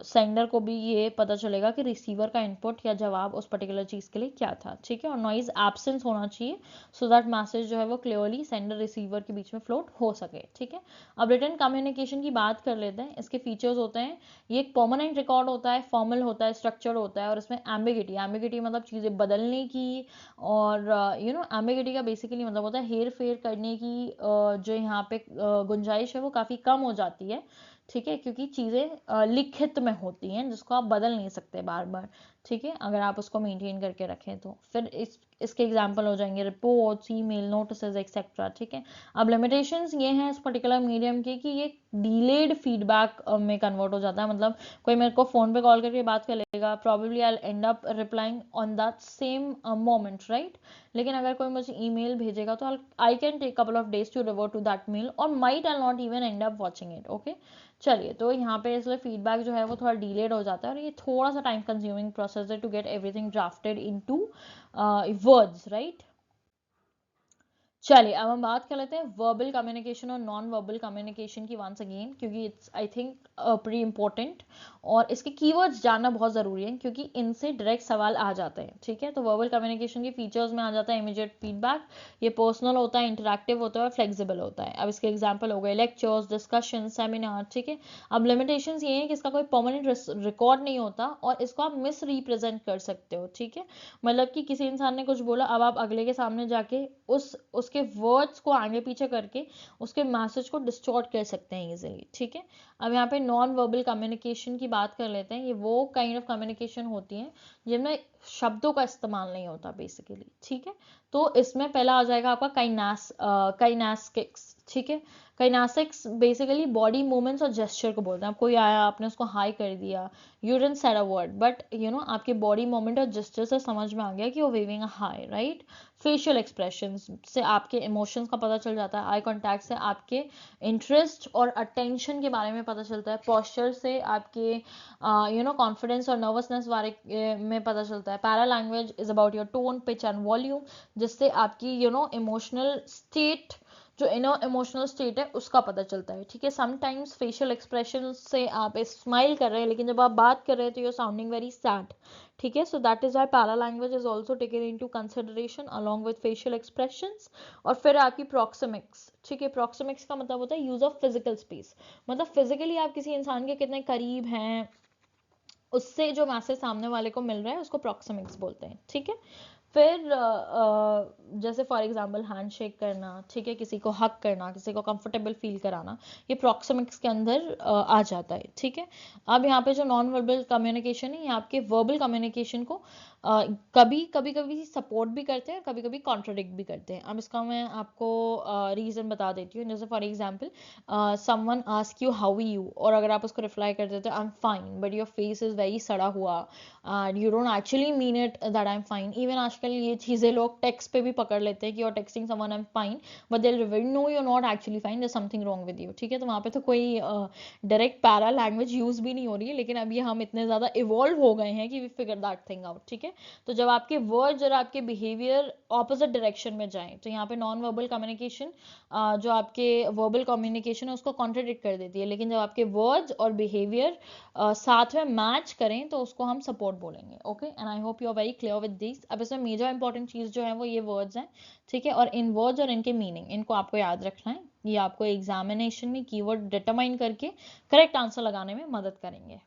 सेंडर को भी ये पता चलेगा कि रिसीवर का इनपुट या जवाब उस पर्टिकुलर चीज़ के लिए क्या था, ठीक है। और नॉइज एब्सेंस होना चाहिए, सो दैट मैसेज जो है वो क्लियरली सेंडर रिसीवर के बीच में फ्लोट हो सके, ठीक है। अब रिटन कम्युनिकेशन की बात कर लेते हैं। इसके फीचर्स होते हैं, ये एक परमानेंट रिकॉर्ड होता है, फॉर्मल होता है, स्ट्रक्चर्ड होता है, और इसमें एम्बिगिटी मतलब चीज़ें बदलने की, और एम्बिगिटी का बेसिकली मतलब होता है हेर फेर करने की, जो यहाँ पे गुंजाइश है वो काफ़ी कम हो जाती है, ठीक है, क्योंकि चीज़ें लिखित में होती हैं जिसको आप बदल नहीं सकते बार बार, ठीक है, अगर आप उसको मेंटेन करके रखें तो। फिर इसके एग्जांपल हो जाएंगे रिपोर्ट्स, ईमेल, नोटिसेस एक्सेट्रा, ठीक है। अब लिमिटेशंस ये हैं इस पर्टिकुलर मीडियम की कि ये डिलेड फीडबैक में कन्वर्ट हो जाता है, मतलब कोई मेरे को फ़ोन पे कॉल करके बात कर लेगा, probably I end up replying on that same moment, right. लेकिन अगर कोई मुझे ईमेल भेजेगा तो I can take couple of days to revert to that mail, और might I not even end up watching it, okay. चलिए, तो यहाँ पे इसलिए फीडबैक जो है वो थोड़ा डिलेड हो जाता है, और ये थोड़ा सा टाइम कंज्यूमिंग प्रोसेस है to get everything drafted into words, right. चलिए, अब हम बात कर लेते हैं वर्बल कम्युनिकेशन और नॉन वर्बल कम्युनिकेशन की वंस अगेन, क्योंकि it's I think pretty important, और इसके कीवर्ड्स जानना बहुत ज़रूरी है क्योंकि इनसे डायरेक्ट सवाल आ जाते हैं, ठीक है। तो वर्बल कम्युनिकेशन के फीचर्स में आ जाता है इमीडिएट फीडबैक, ये पर्सनल होता है, इंटरैक्टिव होता है और फ्लेक्सिबल होता है। अब इसके एग्जाम्पल हो गए लेक्चर्स, डिस्कशन, सेमिनार, ठीक है। अब लिमिटेशंस ये है कि इसका कोई परमानेंट रिकॉर्ड नहीं होता, और इसको आप मिस रिप्रेजेंट कर सकते हो, ठीक है। मतलब कि किसी इंसान ने कुछ बोला, अब आप अगले के सामने जाके उसके वर्ड्स को आगे पीछे करके उसके मैसेज को डिस्टॉर्ट कर सकते हैं इजीली, ठीक है। अब यहाँ पे नॉन वर्बल कम्युनिकेशन की बात कर लेते हैं। ये वो काइंड ऑफ कम्युनिकेशन होती है जिनमें शब्दों का इस्तेमाल नहीं होता बेसिकली, ठीक है। तो इसमें पहला आ जाएगा आपका काइनेसिक्स, ठीक है। काइनेसिक्स बेसिकली बॉडी मूवमेंट्स और जेस्चर को बोलते हैं। कोई आया, आपने उसको हाई कर दिया, you didn't said a word, but आपके बॉडी मूवमेंट और जेस्चर से समझ में आ गया कि वो waving a hi, right. Facial expressions से आपके इमोशंस का पता चल जाता है, आई कांटेक्ट से आपके इंटरेस्ट और अटेंशन के बारे में पता चलता है, पोस्चर से आपके कॉन्फिडेंस और नर्वसनेस बारे में पता चलता है। Para language is about your tone, pitch and volume, जिससे आपकी इमोशनल स्टेट, जो इनर इमोशनल स्टेट है उसका पता चलता है, ठीक है। समटाइम्स फेशियल एक्सप्रेशन से आप स्माइल कर रहे हैं, लेकिन जब आप बात कर रहे हैं तो you are sounding very sad, ठीक है। So that is why para language is also taken into consideration along with facial expressions. और फिर आपकी प्रॉक्सिमिक्स, ठीक है। प्रॉक्सिमिक्स का मतलब होता है यूज ऑफ फिजिकल स्पेस, मतलब फिजिकली आप किसी इंसान के कितने करीब हैं, उससे जो मैसेज सामने वाले को मिल रहा है उसको प्रॉक्सिमिक्स बोलते हैं, ठीक है। फिर जैसे फॉर एग्जांपल हैंडशेक करना, ठीक है, किसी को हक करना, किसी को कंफर्टेबल फील कराना, ये प्रॉक्सिमिक्स के अंदर आ जाता है, ठीक है। अब यहाँ पे जो नॉन वर्बल कम्युनिकेशन है, ये आपके वर्बल कम्युनिकेशन को कभी कभी कभी सपोर्ट भी करते हैं, कभी कभी कॉन्ट्रोडिक्ट भी करते हैं। अब इसका मैं आपको रीज़न बता देती हूँ। जैसे for example someone ask you how you, और अगर आप उसको रिप्लाई कर देते हो आई am fine, but your face is very सड़ा हुआ, and you don't actually mean it that I am fine. Even आजकल ये चीज़ें लोग टेक्स्ट पे भी पकड़ लेते हैं कि you are texting someone I am fine, but they will know you not actually fine, there something wrong with you, ठीक है। तो वहाँ पे तो कोई डायरेक्ट पैरा लैंग्वेज यूज़ भी नहीं हो रही है, लेकिन अभी हम इतने ज़्यादा इवॉल्व हो गए हैं कि we figure that thing out, ठीक है। तो जब आपके वर्ड्स और आपके बिहेवियर ऑपोजिट डायरेक्शन में जाएं, तो यहाँ पे नॉन वर्बल कम्युनिकेशन जो आपके वर्बल कम्युनिकेशन है उसको कॉन्ट्रडिक्ट कर देती है, लेकिन जब आपके वर्ड्स और बिहेवियर साथ में मैच करें तो उसको हम सपोर्ट बोलेंगे, okay. And I hope you are very clear with this. अब इसमें मेजर इंपॉर्टेंट चीज़ जो है वो ये वर्ड्स हैं, ठीक है। और इन वर्ड्स और इनके मीनिंग, इनको आपको याद रखना है। ये आपको एग्जामिनेशन में कीवर्ड डिटरमाइन करके करेक्ट आंसर लगाने में मदद करेंगे।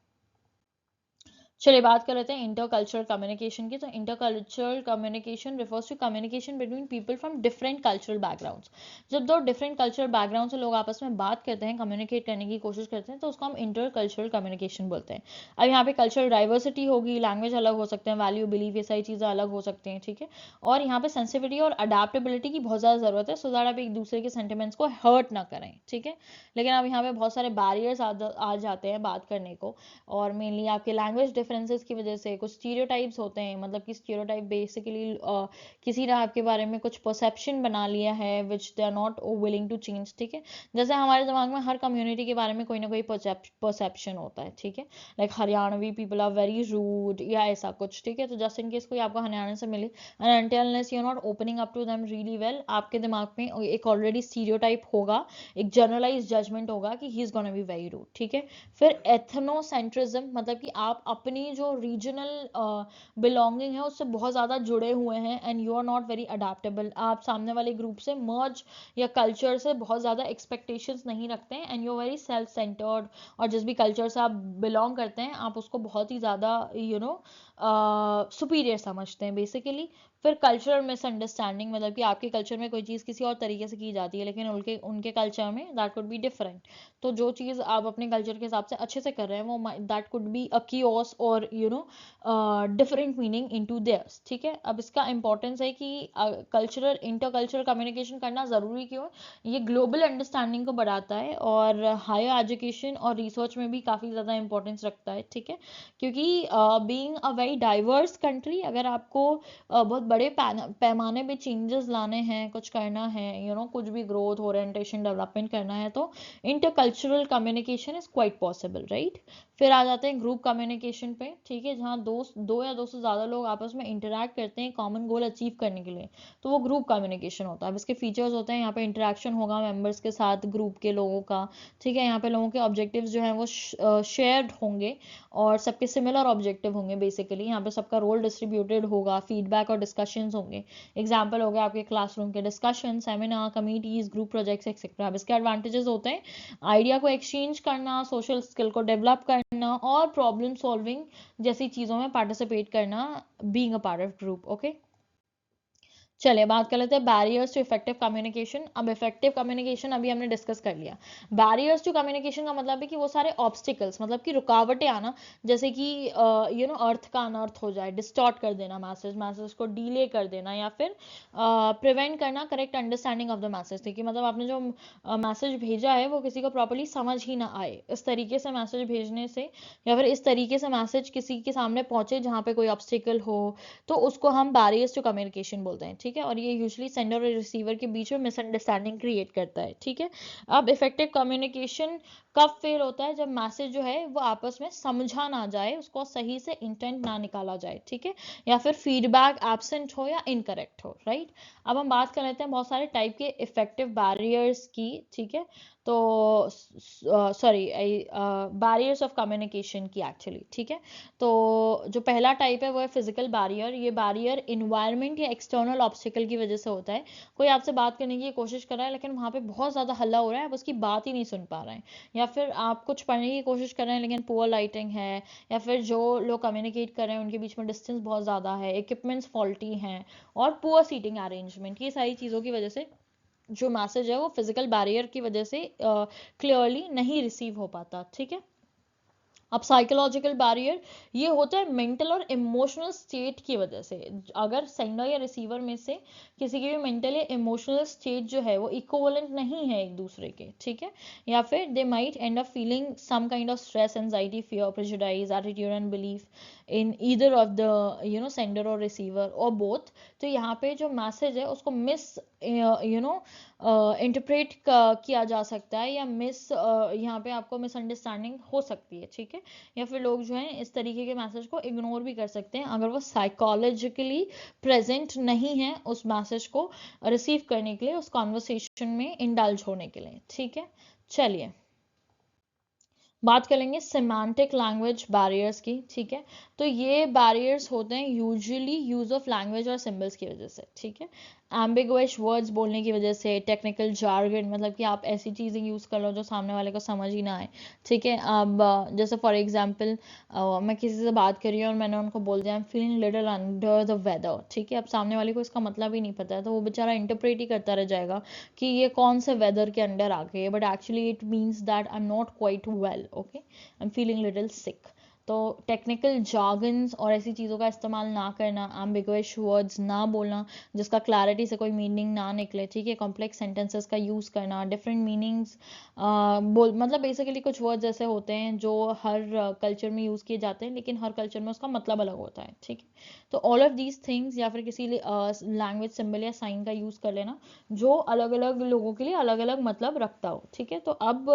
चलिए, बात कर लेते हैं इंटरकल्चरल कम्युनिकेशन की। तो intercultural communication refers to communication between people from different cultural backgrounds. जब दो डिफरेंट कल्चरल बैकग्राउंड से लोग आपस में बात करते हैं, कम्युनिकेट करने की कोशिश करते हैं, तो उसको हम इंटरकल्चरल कम्युनिकेशन बोलते हैं। अब यहाँ पे कल्चरल डाइवर्सिटी होगी, लैंग्वेज अलग हो सकते हैं, वैल्यू, बिलीफ, ये सारी चीज़ें अलग हो सकती हैं, ठीक है। और यहाँ पे सेंसिटिविटी और अडेप्टेबिलिटी की बहुत ज़्यादा ज़रूरत है, सो दैट आप एक दूसरे के सेंटिमेंट्स को हर्ट ना करें, ठीक है। लेकिन अब यहाँ पे बहुत सारे बैरियर्स आ जाते हैं बात करने को, और मेनली आपके लैंग्वेज डिफरेंसेस की वजह से, कुछ स्टीरियोटाइप्स होते हैं, मतलब कि स्टीरियोटाइप बेसिकली किसी ने आपके बारे में कुछ परसेप्शन बना लिया है which they are not willing to change, ठीक है। जैसे हमारे दिमाग में हर कम्युनिटी के बारे में कोई ना कोई परसेप्शन होता है, ठीक है, like Haryanvi people are very rude या ऐसा कुछ, ठीक है। तो जस्ट इन केस कोई आपको हरियाणा से मिले and until unless you are not opening up to them really well, आपके दिमाग में एक ऑलरेडी स्टीरियोटाइप होगा, एक जनरलाइज जजमेंट होगा कि he is gonna be very rude, ठीक है। फिर एथनोसेंट्रिज्म, मतलब कि आप अपनी जो रीजनल बिलोंगिंग है उससे बहुत ज़्यादा जुड़े हुए हैं and you are not very adaptable, आप सामने वाले ग्रुप से मर्ज या कल्चर से बहुत ज़्यादा एक्सपेक्टेशंस नहीं रखते हैं and you are very self centred, और जिस भी कल्चर से आप बिलोंग करते हैं आप उसको बहुत ही ज़्यादा सुपीरियर समझते हैं बेसिकली। फिर कल्चरल मिसअंडरस्टैंडिंग, मतलब कि आपके कल्चर में कोई चीज़ किसी और तरीके से की जाती है लेकिन उनके उनके कल्चर में दैट कुड बी डिफरेंट, तो जो चीज़ आप अपने कल्चर के हिसाब से अच्छे से कर रहे हैं वो that could be a chaos और डिफरेंट मीनिंग इनटू देयर्स, ठीक है। अब इसका इंपॉर्टेंस है कि कल्चरल इंटरकल्चरल कम्युनिकेशन करना ज़रूरी क्यों है, ये ग्लोबल अंडरस्टैंडिंग को बढ़ाता है और हायर एजुकेशन और रिसर्च में भी काफ़ी ज़्यादा इंपॉर्टेंस रखता है, ठीक है। क्योंकि being a very diverse country, अगर आपको बहुत बड़े पैमाने पे चेंजेस लाने हैं, कुछ करना है, कुछ भी ग्रोथ ओरिएंटेशन डेवलपमेंट करना है, तो intercultural communication is quite possible, right. फिर आ जाते हैं ग्रुप कम्युनिकेशन पे, ठीक है, जहाँ दो या दो से ज़्यादा लोग आपस में इंटरेक्ट करते हैं कॉमन गोल अचीव करने के लिए, तो वो ग्रुप कम्युनिकेशन होता है। अब इसके फीचर्स होते हैं, यहाँ पे इंटरेक्शन होगा मेंबर्स के साथ ग्रुप के लोगों का, ठीक है। यहाँ पे लोगों के ऑब्जेक्टिव्स जो हैं वो शेयर्ड होंगे और सबके सिमिलर ऑब्जेक्टिव होंगे बेसिकली, यहाँ पे सबका रोल डिस्ट्रीब्यूटेड होगा, फीडबैक और डिस्कशंस होंगे। एग्जाम्पल हो गया आपके क्लासरूम के discussion, seminar, committees, group projects etcetera. अब इसके एडवांटेजेस होते हैं आइडिया को एक्सचेंज करना, सोशल स्किल को डेवलप करना और प्रॉब्लम सॉल्विंग जैसी चीज़ों में पार्टिसिपेट करना, being a part of group, okay. चलिए बात कर लेते हैं बैरियर्स टू इफेक्टिव कम्युनिकेशन। अब इफेक्टिव कम्युनिकेशन अभी हमने डिस्कस कर लिया। बैरियर्स टू कम्युनिकेशन का मतलब है कि वो सारे ऑब्स्टिकल्स, मतलब कि रुकावटें आना, जैसे कि अर्थ का अनर्थ हो जाए, डिस्टॉर्ट कर देना मैसेज को डिले कर देना, या फिर प्रिवेंट करना correct understanding of the message, ठीक है। मतलब आपने जो मैसेज भेजा है वो किसी को प्रॉपरली समझ ही ना आए, इस तरीके से मैसेज भेजने से, या फिर इस तरीके से मैसेज किसी के सामने पहुंचे जहाँ पे कोई ऑब्स्टिकल हो, तो उसको हम बैरियर्स टू कम्युनिकेशन बोलते हैं, ठीक है। और ये यूजुअली सेंडर और रिसीवर के बीच में मिसअंडरस्टैंडिंग क्रिएट करता है, ठीक है। अब इफेक्टिव कम्युनिकेशन कब फेल होता है, जब मैसेज जो है वो आपस में समझा ना जाए, उसको सही से इंटेंट ना निकाला जाए, ठीक है, या फिर फीडबैक एब्सेंट हो या इनकरेक्ट हो, राइट। अब हम बात कर लेते हैं बहुत सारे टाइप के इफेक्टिव बैरियर्स की, ठीक है। तो सॉरी, बैरियर्स ऑफ कम्युनिकेशन की एक्चुअली, ठीक है। तो जो पहला टाइप है वो है फिजिकल बैरियर। ये बैरियर इन्वायरमेंट या एक्सटर्नल ऑब्स्टिकल की वजह से होता है। कोई आपसे बात करने की कोशिश कर रहा है लेकिन वहाँ पे बहुत ज़्यादा हल्ला हो रहा है, आप उसकी बात ही नहीं सुन पा रहे हैं, या फिर आप कुछ पढ़ने की कोशिश कर रहे हैं लेकिन पुअर लाइटिंग है, या फिर जो लोग कम्युनिकेट कर रहे हैं उनके बीच में डिस्टेंस बहुत ज़्यादा है, इक्विपमेंट्स फॉल्टी हैं, और पुअर सीटिंग अरेंजमेंट, ये सारी चीज़ों की वजह से जो मैसेज है वो फिजिकल बैरियर की वजह से क्लियरली नहीं रिसीव हो पाता, ठीक है। अब साइकोलॉजिकल बैरियर ये होता है मेंटल और इमोशनल स्टेट की वजह से। अगर सेंडर या रिसीवर में से किसी की भी मेंटल या इमोशनल स्टेट जो है वो इक्विवेलेंट नहीं है एक दूसरे के, ठीक है, या फिर they might end up feeling some kind of stress, anxiety, fear, prejudice, attitude and belief in either of the sender और रिसीवर और बोथ। तो यहाँ पे जो मैसेज है उसको मिस इंटरप्रेट किया जा सकता है, या यहाँ पे आपको मिसअंडरस्टैंडिंग हो सकती है, ठीक है। या फिर लोग जो हैं इस तरीके के मैसेज को इग्नोर भी कर सकते हैं अगर वो साइकोलॉजिकली प्रेजेंट नहीं है उस मैसेज को रिसीव करने के लिए, उस कॉन्वर्सेशन में इंडल्ज होने के लिए, ठीक है। चलिए बात करेंगे सेमांटिक लैंग्वेज बैरियर्स की, ठीक है। तो ये बैरियर्स होते हैं यूजुअली यूज ऑफ लैंग्वेज और सिंबल्स की वजह से, ठीक है। एम्बिगुअस वर्ड्स बोलने की वजह से, टेक्निकल जार्गन, मतलब कि आप ऐसी चीज़ें यूज़ कर लो जो सामने वाले को समझ ही ना आए, ठीक है। अब जैसे फॉर एग्जांपल मैं किसी से बात करी और मैंने उनको बोल दिया I am feeling little under the weather, ठीक है। अब सामने वाले को इसका मतलब ही नहीं पता है तो वो बेचारा इंटरप्रेट ही करता रह जाएगा कि ये कौन से वेदर के अंडर आ गए, but actually it means that I am not quite well, okay, I am feeling little sick. तो टेक्निकल जार्गन्स और ऐसी चीज़ों का इस्तेमाल ना करना, एम्बिगुअस वर्ड्स ना बोलना जिसका क्लैरिटी से कोई मीनिंग ना निकले, ठीक है, कॉम्प्लेक्स सेंटेंसेस का यूज़ करना, डिफरेंट मीनिंग्स बोल, मतलब बेसिकली कुछ वर्ड्स ऐसे होते हैं जो हर कल्चर में यूज़ किए जाते हैं लेकिन हर कल्चर में उसका मतलब अलग होता है, ठीक है। तो ऑल ऑफ दीज थिंग्स, या फिर किसी लैंग्वेज सिंबल या साइन का यूज़ कर लेना जो अलग अलग लोगों के लिए अलग अलग मतलब रखता हो, ठीक है। तो अब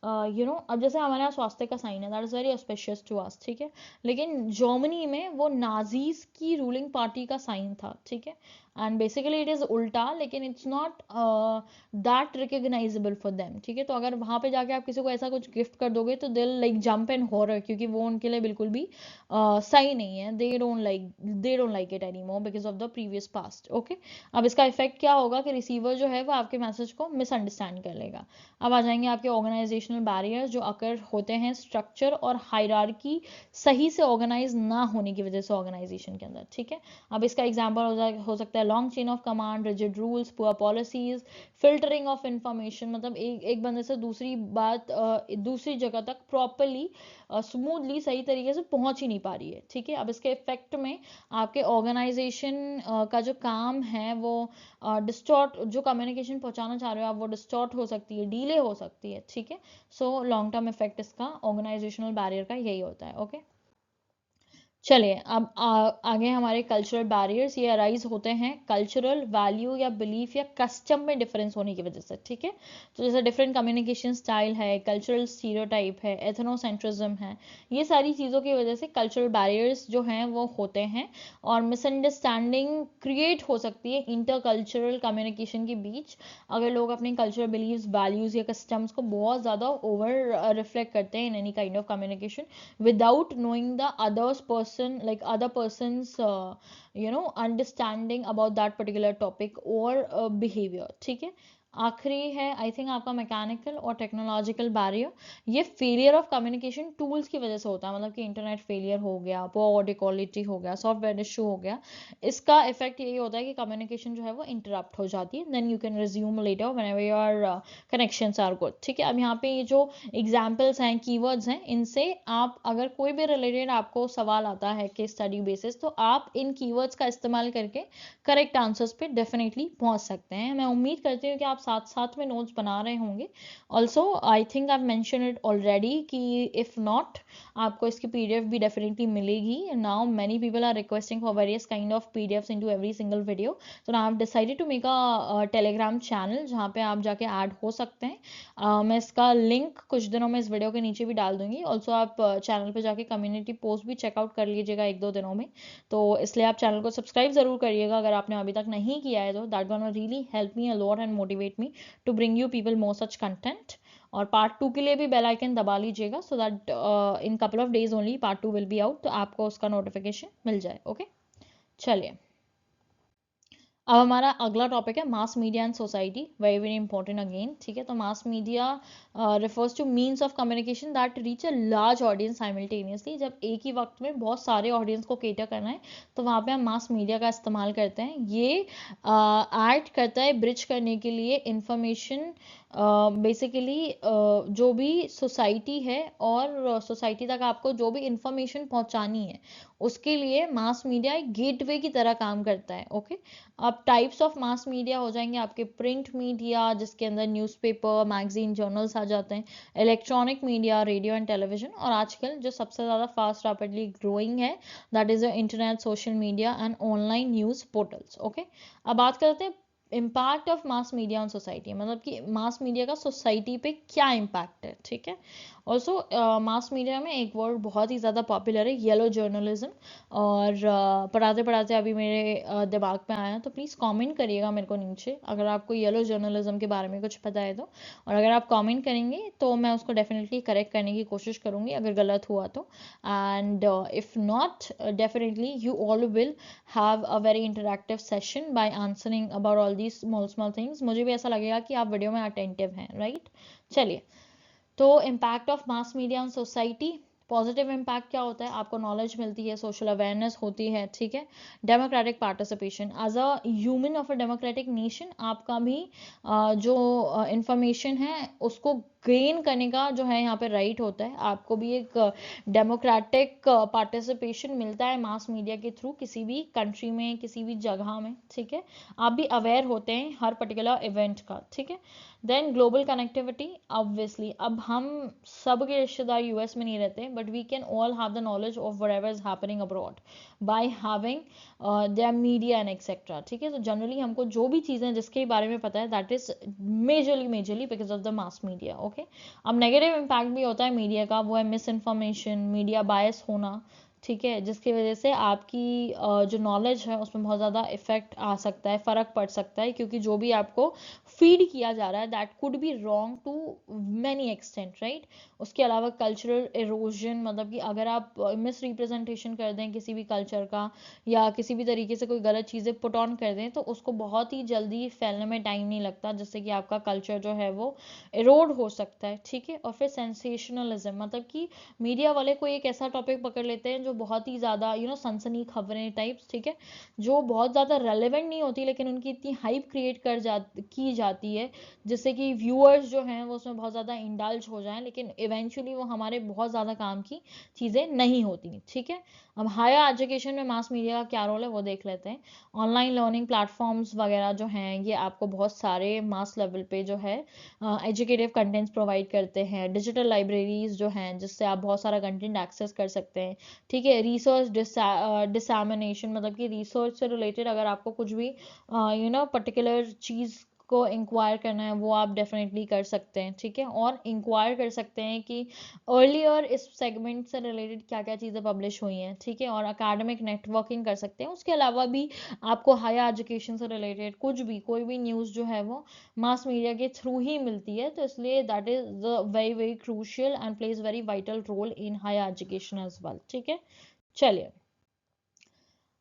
अब जैसे हमारे यहाँ स्वास्थ्य का साइन है, that is very auspicious to us, ठीक है, लेकिन जर्मनी में वो नाजीज की रूलिंग पार्टी का साइन था, ठीक है, एंड बेसिकली इट इज़ उल्टा, लेकिन it's not that recognisable for them, ठीक है। तो अगर वहाँ पे जाके आप किसी को ऐसा कुछ गिफ्ट कर दोगे तो दिल लाइक जंप इन हॉरर, क्योंकि वो उनके लिए बिल्कुल भी सही नहीं है, they don't like it any more because of the previous past, okay. अब इसका इफेक्ट क्या होगा कि रिसीवर जो है वो आपके मैसेज को मिसअंडरस्टैंड कर लेगा। अब आ जाएंगे आपके ऑर्गेनाइजेशनल बैरियर्स जो अकर होते हैं स्ट्रक्चर और हायरार्की सही से ऑर्गेनाइज ना होने की वजह से ऑर्गेनाइजेशन के अंदर, ठीक है। अब इसका एग्जांपल हो सकता है long chain of command, rigid rules, poor policies, filtering of information, मतलब एक बंदे से दूसरी बात दूसरी जगह तक प्रॉपरली स्मूथली सही तरीके से पहुंच ही नहीं पा रही है, ठीक है। अब इसके इफेक्ट में आपके ऑर्गेनाइजेशन का जो काम है वो डिस्टॉर्ट, जो कम्युनिकेशन पहुंचाना चाह रहे हो आप वो डिस्टॉर्ट हो सकती है, डीले हो सकती है, ठीक है। सो लॉन्ग टर्म इफेक्ट इसका ऑर्गेनाइजेशनल बैरियर का यही होता है, ओके। चलिए अब आगे हमारे कल्चरल बैरियर्स, ये अराइज होते हैं कल्चरल वैल्यू या बिलीफ या कस्टम में डिफरेंस होने की वजह से, ठीक है। तो जैसे डिफरेंट कम्युनिकेशन स्टाइल है, कल्चरल स्टीरियोटाइप है, एथनोसेंट्रिज्म है, ये सारी चीज़ों की वजह से कल्चरल बैरियर्स जो हैं वो होते हैं और मिसअंडरस्टैंडिंग क्रिएट हो सकती है इंटर कल्चरल कम्युनिकेशन के बीच, अगर लोग अपने कल्चरल बिलीव्स, वैल्यूज़ या कस्टम्स को बहुत ज़्यादा ओवर रिफ्लेक्ट करते हैं in any kind of communication without knowing the other person's understanding about that particular topic or behavior, ठीक है। आखिरी है आई थिंक आपका मैकेनिकल और टेक्नोलॉजिकल बैरियर, ये फेलियर ऑफ कम्युनिकेशन टूल्स की वजह से होता है, मतलब कि इंटरनेट फेलियर हो गया, पोअर ऑडियो क्वालिटी हो गया, सॉफ्टवेयर इशू हो गया, इसका इफेक्ट यही होता है कि कम्युनिकेशन जो है वो इंटरप्ट हो जाती है, then you can resume later whenever your connections are good, ठीक है। अब यहाँ पे ये जो एग्जाम्पल्स हैं, कीवर्ड्स हैं, इनसे आप अगर कोई भी रिलेटेड आपको सवाल आता है केस स्टडी बेसिस, तो आप इन कीवर्ड्स का इस्तेमाल करके करेक्ट आंसर्स पे डेफिनेटली पहुंच सकते हैं। मैं उम्मीद करती हूँ कि आप साथ साथ में नोट्स बना रहे होंगे। Also I think I mention it already कि इफ नॉट, आपको इसकी पीडीएफ भी डेफिनेटली मिलेगी। Now many people are requesting for various kind of PDFs into every single video, तो now I have decided to make a Telegram channel जहाँ पे आप जाके ऐड हो सकते हैं। मैं इसका लिंक कुछ दिनों में इस वीडियो के नीचे भी डाल दूंगी। ऑल्सो आप चैनल पे जाके कम्युनिटी पोस्ट भी चेकआउट कर लीजिएगा 1-2 दिनों में, तो इसलिए आप चैनल को सब्सक्राइब जरूर करिएगा अगर आपने अभी तक नहीं किया है, तो that gonna really help me a lot and motivate me to bring you people more such content. और पार्ट 2 के लिए भी बेल आइकन दबा लीजिएगा so that in couple of days only part 2 will be out, तो आपको उसका notification मिल जाए, ओके। चलिए अब हमारा अगला टॉपिक है mass media and society, very very important again, ठीक है। तो mass media refers two means of communication that reach a large audience simultaneously, जब एक ही वक्त में बहुत सारे ऑडियंस को केटर करना है तो वहाँ पे हम मास मीडिया का इस्तेमाल करते हैं। ये ऐड करता है ब्रिज करने के लिए इंफॉर्मेशन, बेसिकली जो भी सोसाइटी है और सोसाइटी तक आपको जो भी इंफॉर्मेशन पहुंचानी है उसके लिए मास मीडिया एक गेटवे की तरह काम करता है, ओके। अब टाइप्स ऑफ मास मीडिया हो जाएंगे आपके प्रिंट मीडिया जिसके अंदर न्यूज़पेपर, मैगजीन, जर्नल्स आ जाते हैं, electronic media, radio and television, और आजकल जो सबसे ज़्यादा फास्ट रैपिडली ग्रोइंग है that is the internet, social media and online news portals, okay. अब बात करते हैं impact of mass media on society, मतलब कि मास मीडिया का सोसाइटी पे क्या इम्पैक्ट है, ठीक है। ऑल्सो मास मीडिया में एक वर्ड बहुत ही ज़्यादा पॉपुलर है, येलो जर्नलिज्म, और पढ़ाते पढ़ाते अभी मेरे दिमाग में आया, तो प्लीज़ कमेंट करिएगा मेरे को नीचे अगर आपको येलो जर्नलिज्म के बारे में कुछ पता है तो, और अगर आप कमेंट करेंगे तो मैं उसको डेफिनेटली करेक्ट करने की कोशिश करूँगी अगर गलत हुआ तो, and if not definitely you all will have a very interactive session by answering about all these small small things. मुझे भी ऐसा लगेगा कि आप वीडियो में अटेंटिव हैं, राइट। चलिए, तो impact of mass media on society, positive impact क्या होता है, आपको नॉलेज मिलती है, सोशल अवेयरनेस होती है, ठीक है। Democratic participation, as a human of a democratic nation आपका भी जो इंफॉर्मेशन है उसको गेन करने का जो है यहाँ पे राइट होता है, आपको भी एक डेमोक्रेटिक पार्टिसिपेशन मिलता है मास मीडिया के थ्रू किसी भी कंट्री में, किसी भी जगह में, ठीक है। आप भी अवेयर होते हैं हर पर्टिकुलर इवेंट का, ठीक है। देन ग्लोबल कनेक्टिविटी, ऑब्वियसली अब हम सब के रिश्तेदार यूएस में नहीं रहते, but we can all have the knowledge of whatever is happening abroad by having their media and etcetera, ठीक है। तो जनरली हमको जो भी चीज़ें जिसके बारे में पता है, that is majorly because of the mass media, okay. अब नेगेटिव इम्पैक्ट भी होता है मीडिया का, वो है मिस इन्फॉर्मेशन, मीडिया बायस होना, ठीक है, जिसकी वजह से आपकी जो नॉलेज है उसमें बहुत ज़्यादा इफेक्ट आ सकता है, फ़र्क पड़ सकता है, क्योंकि जो भी आपको फीड किया जा रहा है that could be wrong to many extent, right. उसके अलावा कल्चरल एरोजन, मतलब कि अगर आप मिस रिप्रेजेंटेशन कर दें किसी भी कल्चर का, या किसी भी तरीके से कोई गलत चीज़ें पुट ऑन कर दें, तो उसको बहुत ही जल्दी फैलने में टाइम नहीं लगता, जिससे कि आपका कल्चर जो है वो एरोड हो सकता है, ठीक है। और फिर सेंसेशनलिज्म, मतलब कि मीडिया वाले कोई एक ऐसा टॉपिक पकड़ लेते हैं जो बहुत ही ज़्यादा सनसनी खबरें टाइप्स, ठीक है, जो बहुत ज़्यादा रेलेवेंट नहीं होती, लेकिन उनकी इतनी हाइप क्रिएट की जाती है जिससे कि व्यूअर्स जो हैं वो उसमें बहुत ज़्यादा इंडल्ज हो जाएं, लेकिन इवेंचुअली वो हमारे बहुत ज़्यादा काम की चीज़ें नहीं होती, ठीक है। अब हायर एजुकेशन में मास मीडिया का क्या रोल है वो देख लेते हैं। ऑनलाइन लर्निंग प्लेटफॉर्म्स वगैरह जो हैं ये आपको बहुत सारे मास लेवल पे जो है एजुकेटिव कंटेंट्स प्रोवाइड करते हैं। डिजिटल लाइब्रेरीज जो हैं जिससे आप बहुत सारा कंटेंट एक्सेस कर सकते हैं, ठीक है। रिसर्च डिसैमिनेशन, मतलब कि रिसर्च से रिलेटेड अगर आपको कुछ भी पर्टिकुलर चीज़ को इंक्वायर करना है वो आप डेफिनेटली कर सकते हैं, ठीक है। और इंक्वायर कर सकते हैं कि अर्लियर इस सेगमेंट से रिलेटेड क्या क्या चीज़ें पब्लिश हुई हैं, ठीक है। और अकेडमिक नेटवर्किंग कर सकते हैं। उसके अलावा भी आपको हायर एजुकेशन से रिलेटेड कुछ भी कोई भी न्यूज़ जो है वो मास मीडिया के थ्रू ही मिलती है, तो इसलिए that is the very very crucial and plays very vital role in higher education as well, ठीक है। चलिए,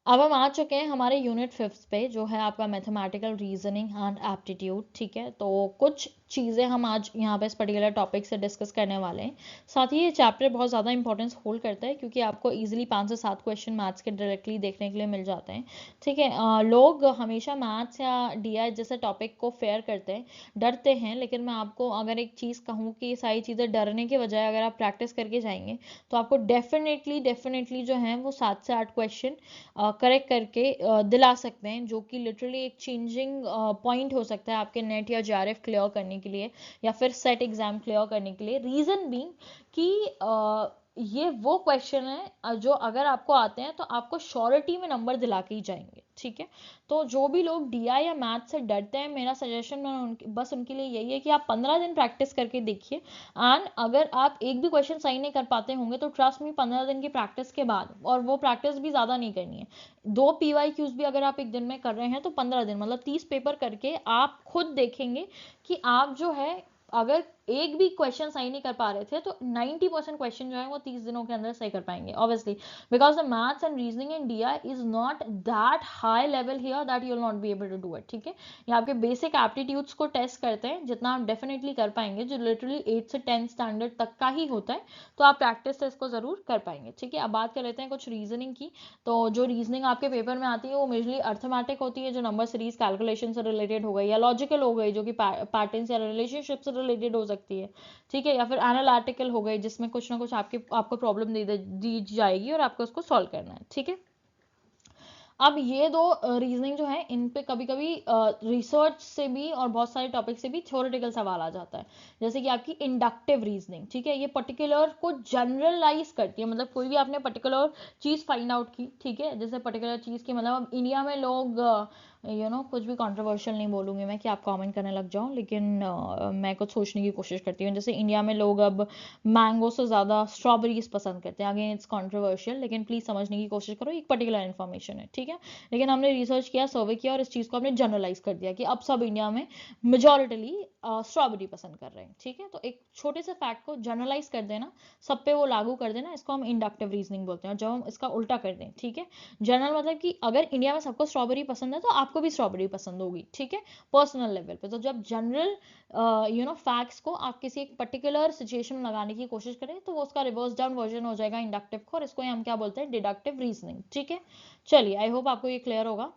अब हम आ चुके हैं हमारे यूनिट 5 पे, जो है आपका मैथमेटिकल रीजनिंग एंड एप्टीट्यूड, ठीक है। तो कुछ चीज़ें हम आज यहाँ पे इस पर्टिकुलर टॉपिक से डिस्कस करने वाले हैं। साथ ही ये चैप्टर बहुत ज़्यादा इंपॉर्टेंस होल्ड करता है, क्योंकि आपको इजीली 5 से 7 क्वेश्चन मैथ्स के डायरेक्टली देखने के लिए मिल जाते हैं, ठीक है। लोग हमेशा मैथ्स या डीआई जैसे टॉपिक को फेयर करते हैं, डरते हैं, लेकिन मैं आपको अगर एक चीज़ कहूँ कि ये सारी चीज़ें डरने के बजाय अगर आप प्रैक्टिस करके जाएंगे तो आपको डेफिनेटली जो है वो 7 से 8 क्वेश्चन करेक्ट करके दिला सकते हैं, जो कि लिटरली एक चेंजिंग पॉइंट हो सकता है आपके नेट या जेआरएफ क्लियर करने के लिए, या फिर सेट एग्जाम क्लियर करने के लिए। रीजन बीइंग कि ये वो क्वेश्चन है जो अगर आपको आते हैं तो आपको श्योरिटी में नंबर दिला के ही जाएंगे, ठीक है। तो जो भी लोग डीआई या मैथ से डरते हैं, मेरा सजेशन बस उनके लिए यही है कि आप 15 दिन प्रैक्टिस करके देखिए, एंड अगर आप एक भी क्वेश्चन सही नहीं कर पाते होंगे तो ट्रस्ट मी 15 दिन की प्रैक्टिस के बाद, और वो प्रैक्टिस भी ज़्यादा नहीं करनी है, 2 पीवाईक्यूज भी अगर आप एक दिन में कर रहे हैं तो 15 दिन मतलब 30 पेपर करके आप खुद देखेंगे कि आप जो है अगर एक भी क्वेश्चन सही नहीं कर पा रहे थे तो 90% क्वेश्चन जो है वो 30 दिनों के अंदर सही कर पाएंगे, obviously, because the maths and reasoning in DI is not that high level here that you will not be able to do it, ठीक है। ये आपके बेसिक एप्टीट्यूड्स को टेस्ट करते हैं, जितना आप डेफिनेटली कर पाएंगे, जो लिटरली 8 से 10 स्टैंडर्ड तक का ही होता है, तो आप प्रैक्टिस से इसको जरूर कर पाएंगे, ठीक है। अब बात कर लेते हैं कुछ रीजनिंग की। तो जो रीजनिंग आपके पेपर में आती है वो मेजरली अर्थमेटिक होती है, जो नंबर सीरीज कैलकुलेशन से रिलेटेड हो गई, या लॉजिकल हो गई जो कि पैटर्न्स या रिलेशनशिप से रिलेटेड हो सकती है, ठीक है, या फिर एनालिटिकल हो गई जिसमें कुछ ना कुछ आपको प्रॉब्लम दी जाएगी और आपको उसको सॉल्व करना है, ठीक है। अब ये दो रीजनिंग जो है इन पे कभी कभी रिसर्च से भी और बहुत सारे टॉपिक से भी थ्योरेटिकल सवाल आ जाता है, जैसे कि आपकी इंडक्टिव रीजनिंग, ठीक है। ये पर्टिकुलर को जनरलाइज करती है, मतलब कोई भी आपने पर्टिकुलर चीज फाइंड आउट की, ठीक है, जैसे पर्टिकुलर चीज की, मतलब अब इंडिया में लोग कुछ भी कंट्रोवर्शियल नहीं बोलूंगी मैं कि आप कमेंट करने लग जाओ, लेकिन मैं कुछ सोचने की कोशिश करती हूँ। जैसे इंडिया में लोग अब मैंगो से ज़्यादा स्ट्रॉबेरीज पसंद करते हैं, अगेन इट्स कंट्रोवर्शियल, लेकिन प्लीज़ समझने की कोशिश करो, एक पर्टिकुलर इन्फॉर्मेशन है, ठीक है। लेकिन हमने रिसर्च किया, सर्वे किया, और इस चीज़ को हमने जनरलाइज कर दिया कि अब सब इंडिया में मेजोरिटली स्ट्रॉबेरी पसंद कर रहे हैं, ठीक है। तो एक छोटे से फैक्ट को जनरलाइज कर देना, सब पे वो लागू कर देना, इसको हम इंडक्टिव रीजनिंग बोलते हैं। और जब हम इसका उल्टा कर दें, ठीक है, जनरल मतलब कि अगर इंडिया में सबको स्ट्रॉबेरी पसंद है तो आपको भी स्ट्रॉबेरी पसंद होगी, ठीक है, पर्सनल लेवल पे। तो जब जनरल फैक्ट्स को आप किसी एक पर्टिकुलर सिचुएशन में लगाने की कोशिश करें तो वो उसका रिवर्स डाउन वर्जन हो जाएगा इंडक्टिव को, और इसको हम क्या बोलते हैं, डिडक्टिव रीजनिंग, ठीक है। चलिए, आई होप आपको ये क्लियर होगा।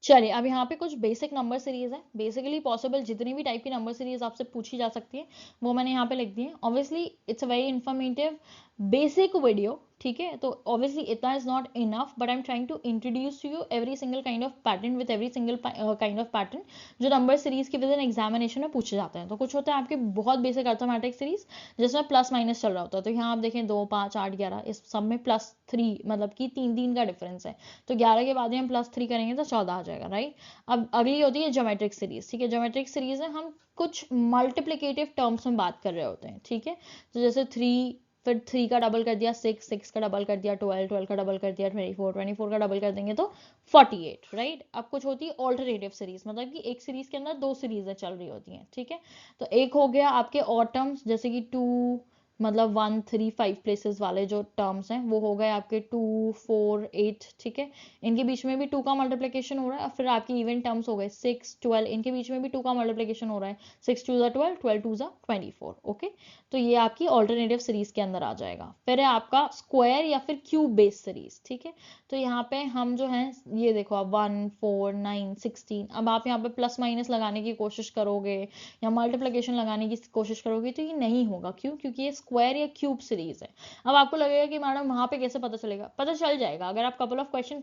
चलिए अब यहाँ पे कुछ बेसिक नंबर सीरीज है, बेसिकली पॉसिबल जितनी भी टाइप की नंबर सीरीज आपसे पूछी जा सकती है वो मैंने यहाँ पे लिख दी है। Obviously it's a very informative basic video, ठीक है, तो ऑब्वियसली इतना is not enough, but I am trying to introduce you every single kind of pattern with every single kind of pattern जो नंबर सीरीज के within examination में पूछे जाते हैं। तो कुछ होता है आपके बहुत बेसिक अर्थमेटिक सीरीज जिसमें प्लस माइनस चल रहा होता है, तो यहाँ आप देखें 2 5 8 11 इस सब में +3 मतलब कि 3 का डिफरेंस है, तो 11 के बाद ही हम +3 करेंगे तो 14 आ जाएगा, राइट। अब अगली होती है ज्योमेट्रिक सीरीज, ठीक है, ज्योमेट्रिक सीरीज है हम कुछ मल्टीप्लिकेटिव टर्म्स में बात कर रहे होते हैं, ठीक है, तो जैसे 3, फिर 3 का डबल कर दिया 6, 6 का डबल कर दिया 12, 12 का डबल कर दिया 24, 24 का डबल कर देंगे तो 48, राइट। अब कुछ होती है ऑल्टरनेटिव सीरीज, मतलब कि एक सीरीज के अंदर 2 सीरीजें चल रही होती हैं, ठीक है, तो एक हो गया आपके और टर्म्स जैसे कि 2 मतलब 1 3 5 प्लेसेस वाले जो टर्म्स हैं वो हो गए आपके 2 4 8, ठीक है, इनके बीच में भी 2 का मल्टीप्लिकेशन हो रहा है। और फिर आपके इवन टर्म्स हो गए 6 12, इनके बीच में भी 2 का मल्टीप्लिकेशन हो रहा है, 6 2 12, 12 2 24, ओके। तो ये आपकी ऑल्टरनेटिव सीरीज के अंदर आ जाएगा। फिर है आपका स्क्वायर या फिर क्यूब बेस्ड सीरीज, ठीक है, तो यहाँ पे हम जो है ये देखो आप 1 4 9 16, अब आप यहाँ पे प्लस माइनस लगाने की कोशिश करोगे या मल्टीप्लिकेशन लगाने की कोशिश करोगे तो ये नहीं होगा, क्यों, क्योंकि ये स्क्वायर या क्यूब सीरीज है। अब आपको लगेगा कि मैडम वहां पे कैसे पता चलेगा, पता चल जाएगा अगर आप कपल ऑफ क्वेश्चन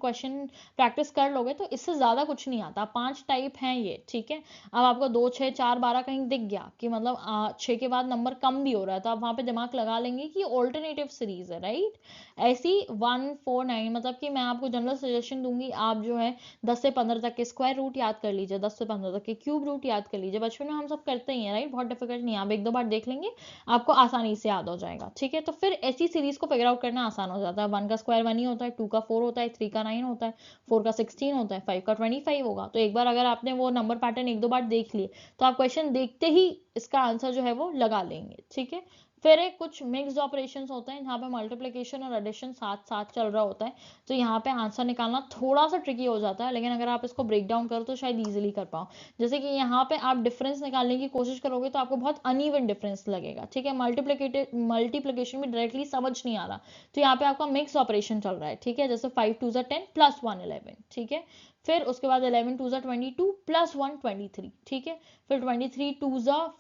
प्रैक्टिस कर लोगे, तो इससे ज्यादा कुछ नहीं आता। 5 टाइप हैं ये, ठीक है। अब आपको 2 6 4 12 कहीं दिख गया कि मतलब 6 के बाद नंबर कम भी हो रहा है, तो आप वहां पे दिमाग लगा लेंगे कि ऑल्टरनेटिव सीरीज है, राइट। ऐसी 1 4 9 मतलब कि मैं आपको जनरल सजेशन दूंगी, आप जो है 10 से 15 तक के स्क्वायर रूट याद कर लीजिए, 10 से 15 तक के क्यूब रूट याद कर लीजिए, बचपन में हम सब करते ही हैं, राइट, बहुत डिफिकल्ट नहीं है, आप 1 2 बार देख लेंगे आपको आसानी से याद हो जाएगा, ठीक है। तो फिर ऐसी सीरीज को फिगर आउट करना आसान हो जाता है। 1 का स्क्वायर 1 ही होता है, 2 का 4 होता है, 3 का 9 होता है, 4 का 16 होता है, 5 का 25 होगा। तो एक बार अगर आपने वो नंबर पैटर्न 1 2 बार देख लिए तो आप क्वेश्चन देखते ही इसका आंसर जो है वो लगा लेंगे, ठीक है। फिर एक कुछ मिक्स्ड ऑपरेशंस होते हैं जहाँ पे मल्टीप्लिकेशन और एडिशन साथ साथ चल रहा होता है, तो यहाँ पे आंसर निकालना थोड़ा सा ट्रिकी हो जाता है, लेकिन अगर आप इसको ब्रेक डाउन करो तो शायद इजीली कर पाओ। जैसे कि यहाँ पे आप डिफरेंस निकालने की कोशिश करोगे तो आपको बहुत अनइवन डिफरेंस लगेगा, ठीक है, मल्टीप्लिकेशन भी डायरेक्टली समझ नहीं आ रहा, तो यहाँ पे आपका मिक्स ऑपरेशन चल रहा है, ठीक है, जैसे 5 2 10 प्लस 1 11, ठीक है, फिर उसके बाद 11 2 22 प्लस 1 23, ठीक है, फिर 23 2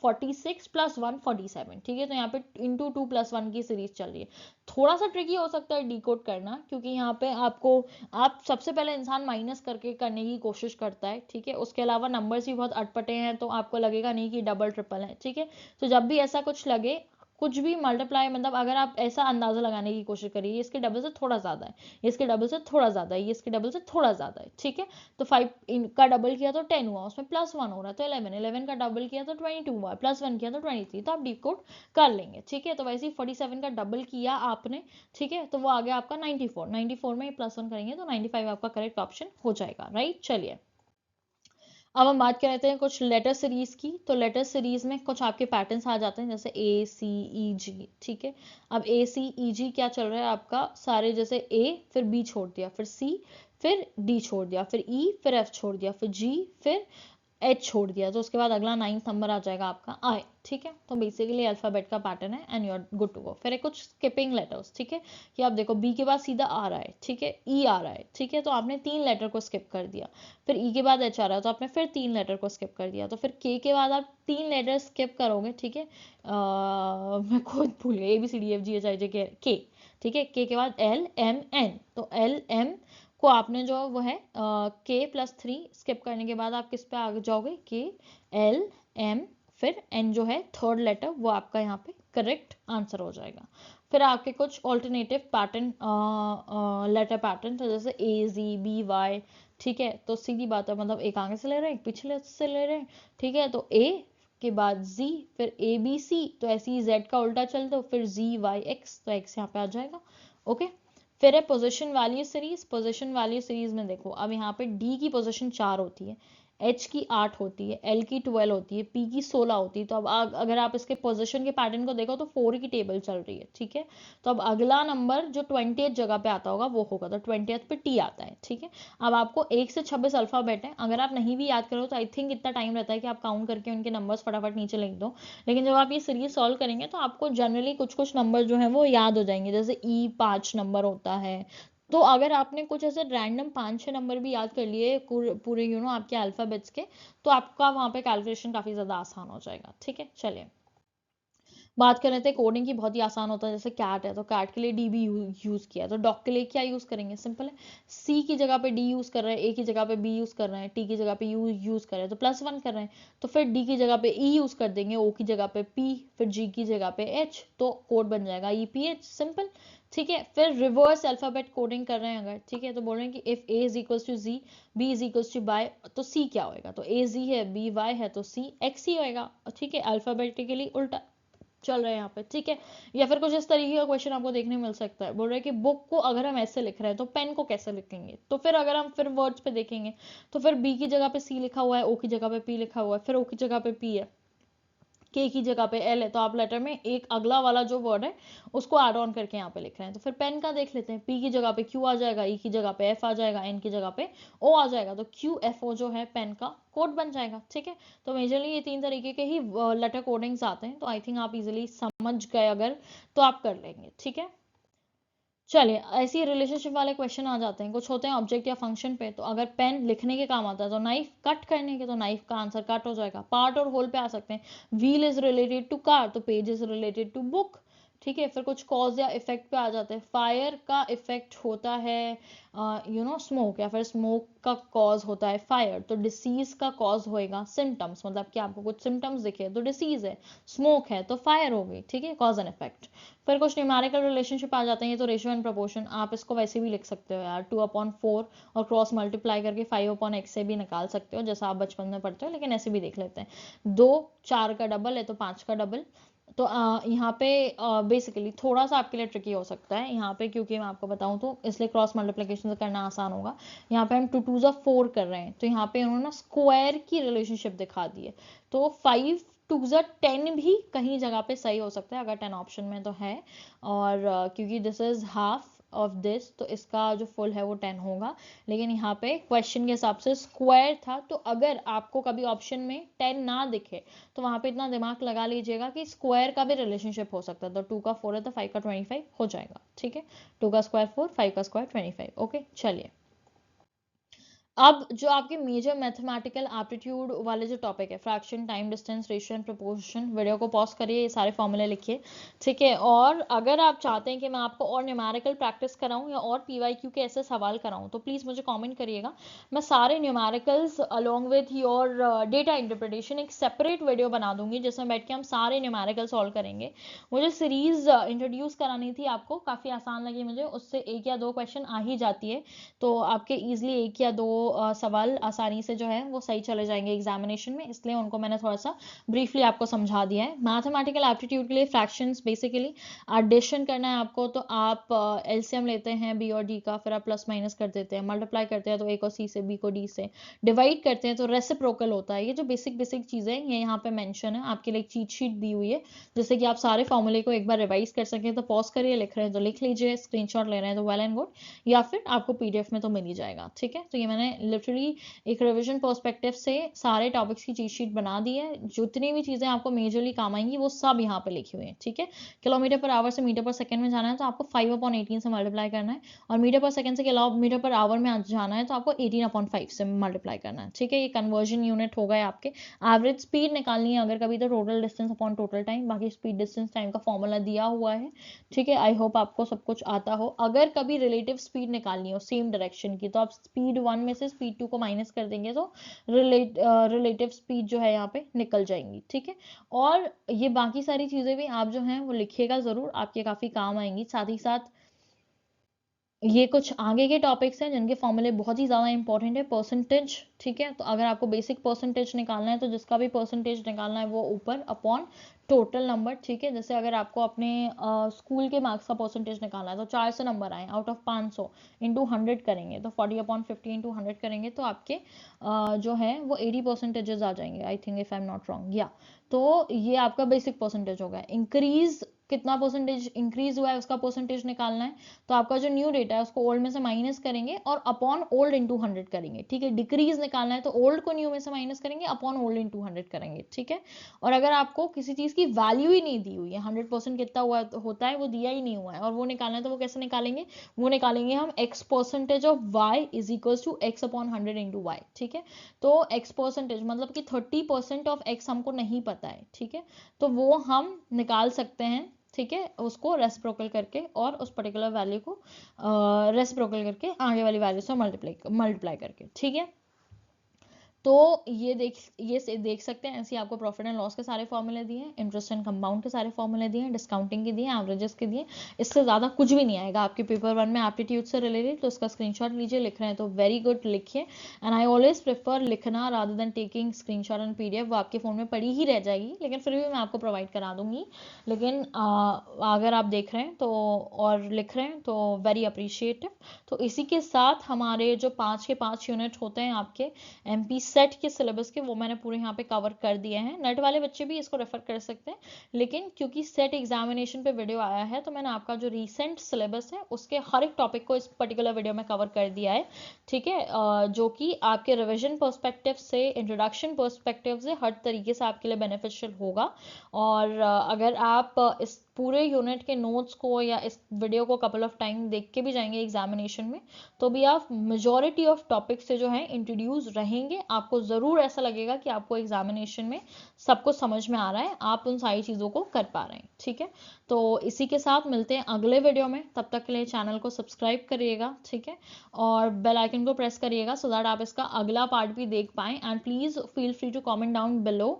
46 प्लस 1 47, ठीक है, तो यहाँ पे इंटू 2 प्लस 1 की सीरीज चल रही है। थोड़ा सा ट्रिकी हो सकता है डिकोड करना, क्योंकि यहाँ पे आपको आप सबसे पहले इंसान माइनस करके करने की कोशिश करता है, ठीक है, उसके अलावा नंबर्स भी बहुत अटपटे हैं तो आपको लगेगा नहीं कि डबल ट्रिपल है, ठीक है। तो जब भी ऐसा कुछ लगे, कुछ भी मल्टीप्लाई मतलब अगर आप ऐसा अंदाजा लगाने की कोशिश करिए इसके डबल से थोड़ा ज्यादा है, इसके डबल से थोड़ा ज्यादा है, ये इसके डबल से थोड़ा ज्यादा है, ठीक है, तो 5 का डबल किया तो 10 हुआ, उसमें प्लस 1 हो रहा है तो 11, 11 का डबल किया तो 22 हुआ, प्लस 1 किया तो 23, तो आप डिकोड कर लेंगे, ठीक है। तो वैसे ही 47 का डबल किया आपने, ठीक है, तो वो आ गया आपका 94, 94 में प्लस 1 करेंगे तो 95 आपका करेक्ट ऑप्शन हो जाएगा, राइट। चलिए अब हम बात कर लेते हैं कुछ लेटर सीरीज की। तो लेटर सीरीज में कुछ आपके पैटर्न्स आ जाते हैं जैसे ए सी ई जी, ठीक है। अब ए सी ई जी क्या चल रहा है आपका, सारे जैसे ए फिर बी छोड़ दिया, फिर सी फिर डी छोड़ दिया, फिर ई फिर एफ छोड़ दिया, फिर जी फिर एच छोड़ दिया, तो उसके बाद अगला 9th नंबर आ जाएगा आपका आई, ठीक है। तो बेसिकली अल्फाबेट का पैटर्न है and you are good to go. फिर है कुछ स्किपिंग लेटर्स, ठीक है, कि आप देखो बी के बाद सीधा आ रहा है, ठीक है, ई आ रहा है, ठीक है, तो आपने 3 लेटर को स्किप कर दिया। फिर ई के बाद एच आ रहा है तो आपने फिर 3 लेटर को स्किप कर दिया। तो फिर के बाद आप 3 लेटर स्किप करोगे, ठीक है, मैं खुद भूल गई, A B C D F G H I J K, ठीक है, के बाद एल एम एन, तो एल एम को आपने जो वो है के +3 स्किप करने के बाद आप किस पे आ जाओगे, के एल एम, फिर एन जो है थर्ड लेटर वो आपका यहाँ पे करेक्ट आंसर हो जाएगा। फिर आपके कुछ ऑल्टरनेटिव पैटर्न लेटर पैटर्न, तो जैसे ए जी बी वाई, ठीक है, तो सीधी बात है, मतलब एक आगे से ले रहे हैं एक पिछले से ले रहे हैं, ठीक है, तो ए के बाद जी फिर ए बी सी, तो ऐसे ही जेड का उल्टा चल दो, फिर जी वाई एक्स, तो एक्स यहाँ पे आ जाएगा, ओके। फिर है position value series. Position value series में देखो अब यहाँ पे डी की पोजीशन 4 होती है, एच की 8 होती है, एल की 12 होती है, पी की 16 होती है। तो अब अगर आप इसके पोजीशन के पैटर्न को देखो तो 4 की टेबल चल रही है, ठीक है। तो अब अगला नंबर जो 20th जगह पे आता होगा वो होगा, तो 20th पे टी आता है, ठीक है। अब आपको 1 से 26 अल्फाबेट है, अगर आप नहीं भी याद करो तो आई थिंक इतना टाइम रहता है कि आप काउंट करके उनके नंबर्स फटाफट नीचे लिख दो, लेकिन जब आप ये सीरीज सॉल्व करेंगे तो आपको जनरली कुछ कुछ नंबर जो है वो याद हो जाएंगे, जैसे ई 5 नंबर होता है, तो अगर आपने कुछ ऐसे रैंडम 5-6 नंबर भी याद कर लिए पूरे आपके अल्फ़ाबेट्स के, तो आपका वहाँ पे कैलकुलेशन काफ़ी ज़्यादा आसान हो जाएगा। ठीक है, चलिए बात कर रहे थे कोडिंग की। बहुत ही आसान होता है, जैसे कैट है तो कैट के लिए डी भी यूज़ किया, तो डॉग के लिए क्या यूज़ करेंगे, सिंपल है, सी की जगह पे डी यूज़ कर रहे हैं, ए की जगह पे बी यूज़ कर रहे हैं, टी की जगह पे यू यूज़ कर रहे हैं तो +1 कर रहे हैं, तो फिर डी की जगह पे ई यूज़ कर देंगे, ओ की जगह पे पी, फिर जी की जगह पे एच, तो कोड बन जाएगा EPH, सिंपल। ठीक है, फिर रिवर्स अल्फ़ाबेट कोडिंग कर रहे हैं अगर, ठीक है, तो बोल रहे हैं कि if A is equals to G, B is equals to by, तो सी क्या होएगा, तो ए जी है, बी वाई है, तो सी एक्स ही होएगा। ठीक है, अल्फ़ाबेटिकली उल्टा चल रहा है यहाँ पे। ठीक है, या फिर कुछ इस तरीके का क्वेश्चन आपको देखने मिल सकता है, बोल रहे हैं कि बुक को अगर हम ऐसे लिख रहे हैं तो पेन को कैसे लिखेंगे, तो फिर अगर हम फिर वर्ड्स पे देखेंगे तो फिर बी की जगह पे सी लिखा हुआ है, ओ की जगह पे पी लिखा हुआ है, फिर ओ की जगह पे पी है, के की जगह पे एल है, तो आप लेटर में एक अगला वाला जो वर्ड है उसको ऐड ऑन करके यहाँ पे लिख रहे हैं। तो फिर पेन का देख लेते हैं, पी की जगह पे क्यू आ जाएगा, ई की जगह पे एफ आ जाएगा, एन की जगह पे ओ आ जाएगा, तो क्यू एफ ओ जो है पेन का कोड बन जाएगा। ठीक है, तो मेजरली ये 3 तरीके के ही लेटर कोडिंग्स आते हैं, तो आई थिंक आप इजिली समझ गए अगर, तो आप कर लेंगे। ठीक है, चलिए ऐसे ही रिलेशनशिप वाले क्वेश्चन आ जाते हैं, कुछ होते हैं ऑब्जेक्ट या फंक्शन पे, तो अगर पेन लिखने के काम आता है तो नाइफ कट करने के, तो नाइफ का आंसर कट हो जाएगा। पार्ट और होल पे आ सकते हैं, wheel is related to car, तो page is related to book. ठीक है, फिर कुछ कॉज या इफेक्ट पे आ जाते हैं, फायर का इफेक्ट होता है स्मोक, या फिर स्मोक का कॉज होता है फायर, तो डिसीज का कॉज होएगा सिम्टम्स, मतलब कि आपको कुछ सिम्टम्स दिखे तो डिसीज है, स्मोक है तो फायर हो गई। ठीक है, कॉज एंड इफेक्ट। फिर कुछ न्यूमेरिकल रिलेशनशिप आ जाते हैं, ये तो रेशियो एंड प्रोपोर्शन, आप इसको वैसे भी लिख सकते हो यार, 2/4 और क्रॉस मल्टीप्लाई करके 5/x से भी निकाल सकते हो, जैसा आप बचपन में पढ़ते हो, लेकिन ऐसे भी देख लेते हैं। 2 4 का डबल है तो 5 का डबल, तो यहाँ पे बेसिकली थोड़ा सा आपके लिए ट्रिकी हो सकता है यहाँ पे, क्योंकि मैं आपको बताऊँ तो इसलिए क्रॉस मल्टीप्लिकेशन से करना आसान होगा। यहाँ पे हम 2 2 ज़ा 4 कर रहे हैं, तो यहाँ पे उन्होंने स्क्वायर की रिलेशनशिप दिखा दी है, तो 5 2 ज़ा 10 भी कहीं जगह पे सही हो सकता है अगर 10 ऑप्शन में तो है, और क्योंकि this is half of this, तो इसका जो फुल है वो 10 होगा, लेकिन यहाँ पे क्वेश्चन के हिसाब से स्क्वायर था, तो अगर आपको कभी ऑप्शन में 10 ना दिखे तो वहां पे इतना दिमाग लगा लीजिएगा कि स्क्वायर का भी रिलेशनशिप हो सकता है, तो 2 का 4 है तो 5 का 25 हो जाएगा। ठीक है, 2 का स्क्वायर 4, 5 का स्क्वायर 25। ओके, चलिए अब जो आपके मेजर मैथमेटिकल एप्टीट्यूड वाले जो टॉपिक है, fraction, time, distance, ratio and proportion, video को पॉज करिए, ये सारे फॉर्मूले लिखिए। ठीक है, और अगर आप चाहते हैं कि मैं आपको और न्यूमेरिकल प्रैक्टिस कराऊं या और PYQ के ऐसे सवाल कराऊं तो प्लीज़ मुझे कमेंट करिएगा, मैं सारे numericals along with your data interpretation एक सेपरेट वीडियो बना दूंगी, जिसमें बैठ के हम सारे न्यूमेरिकल सॉल्व करेंगे। मुझे सीरीज इंट्रोड्यूस करानी थी आपको, काफ़ी आसान लगी मुझे, उससे 1 या 2 क्वेश्चन आ ही जाती है, तो आपके इजीली 1 या 2 सवाल आसानी से जो है वो सही चले जाएंगे एग्जामिनेशन में, इसलिए उनको मैंने थोड़ा सा ब्रीफली आपको समझा दिया है। मैथमेटिकल एप्टीट्यूड के लिए फ्रैक्शंस बेसिकली एडिशन करना है आपको, तो आप LCM लेते हैं B और D का, फिर आप प्लस माइनस कर देते हैं, मल्टीप्लाई करते हैं तो A को C से, B को D से, डिवाइड करते हैं तो रेसिप्रोकल होता है। ये जो बेसिक बेसिक चीज़ें ये यहाँ पे मेंशन है, आपके लिए एक चीट शीट दी हुई है जिससे कि आप सारे फॉर्मूले को एक बार रिवाइज कर सकें, तो पॉज करिए, लिख रहे हैं तो लिख लीजिए, स्क्रीनशॉट ले रहे हैं तो वेल एंड गुड, या फिर आपको PDF में तो मिल ही जाएगा। ठीक है, तो ये मैंने लिटरली एक रिविजन पर्सपेक्टिव से सारे टॉपिक्स की चीट शीट बना दी है, जितनी भी चीज़ें आपको मेजरली काम आएंगी वो सब यहाँ पे लिखी हुई है। ठीक है, किलोमीटर पर आवर से मीटर पर सेकंड में जाना है तो आपको 5/18 से मल्टीप्लाई करना है, और मीटर पर सेकंड से किलोमीटर पर आवर में जाना है तो आपको 18/5 से मल्टीप्लाई करना है। ठीक है, ये कन्वर्जन यूनिट हो गए आपके। एवरेज स्पीड निकालनी है अगर कभी तो total distance upon total time, बाकी स्पीड डिस्टेंस टाइम का फॉर्मूला दिया हुआ है। ठीक है, आई होप आपको सब कुछ आता हो। अगर कभी रिलेटिव स्पीड निकालनी हो सेम डायरेक्शन की, तो आप स्पीड 1 में से स्पीड 2 को माइनस कर देंगे तो रिलेटिव स्पीड जो है यहाँ पे निकल जाएंगी। ठीक है, और ये बाकी सारी चीज़ें भी आप जो हैं वो लिखिएगा ज़रूर, आपके काफ़ी काम आएंगी। साथ ही साथ ये कुछ आगे के टॉपिक्स हैं जिनके फॉर्मूले बहुत ही ज़्यादा इंपॉर्टेंट है, परसेंटेज। ठीक है, तो अगर आपको बेसिक परसेंटेज निकालना है तो जिसका भी परसेंटेज निकालना है वो ऊपर अपॉन टोटल नंबर। ठीक है, जैसे अगर आपको अपने स्कूल के मार्क्स का परसेंटेज निकालना है तो 400 नंबर आए आउट ऑफ 500 इंटू 100 करेंगे तो 40/50 इंटू 100 करेंगे तो आपके जो है वो 80% आ जाएंगे, I think, if I am not wrong, या तो ये आपका बेसिक परसेंटेज होगा। इंक्रीज कितना परसेंटेज इंक्रीज हुआ है उसका परसेंटेज निकालना है, तो आपका जो न्यू डेटा है उसको ओल्ड में से माइनस करेंगे और अपॉन ओल्ड इंटू 100 करेंगे, ठीक है। डिक्रीज निकालना है तो ओल्ड को न्यू में से माइनस करेंगे, अपॉन ओल्ड इंटू 100 करेंगे, ठीक है। और अगर आपको किसी चीज की वैल्यू ही नहीं दी हुई है, 100% कितना हुआ होता है वो दिया ही नहीं हुआ है और वो निकालना है, तो वो कैसे निकालेंगे, वो निकालेंगे हम x percentage of y is equals to x upon 100 into Y, ठीक है। तो x परसेंटेज मतलब कि 30% ऑफ x हमको नहीं पता है, ठीक है, तो वो हम निकाल सकते हैं, ठीक है, उसको रेसिप्रोकल करके और उस पर्टिकुलर वैल्यू को रेसिप्रोकल करके आगे वाली वैल्यू से मल्टीप्लाई करके, ठीक है। तो ये देख सकते हैं, ऐसे आपको प्रॉफिट एंड लॉस के सारे फॉर्मूले दिए हैं, इंटरेस्ट एंड कंपाउंड के सारे फॉर्मूले दिए हैं, डिस्काउंटिंग के दिए हैं, एवरेजेस के दिए, इससे ज़्यादा कुछ भी नहीं आएगा आपके पेपर 1 में एप्टीट्यूड से रिलेटेड। तो इसका स्क्रीनशॉट लीजिए, लिख रहे हैं तो वेरी गुड लिखिए, एंड आई ऑलवेज प्रेफर लिखना rather than taking screenshot and PDF, वो आपके फ़ोन में पड़ी ही रह जाएगी, लेकिन फिर भी मैं आपको प्रोवाइड करा दूंगी। लेकिन अगर आप देख रहे हैं तो और लिख रहे हैं तो वेरी अप्रिशिएटिव। तो इसी के साथ हमारे जो 5 के 5 यूनिट होते हैं आपके एमपी सेट के सिलेबस के, वो मैंने पूरे यहाँ पे कवर कर दिए हैं। नेट वाले बच्चे भी इसको रेफर कर सकते हैं, लेकिन क्योंकि सेट एग्जामिनेशन पे वीडियो आया है तो मैंने आपका जो रीसेंट सिलेबस है उसके हर एक टॉपिक को इस पर्टिकुलर वीडियो में कवर कर दिया है, ठीक है, जो कि आपके रिविजन पर्सपेक्टिव से, इंट्रोडक्शन पर्सपेक्टिव से हर तरीके से आपके लिए बेनिफिशियल होगा। और अगर आप इस पूरे यूनिट के नोट्स को या इस वीडियो को कपल ऑफ टाइम देख के भी जाएंगे एग्जामिनेशन में, तो भी आप मेजॉरिटी ऑफ टॉपिक से जो है इंट्रोड्यूस रहेंगे। आपको ज़रूर ऐसा लगेगा कि आपको एग्जामिनेशन में सब कुछ समझ में आ रहा है, आप उन सारी चीज़ों को कर पा रहे हैं, ठीक है। तो इसी के साथ मिलते हैं अगले वीडियो में, तब तक के लिए चैनल को सब्सक्राइब करिएगा, ठीक है, और बेल आइकन को प्रेस करिएगा सो दैट आप इसका अगला पार्ट भी देख पाएं। And please feel free to comment down below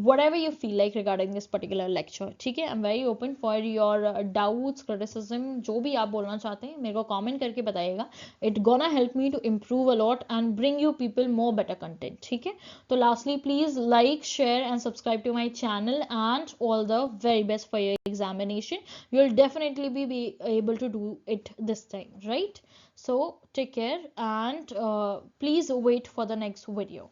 whatever you feel like regarding this particular lecture, ठीक है। I am very open for your doubts, criticism, जो भी आप बोलना चाहते हैं मेरे को कमेंट करके बताइएगा। It gonna help me to improve a lot and bring you people more better content, ठीक है। तो lastly please like, share and subscribe to my channel, and all the very best for your examination. You will definitely be able to do it this time, right? So take care, and please wait for the next video.